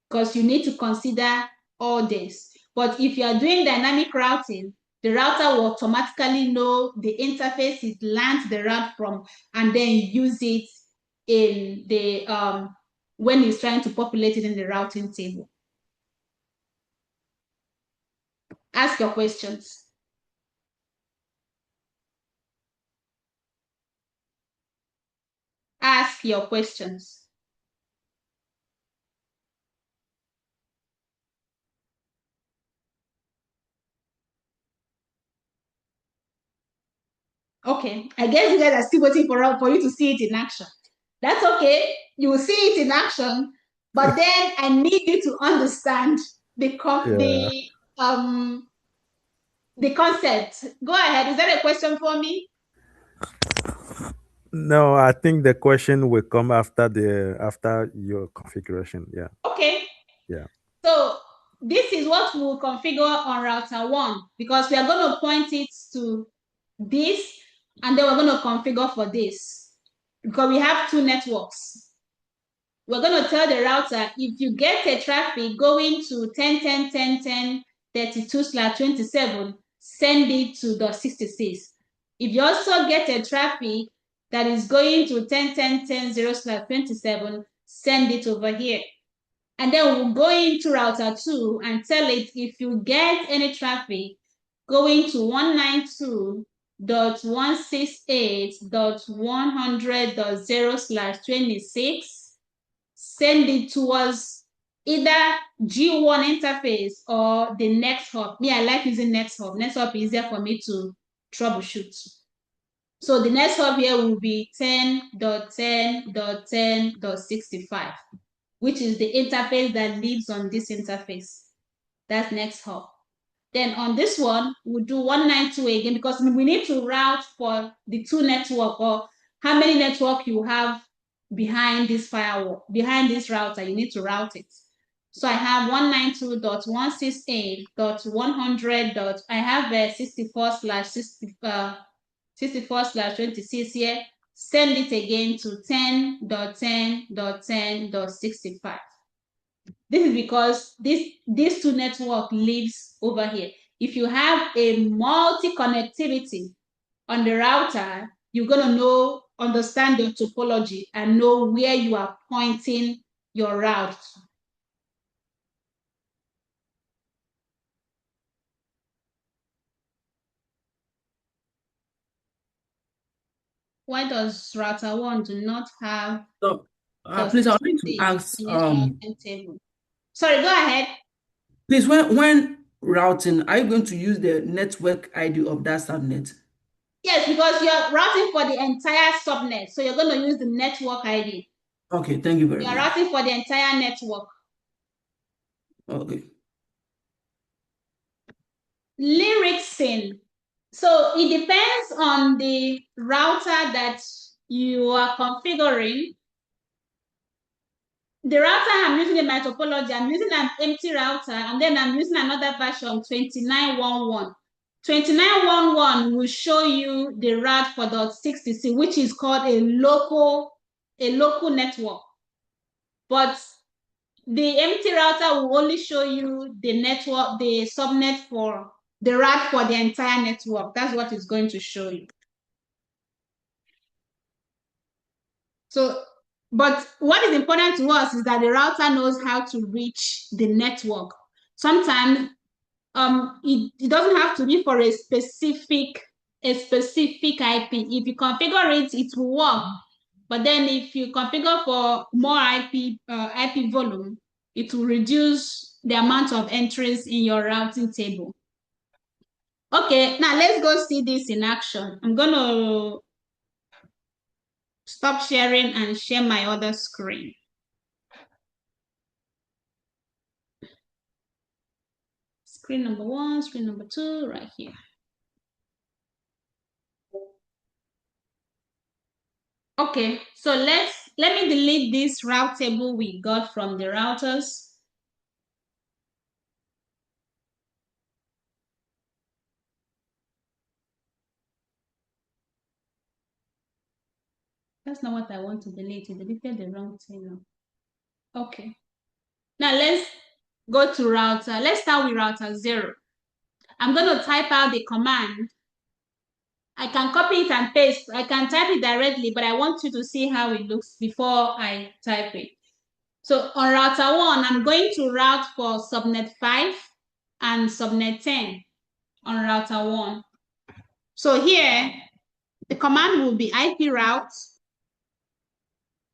because you need to consider all this. But if you are doing dynamic routing, the router will automatically know the interface it lands the route from and then use it in the when it's trying to populate it in the routing table. Ask your questions. Ask your questions. Okay, I guess you guys are still waiting for you to see it in action. That's okay. You will see it in action, but then I need you to understand the concept. Go ahead. Is that a question for me? No, I think the question will come after your configuration. Yeah. Okay. Yeah. So this is what we'll configure on router 1 because we are going to point it to this and then we're going to configure for this because we have 2 networks. We're going to tell the router if you get a traffic going to 10.10.10.32/27, send it to the 66. If you also get a traffic that is going to 10.10.10.0/27, send it over here. And then we'll go into router 2 and tell it if you get any traffic going to 192.168.100.0/26, send it towards either G1 interface or the next hop. Me, I like using next hop. Next hop is easier for me to troubleshoot. So the next hop here will be 10.10.10.65, which is the interface that lives on this interface. That's next hop. Then on this one, we'll do 192 again because we need to route for the two network, or how many network you have behind this firewall, behind this router, you need to route it. So I have 192.168.100. I have 64/26 here. Send it again to 10.10.10.65. This is because these two network lives over here. If you have a multi-connectivity on the router, you're gonna understand your topology and know where you are pointing your route. Why does router 1 do not have So, the please, I would like to 60 ask, in its routing table? Sorry, go ahead. please, when routing, are you going to use the network ID of that subnet? Yes, because you're routing for the entire subnet, so you're going to use the network ID. Okay, thank you very You're much. routing for the entire network. Okay. Lyricsin. So it depends on the router that you are configuring. The router I'm using in my topology, I'm using an empty router, and then I'm using another version, 2911. 2911 will show you the route for .60c, which is called a local network. But the empty router will only show you the network, the subnet for the route for the entire network. That's what it's going to show you. So, but what is important to us is that the router knows how to reach the network. Sometimes it doesn't have to be for a specific IP. If you configure it, it will work. But then if you configure for more IP volume, it will reduce the amount of entries in your routing table. Okay, now let's go see this in action. I'm gonna stop sharing and share my other screen. Screen number 1, screen number 2, right here. Okay, so let me delete this route table we got from the routers. That's not what I want to delete. It deleted the wrong thing. Okay. Now let's go to router. Let's start with router 0. I'm going to type out the command. I can copy it and paste. I can type it directly, but I want you to see how it looks before I type it. So on router 1, I'm going to route for subnet 5 and subnet 10 on router 1. So here, the command will be IP route,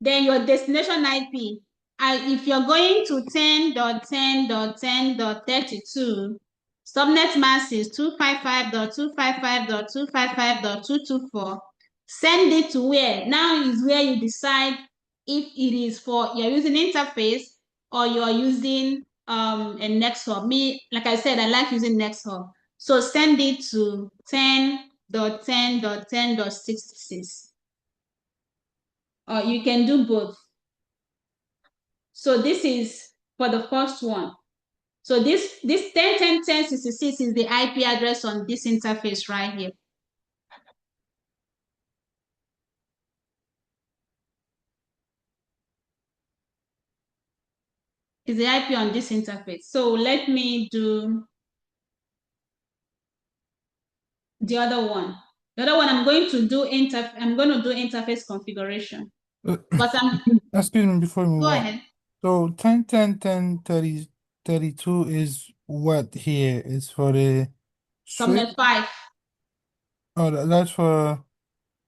then your destination IP. And if you're going to 10.10.10.32, subnet mask is 255.255.255.224. Send it to where? Now is where you decide if it is for you're using interface or you're using a next hub. Me, like I said, I like using next hub. So send it to 10.10.10.66. Or you can do both. So this is for the first one. So this 10.10.10.66 is the IP address on this interface right here. Is the IP on this interface. So let me do the other one. The other one I'm going to do interface configuration. But Excuse me before we move go on. ahead. So 10, 10, 10, 30, 32 is what here? It's for the switch? Subnet 5. Oh, that's for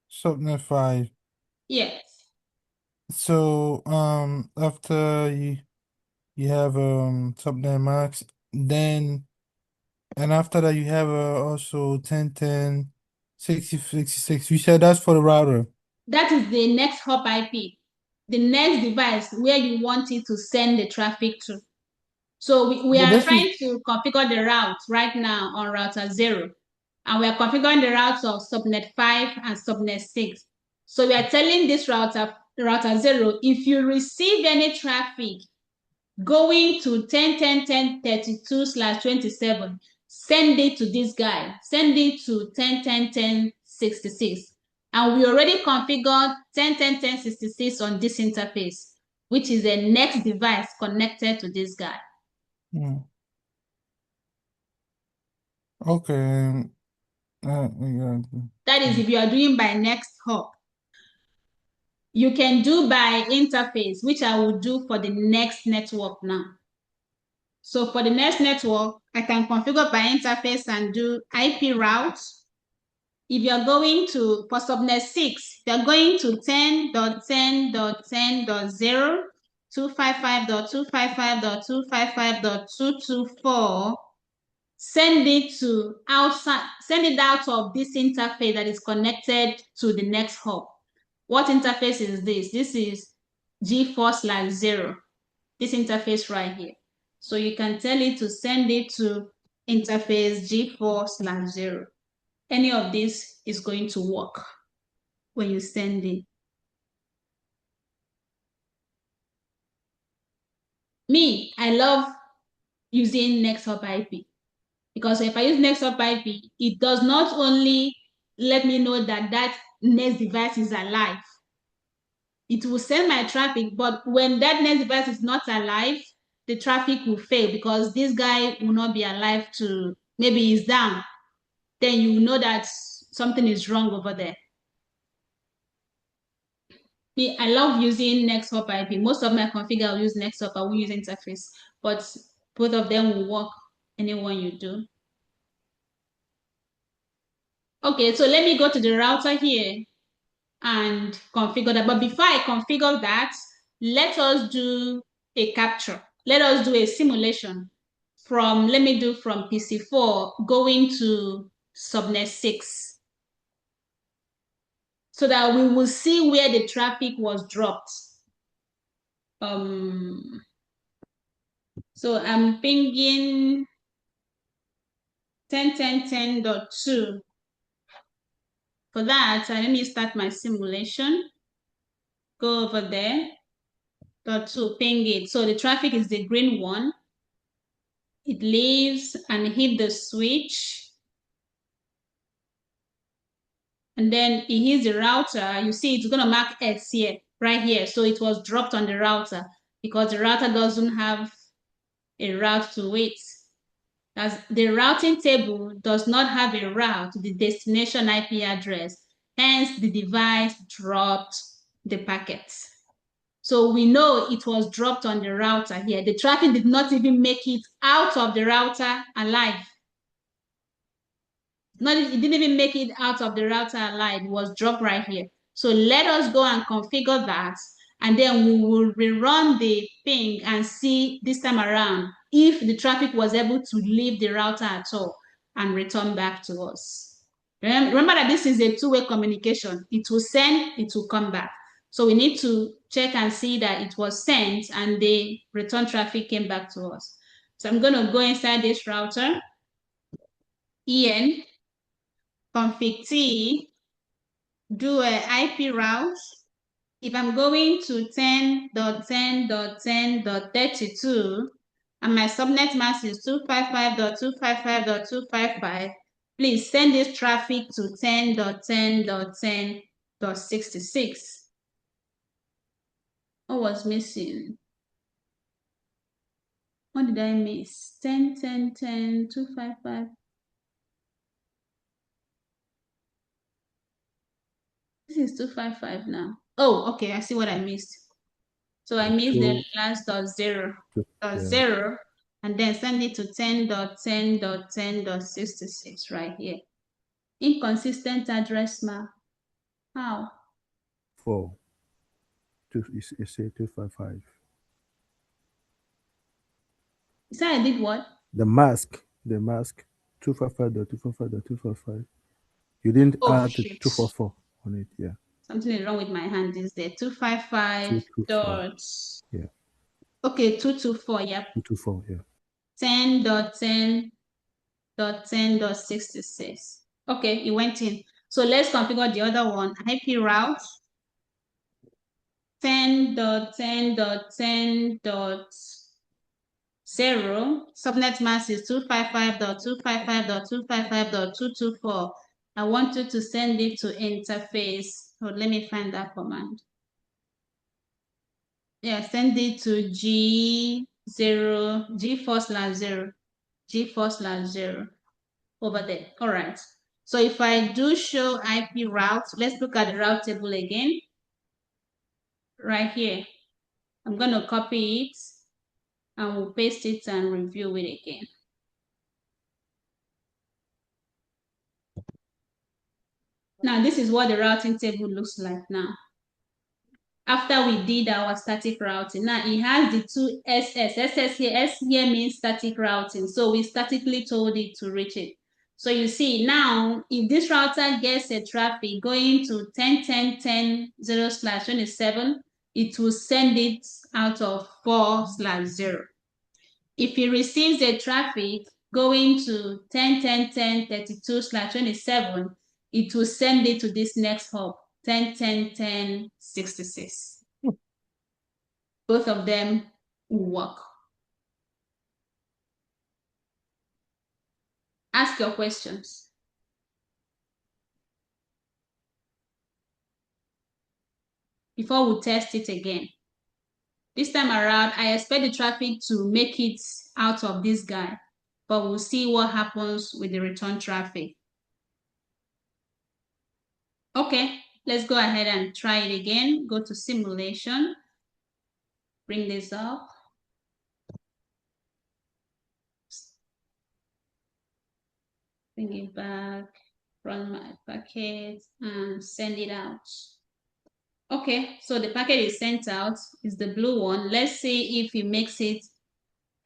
subnet 5. Yes. So after you have subnet max, then and after that you have also 10, 10, 6066. You said that's for the router. That is the next hop IP, the next device where you want it to send the traffic to. So we But are this is trying to configure the route right now on router 0. And we are configuring the routes of subnet 5 and subnet 6. So we are telling this router 0, if you receive any traffic going to 10.10.10.32/27, send it to this guy. Send it to 10.10.10.66. And we already configured 10.10.10.66 on this interface, which is the next device connected to this guy. okay. That is if you are doing by next hop. You can do by interface, which I will do for the next network now. So for the next network, I can configure by interface and do IP routes. If you're going to, for subnet 6, you're going to 10.10.10.0, 255.255.255.224, send it to outside, send it out of this interface that is connected to the next hub. What interface is this? This is G4/0, this interface right here. So you can tell it to send it to interface G4/0. Any of this is going to work when you send it. Me, I love using NextHop IP because if I use NextHop IP, it does not only let me know that that next device is alive, it will send my traffic, but when that next device is not alive, the traffic will fail because this guy will not be alive to, maybe he's down. Then you know that something is wrong over there. Me, I love using NextHop IP. Most of my config I'll use NextHop, I will use interface, but both of them will work any one you do. Okay, so let me go to the router here and configure that. But before I configure that, let us do a capture. Let us do a simulation from, let me do from PC4 going to subnet 6 so that we will see where the traffic was dropped. So I'm pinging 10.10.10.2. For that, let me start my simulation. Go over there. .2, ping it. So the traffic is the green one. It leaves and hit the switch. And then it hits the router. You see, it's going to mark X here, right here. So it was dropped on the router because the router doesn't have a route to it. As the routing table does not have a route to the destination IP address. Hence, the device dropped the packets. So we know it was dropped on the router here. The traffic did not even make it out of the router alive. It didn't even make it out of the router alive. It was dropped right here. So let us go and configure that. And then we will rerun the ping and see this time around if the traffic was able to leave the router at all and return back to us. Remember that this is a two-way communication. It will send, it will come back. So we need to check and see that it was sent and the return traffic came back to us. So I'm going to go inside this router, en, config T, do an IP route. If I'm going to 10.10.10.32 and my subnet mask is 255.255.255, please send this traffic to 10.10.10.66. What was missing? What did I miss? 10.10.10.255. This is 255 now. Oh, okay, I see what I missed. So I missed the last .0, .0, and then send it to 10.10.10.66 right here. Inconsistent address map. How? 4. You say 255. You said I did what? The mask. 255.255.255. You didn't Oh, add the shit. 244 on it. Yeah. Something is wrong with my hand. Is there 255 224. dot? Yeah. Okay, 224. Yep. 224. Yeah. 10.10.10.66. Okay, it went in. So let's configure the other one. IP route 10.10.10.0. Subnet mask is 255.255.255.224. I want you to send it to interface. Oh, let me find that command. Yeah, send it to G4/0 over there. All right. So if I do show IP route, let's look at the route table again. Right here. I'm going to copy it and we'll paste it and review it again. Now, this is what the routing table looks like now. After we did our static routing, now it has the two SS. SS here, S here means static routing. So we statically told it to reach it. So you see now, if this router gets a traffic going to 10.10.10.0/27, it will send it out of 4/0. If it receives a traffic going to 10.10.10.32/27, it will send it to this next hub, 10.10.10.66. Both of them will work. Ask your questions. Before we test it again. This time around, I expect the traffic to make it out of this guy, but we'll see what happens with the return traffic. Okay, let's go ahead and try it again. Go to simulation, bring this up. Bring it back, run my packet, and send it out. Okay, so the packet is sent out, is the blue one. Let's see if it makes it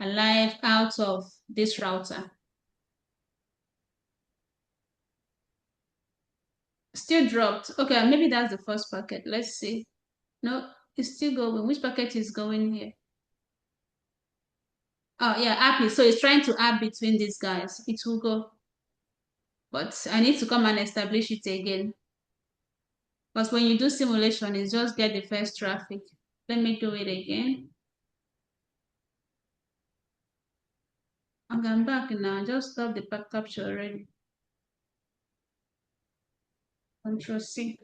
alive out of this router. Still dropped. Okay, maybe that's the first packet. Let's see. No, it's still going. Which packet is going here? Oh, yeah, API. So it's trying to add between these guys. It will go. But I need to come and establish it again. Because when you do simulation, it's just get the first traffic. Let me do it again. I'm back now. Just stop the pack capture already. Control C.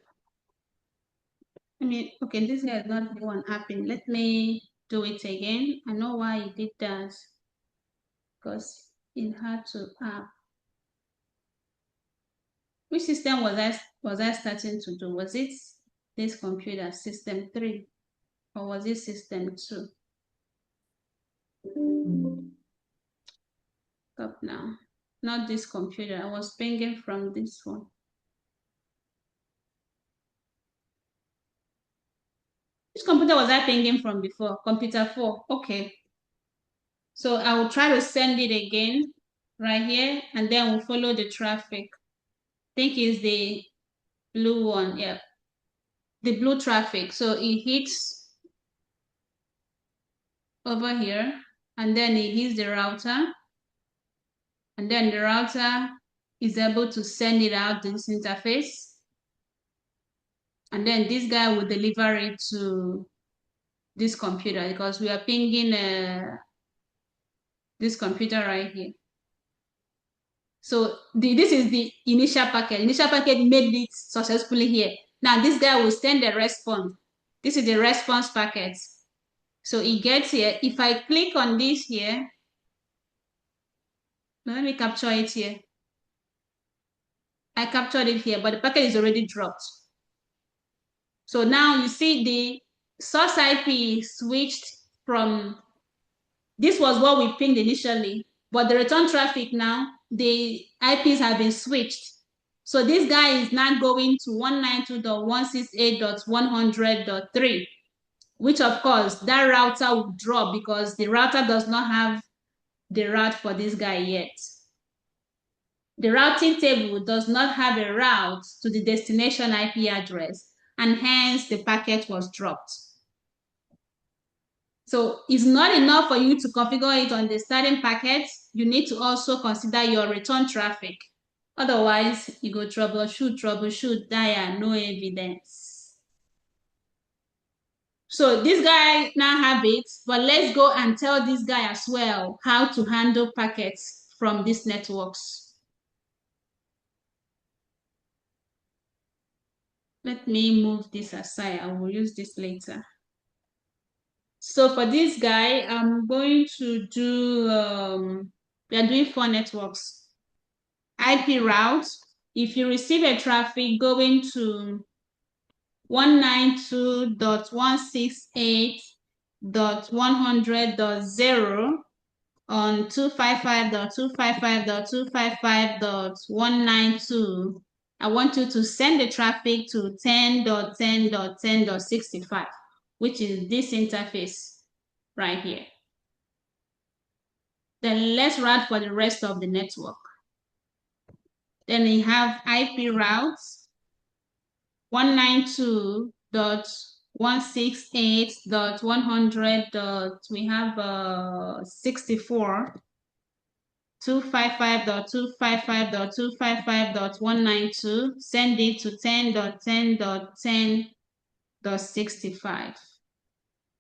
Okay, this guy is not the one happening. Let me do it again. I know why he did that. Because it had to app. Which system was I starting to do? Was it this computer, system 3, or was it system 2? Stop now. Not this computer. I was pinging from this one. Which computer was I pinging from before? Computer 4. Okay. So I will try to send it again right here, and then we'll follow the traffic. I think it's the blue one. Yeah. The blue traffic. So it hits over here, and then it hits the router. And then the router is able to send it out to this interface. And then this guy will deliver it to this computer because we are pinging this computer right here. So this is the initial packet. Initial packet made it successfully here. Now this guy will send the response. This is the response packet. So it gets here. If I click on this here, let me capture it here. I captured it here, but the packet is already dropped. So now you see the source IP switched from, this was what we pinged initially, but the return traffic now, the IPs have been switched. So this guy is now going to 192.168.100.3, which of course that router will drop because the router does not have the route for this guy yet. the routing table does not have a route to the destination IP address, and hence the packet was dropped. So it's not enough for you to configure it on the starting packet. You need to also consider your return traffic. Otherwise, you go troubleshoot, dire, no evidence. So this guy now have it, but let's go and tell this guy as well how to handle packets from these networks. Let me move this aside. I will use this later. So for this guy, I'm going to do, we are doing 4 networks. IP route, if you receive a traffic going to 192.168.100.0 on 255.255.255.192, I want you to send the traffic to 10.10.10.65, which is this interface right here. Then let's route for the rest of the network. Then we have IP routes 192.168.100. We have 64. 255.255.255.192, send it to 10.10.10.65.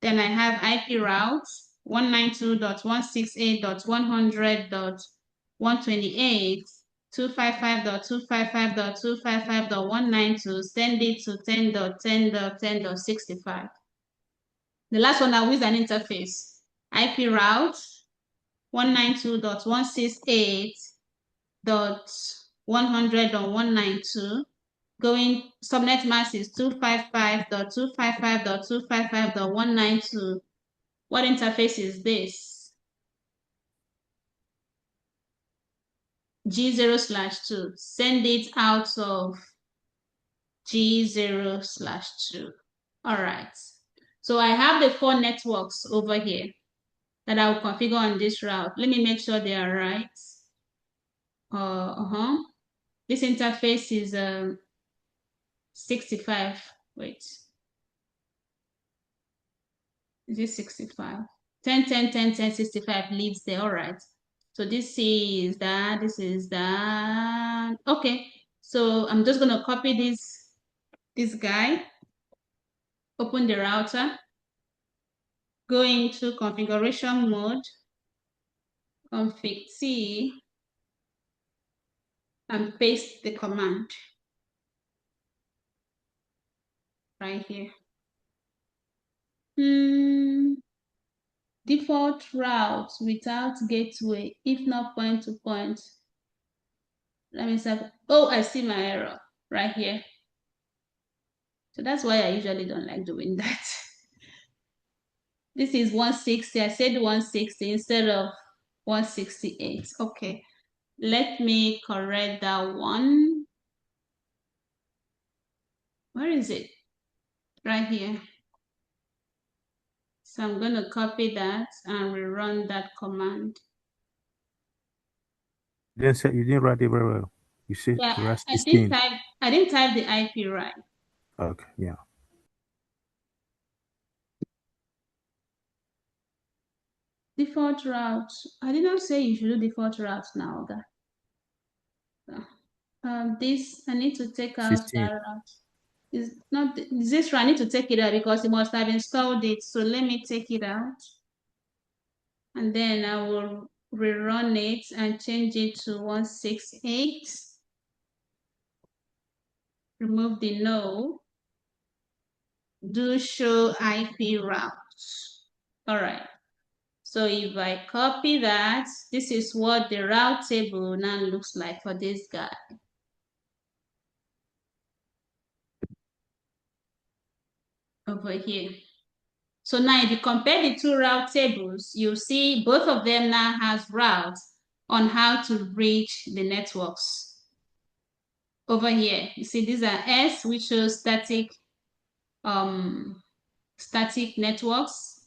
Then I have IP routes 192.168.100.128, 255.255.255.192, send it to 10.10.10.65. The last one, I'll use an interface. IP route 192.168.100.192, going subnet mask is 255.255.255.192. What interface is this? G0/2. Send it out of G0/2. All right. So I have the 4 networks over here that I will configure on this route. Let me make sure they are right. This interface is 65. Wait. Is it 65? 10, 10, 10, 10, 65 leads there. All right. So this is that. This is that. Okay. So I'm just going to copy this guy. Open the router. Go into configuration mode. Config T. And paste the command right here. Default route without gateway, if not point to point. Let me say, oh, I see my error right here. So that's why I usually don't like doing that. This is 160. I said 160 instead of 168. Okay. Let me correct that one. Where is it? Right here. So I'm going to copy that and rerun that command. You didn't write it very well. You said Yeah, you were I didn't 16. type the IP right. Okay, yeah. Default route. I did not say you should do default route now. This I need to take out 15. that route. Is not this route. I need to take it out because you must have installed it. So let me take it out, and then I will rerun it and change it to 168. Remove the no. Do show IP route. All right. So if I copy that, this is what the route table now looks like for this guy. Over here. So now if you compare the 2 route tables, you see both of them now has routes on how to reach the networks. Over here, you see these are S, which shows static networks.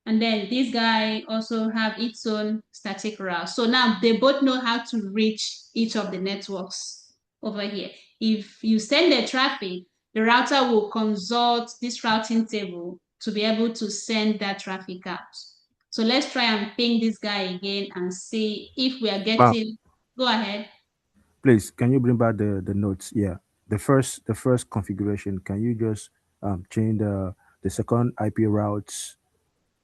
And then this guy also have its own static route. So now they both know how to reach each of the networks over here. If you send the traffic, the router will consult this routing table to be able to send that traffic out. So let's try and ping this guy again and see if we are Wow. getting, go ahead. Please, can you bring back the notes? Yeah, the first configuration. Can you just change the second IP routes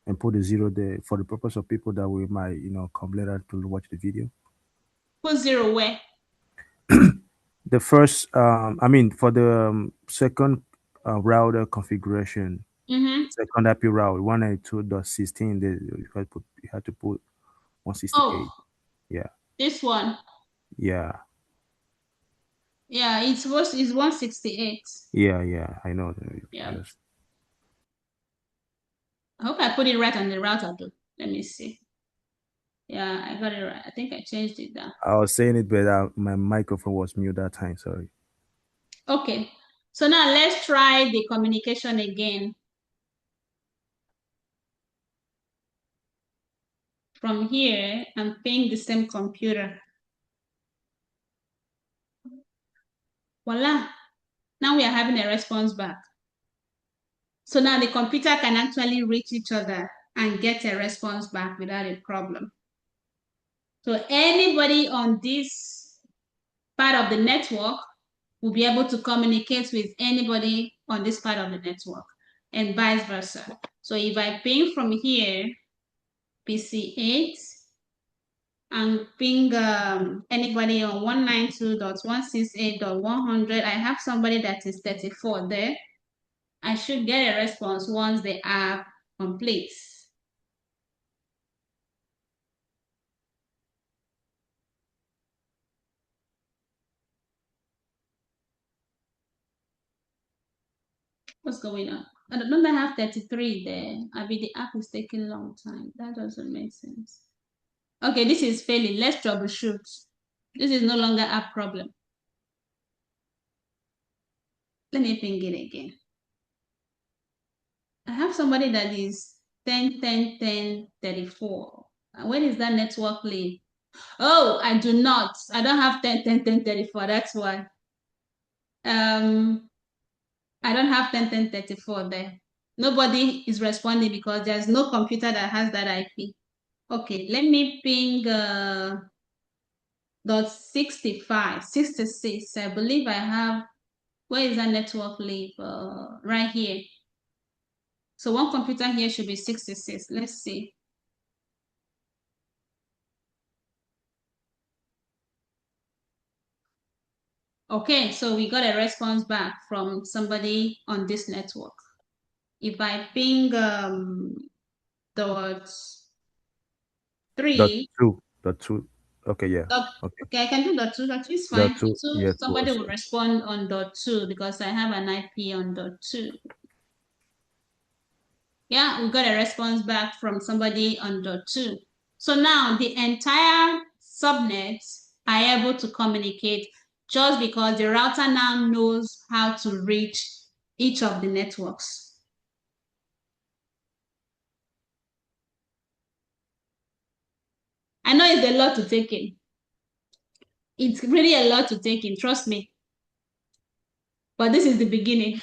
and put the zero there for the purpose of people that we might come later to watch the video? Put zero where? The first, I mean, for the second router configuration, Mm-hmm. second IP route 192.16, you had to put Oh, 168. Yeah, this one. yeah, Yeah, it's 168. yeah. I know. Yeah. I hope I put it right on the router though. Let me see. Yeah, I got it right. I think I changed it down. I was saying it, but my microphone was mute that time. Sorry. Okay. So now let's try the communication again. From here, I'm paying the same computer. Voila. Now we are having a response back. So now the computer can actually reach each other and get a response back without a problem. So anybody on this part of the network will be able to communicate with anybody on this part of the network and vice versa. So if I ping from here, PC8, and ping anybody on 192.168.100, I have somebody that is 34 there. I should get a response once the app completes. What's going on? I don't have 33 there. I mean, the app is taking a long time. That doesn't make sense. Okay, this is failing. Let's troubleshoot. This is no longer a problem. Let me ping it again. I have somebody that is 10, 10, 10, 34. Where is that network live? Oh, I do not. I don't have 10, 10, 10, 34. That's why. I don't have 10, 10, 34 there. Nobody is responding because there's no computer that has that IP. Okay, let me ping dot 65, 66. I believe I have, where is that network live? Right here. So one computer here should be 66. Let's see. Okay, so we got a response back from somebody on this network. If I ping dot Dot 3, two. Dot two. Okay, yeah. Okay. okay, I can do dot 2. Dot 2 is Dot fine. two. So Yeah, two somebody will also. respond on dot 2 because I have an IP on dot 2. Yeah, we got a response back from somebody on dot 2. So now the entire subnets are able to communicate just because the router now knows how to reach each of the networks. I know it's a lot to take in. It's really a lot to take in, trust me. But this is the beginning.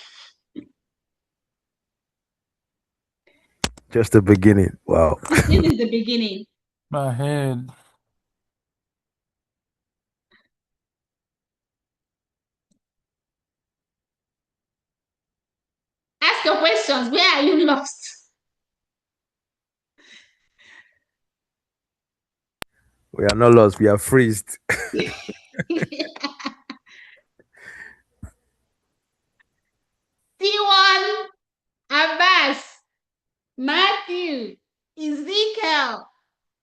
Just the beginning. Wow. This is the beginning. My head. Ask your questions. Where are you lost? We are not lost. We are freezed. T1, Abbas, Matthew, Ezekiel.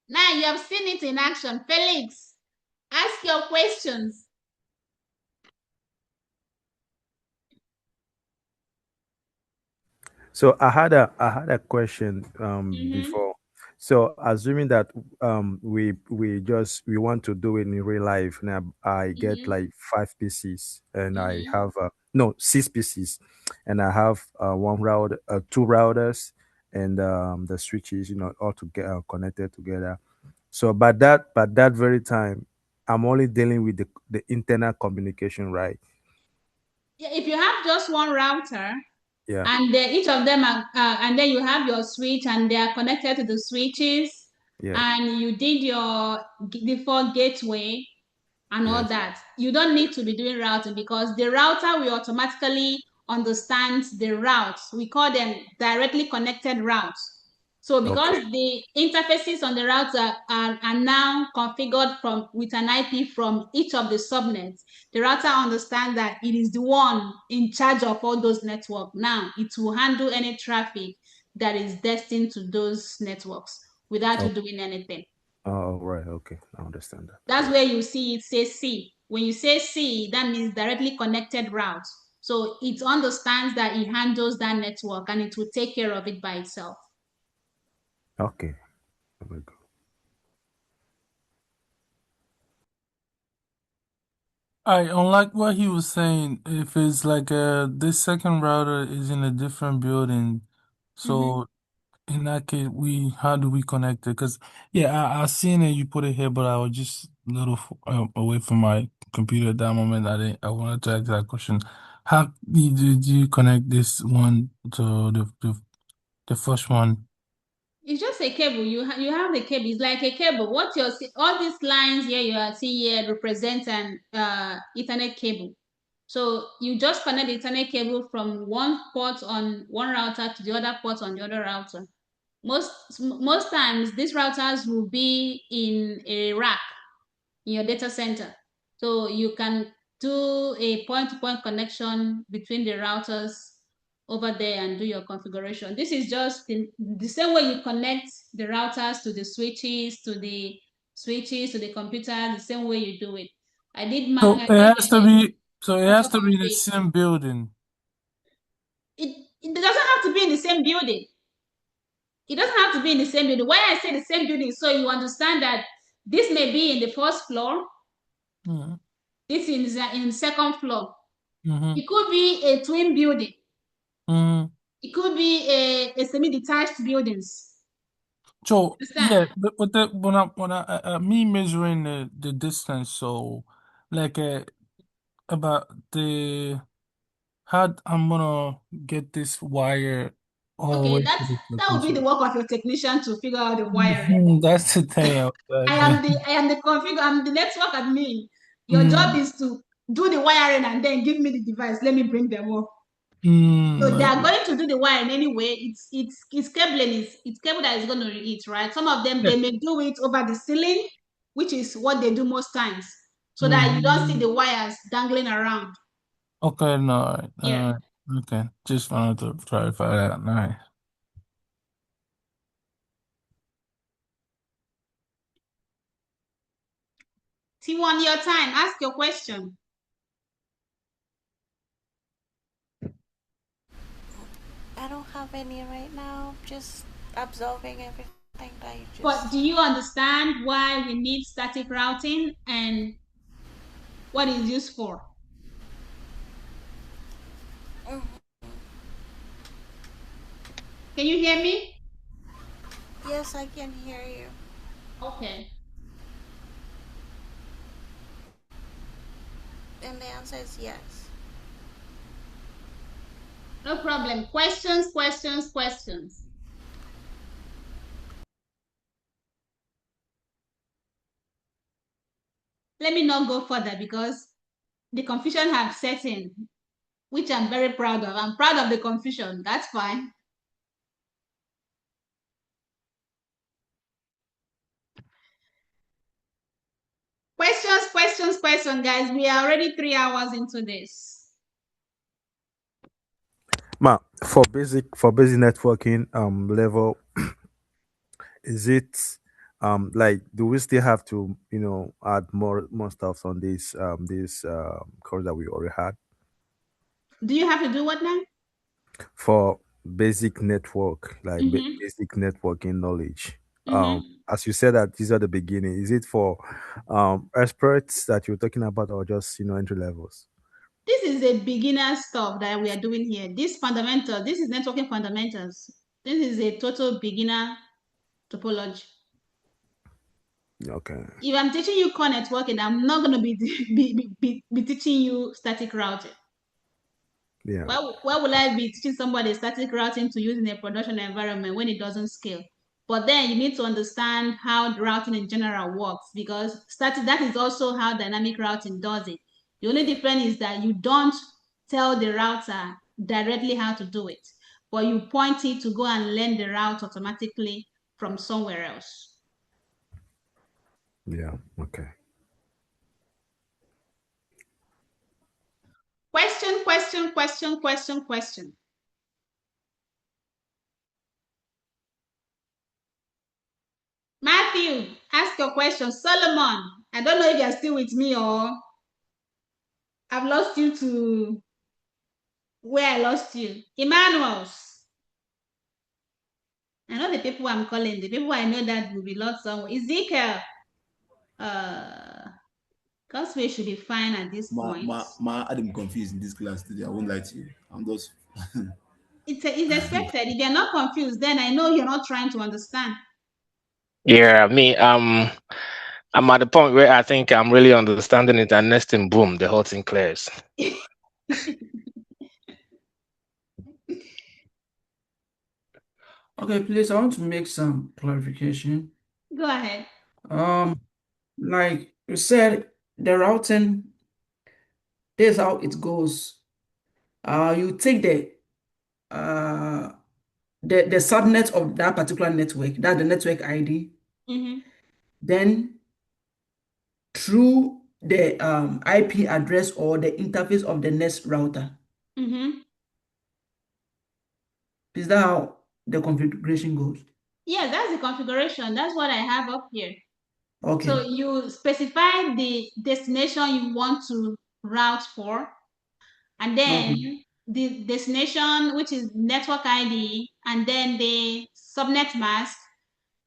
Now you have seen it in action. Felix, ask your questions. So I had a question Mm-hmm. before. So assuming that we want to do it in real life, now I get Mm-hmm. like 5 PCs and I Mm-hmm. have no 6 PCs, and I have two routers and the switches, all to get connected together. So by that very time, I'm only dealing with the internal communication, right? Yeah, if you have just one router, Yeah, and each of them are, and then you have your switch, and they are connected to the switches, yeah, and you did your default gateway and all yes. that. You don't need to be doing routing because the router will automatically understand the routes. We call them directly connected routes. So Okay, because the interfaces on the router are now configured from with an IP from each of the subnets, the router understands that it is the one in charge of all those networks. Now it will handle any traffic that is destined to those networks without you oh, doing anything. oh, right, okay, I understand that. That's Yeah. where you see it say C. When you say C, that means directly connected route. So it understands that it handles that network and it will take care of it by itself. Okay, very good. I unlike what he was saying. If it's like this second router is in a different building, Mm-hmm. so in that case, how do we connect it? Because yeah, I seen it. You put it here, but I was just a little away from my computer at that moment. I wanted to ask that question. How do you connect this one to the first one? It's just a cable. You have the cable. It's like a cable. What you're all these lines here you are seeing here represent an Ethernet cable. So you just connect the Ethernet cable from one port on one router to the other port on the other router. Most times these routers will be in a rack in your data center. So you can do a point-to-point connection between the routers over there and do your configuration. This is just the same way you connect the routers to the switches to the computer, the same way you do it. So I it did has to be. So it has network to be the config. same building. It doesn't have to be in the same building. It doesn't have to be in the same building. Why I say the same building, so you understand that this may be in the first floor, Mm-hmm. this is in second floor. Mm-hmm. It could be a twin building. Mm-hmm. It could be a semi-detached buildings. So Understand? yeah, but the when I me measuring the distance, so like about the how I'm gonna get this wire all the Okay, way to the that will be the location. work of your technician to figure out the wiring. Mhm, that's the thing. I was I am the configure. I'm the network admin. Your job mm, is to do the wiring and then give me the device. Let me bring them up. So they are okay. going to do the wiring anyway. It's cabling. It's cable that is going to read it, right? Some of them Yeah. they may do it over the ceiling, which is what they do most times, so that you don't see Mm-hmm. the wires dangling around. Okay, no, Yeah. okay. Just wanted to clarify that. Nice. T1, your time. Ask your question. I don't have any right now. Just absorbing everything that you But just. do you understand why we need static routing and what it's used for? Mhm. Can you hear me? Yes, I can hear you. Okay. And the answer is yes. No problem. Questions, questions, questions. Let me not go further because the confusion have set in, which I'm very proud of. I'm proud of the confusion. That's fine. Questions, questions, questions, guys. We are already 3 hours into this. Ma, for basic networking level, is it like, do we still have to add more stuff on this course that we already had Do you have to do what now? for basic network, like Mm-hmm. basic networking knowledge? Mm-hmm. As you said that these are the beginning, is it for experts that you're talking about, or just entry levels? This is a beginner stuff that we are doing here. This fundamental, this is networking fundamentals. This is a total beginner topology. Okay. If I'm teaching you core networking, I'm not going to be teaching you static routing. Yeah. Why would I be teaching somebody static routing to use in a production environment when it doesn't scale? But then you need to understand how the routing in general works, because that is also how dynamic routing does it. The only difference is that you don't tell the router directly how to do it, but you point it to go and learn the route automatically from somewhere else. Yeah. Okay. Question. Matthew, ask your question. Solomon, I don't know if you're still with me or I've lost you to where I lost you. Emmanuel's. I know the people I'm calling, the people I know that will be lost somewhere. Ezekiel, Gospel should be fine at this point. I'm confused in this class today. I won't lie to you. I'm just. It's expected. If you're not confused, then I know you're not trying to understand. Yeah, me, I'm at the point where I think I'm really understanding it, and next thing, boom, the whole thing clears. Okay, please, I want to make some clarification. Go ahead. Like you said, the routing, this is how it goes. You take the subnet of that particular network, that's the network ID, then through the IP address or the interface of the next router. Is that how the configuration goes? Yeah, that's the configuration. That's what I have up here. Okay. So you specify the destination you want to route for, and then the destination, which is network ID, and then the subnet mask,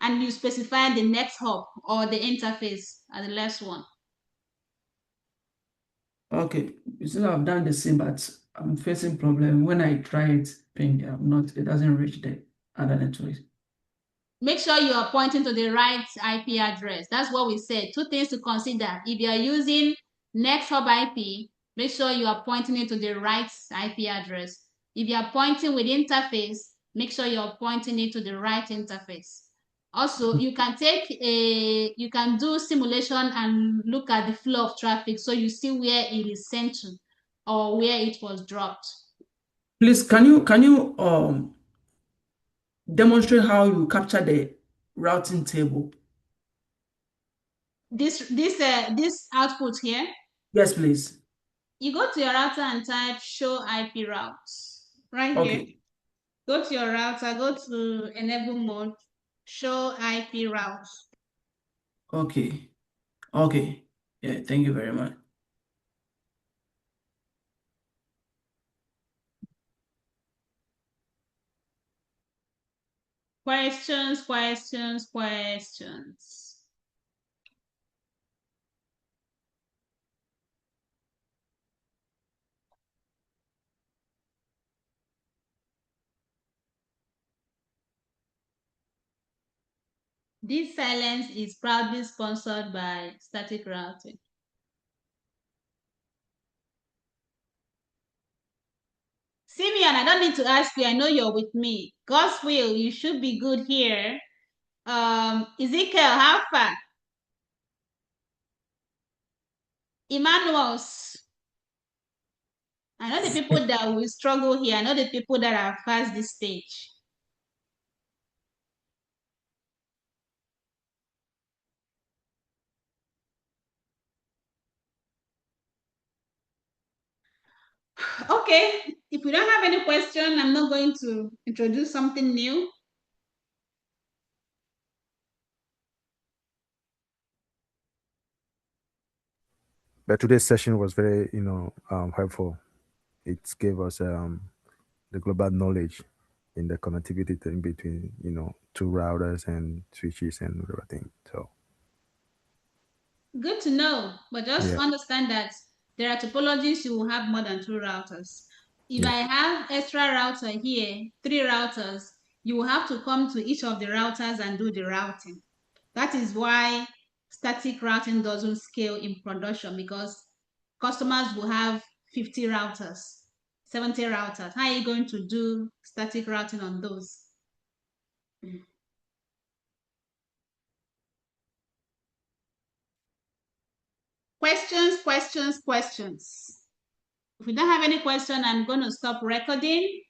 and you specify the next hop or the interface as the last one. Okay, so I've done the same, but I'm facing problem when I try it. Ping, it doesn't reach the other networks. Make sure you are pointing to the right IP address. That's what we said. Two things to consider. If you are using next hop IP, make sure you are pointing it to the right IP address. If you are pointing with interface, make sure you are pointing it to the right interface. Also, you can do simulation and look at the flow of traffic so you see where it is sent to or where it was dropped. Please, can you demonstrate how you capture the routing table? This output here. Yes, please. You go to your router and type show IP routes right Okay. here. Go to your router, go to enable mode, show IP routes. Okay. Okay. Yeah, thank you very much. Questions. This silence is proudly sponsored by Static Routing. Simeon, I don't need to ask you. I know you're with me. God's will, you should be good here. Ezekiel, how far? Emmanuel's. I know the people that will struggle here. I know the people that are past this stage. Okay, if we don't have any question, I'm not going to introduce something new. But today's session was very, helpful. It gave us the global knowledge in the connectivity in between, two routers and switches and everything. So Good to know, but just understand that there are topologies you will have more than two routers. If I have extra router here, three routers, you will have to come to each of the routers and do the routing. That is why static routing doesn't scale in production, because customers will have 50 routers, 70 routers. How are you going to do static routing on those? Questions, questions, questions. If we don't have any question, I'm going to stop recording.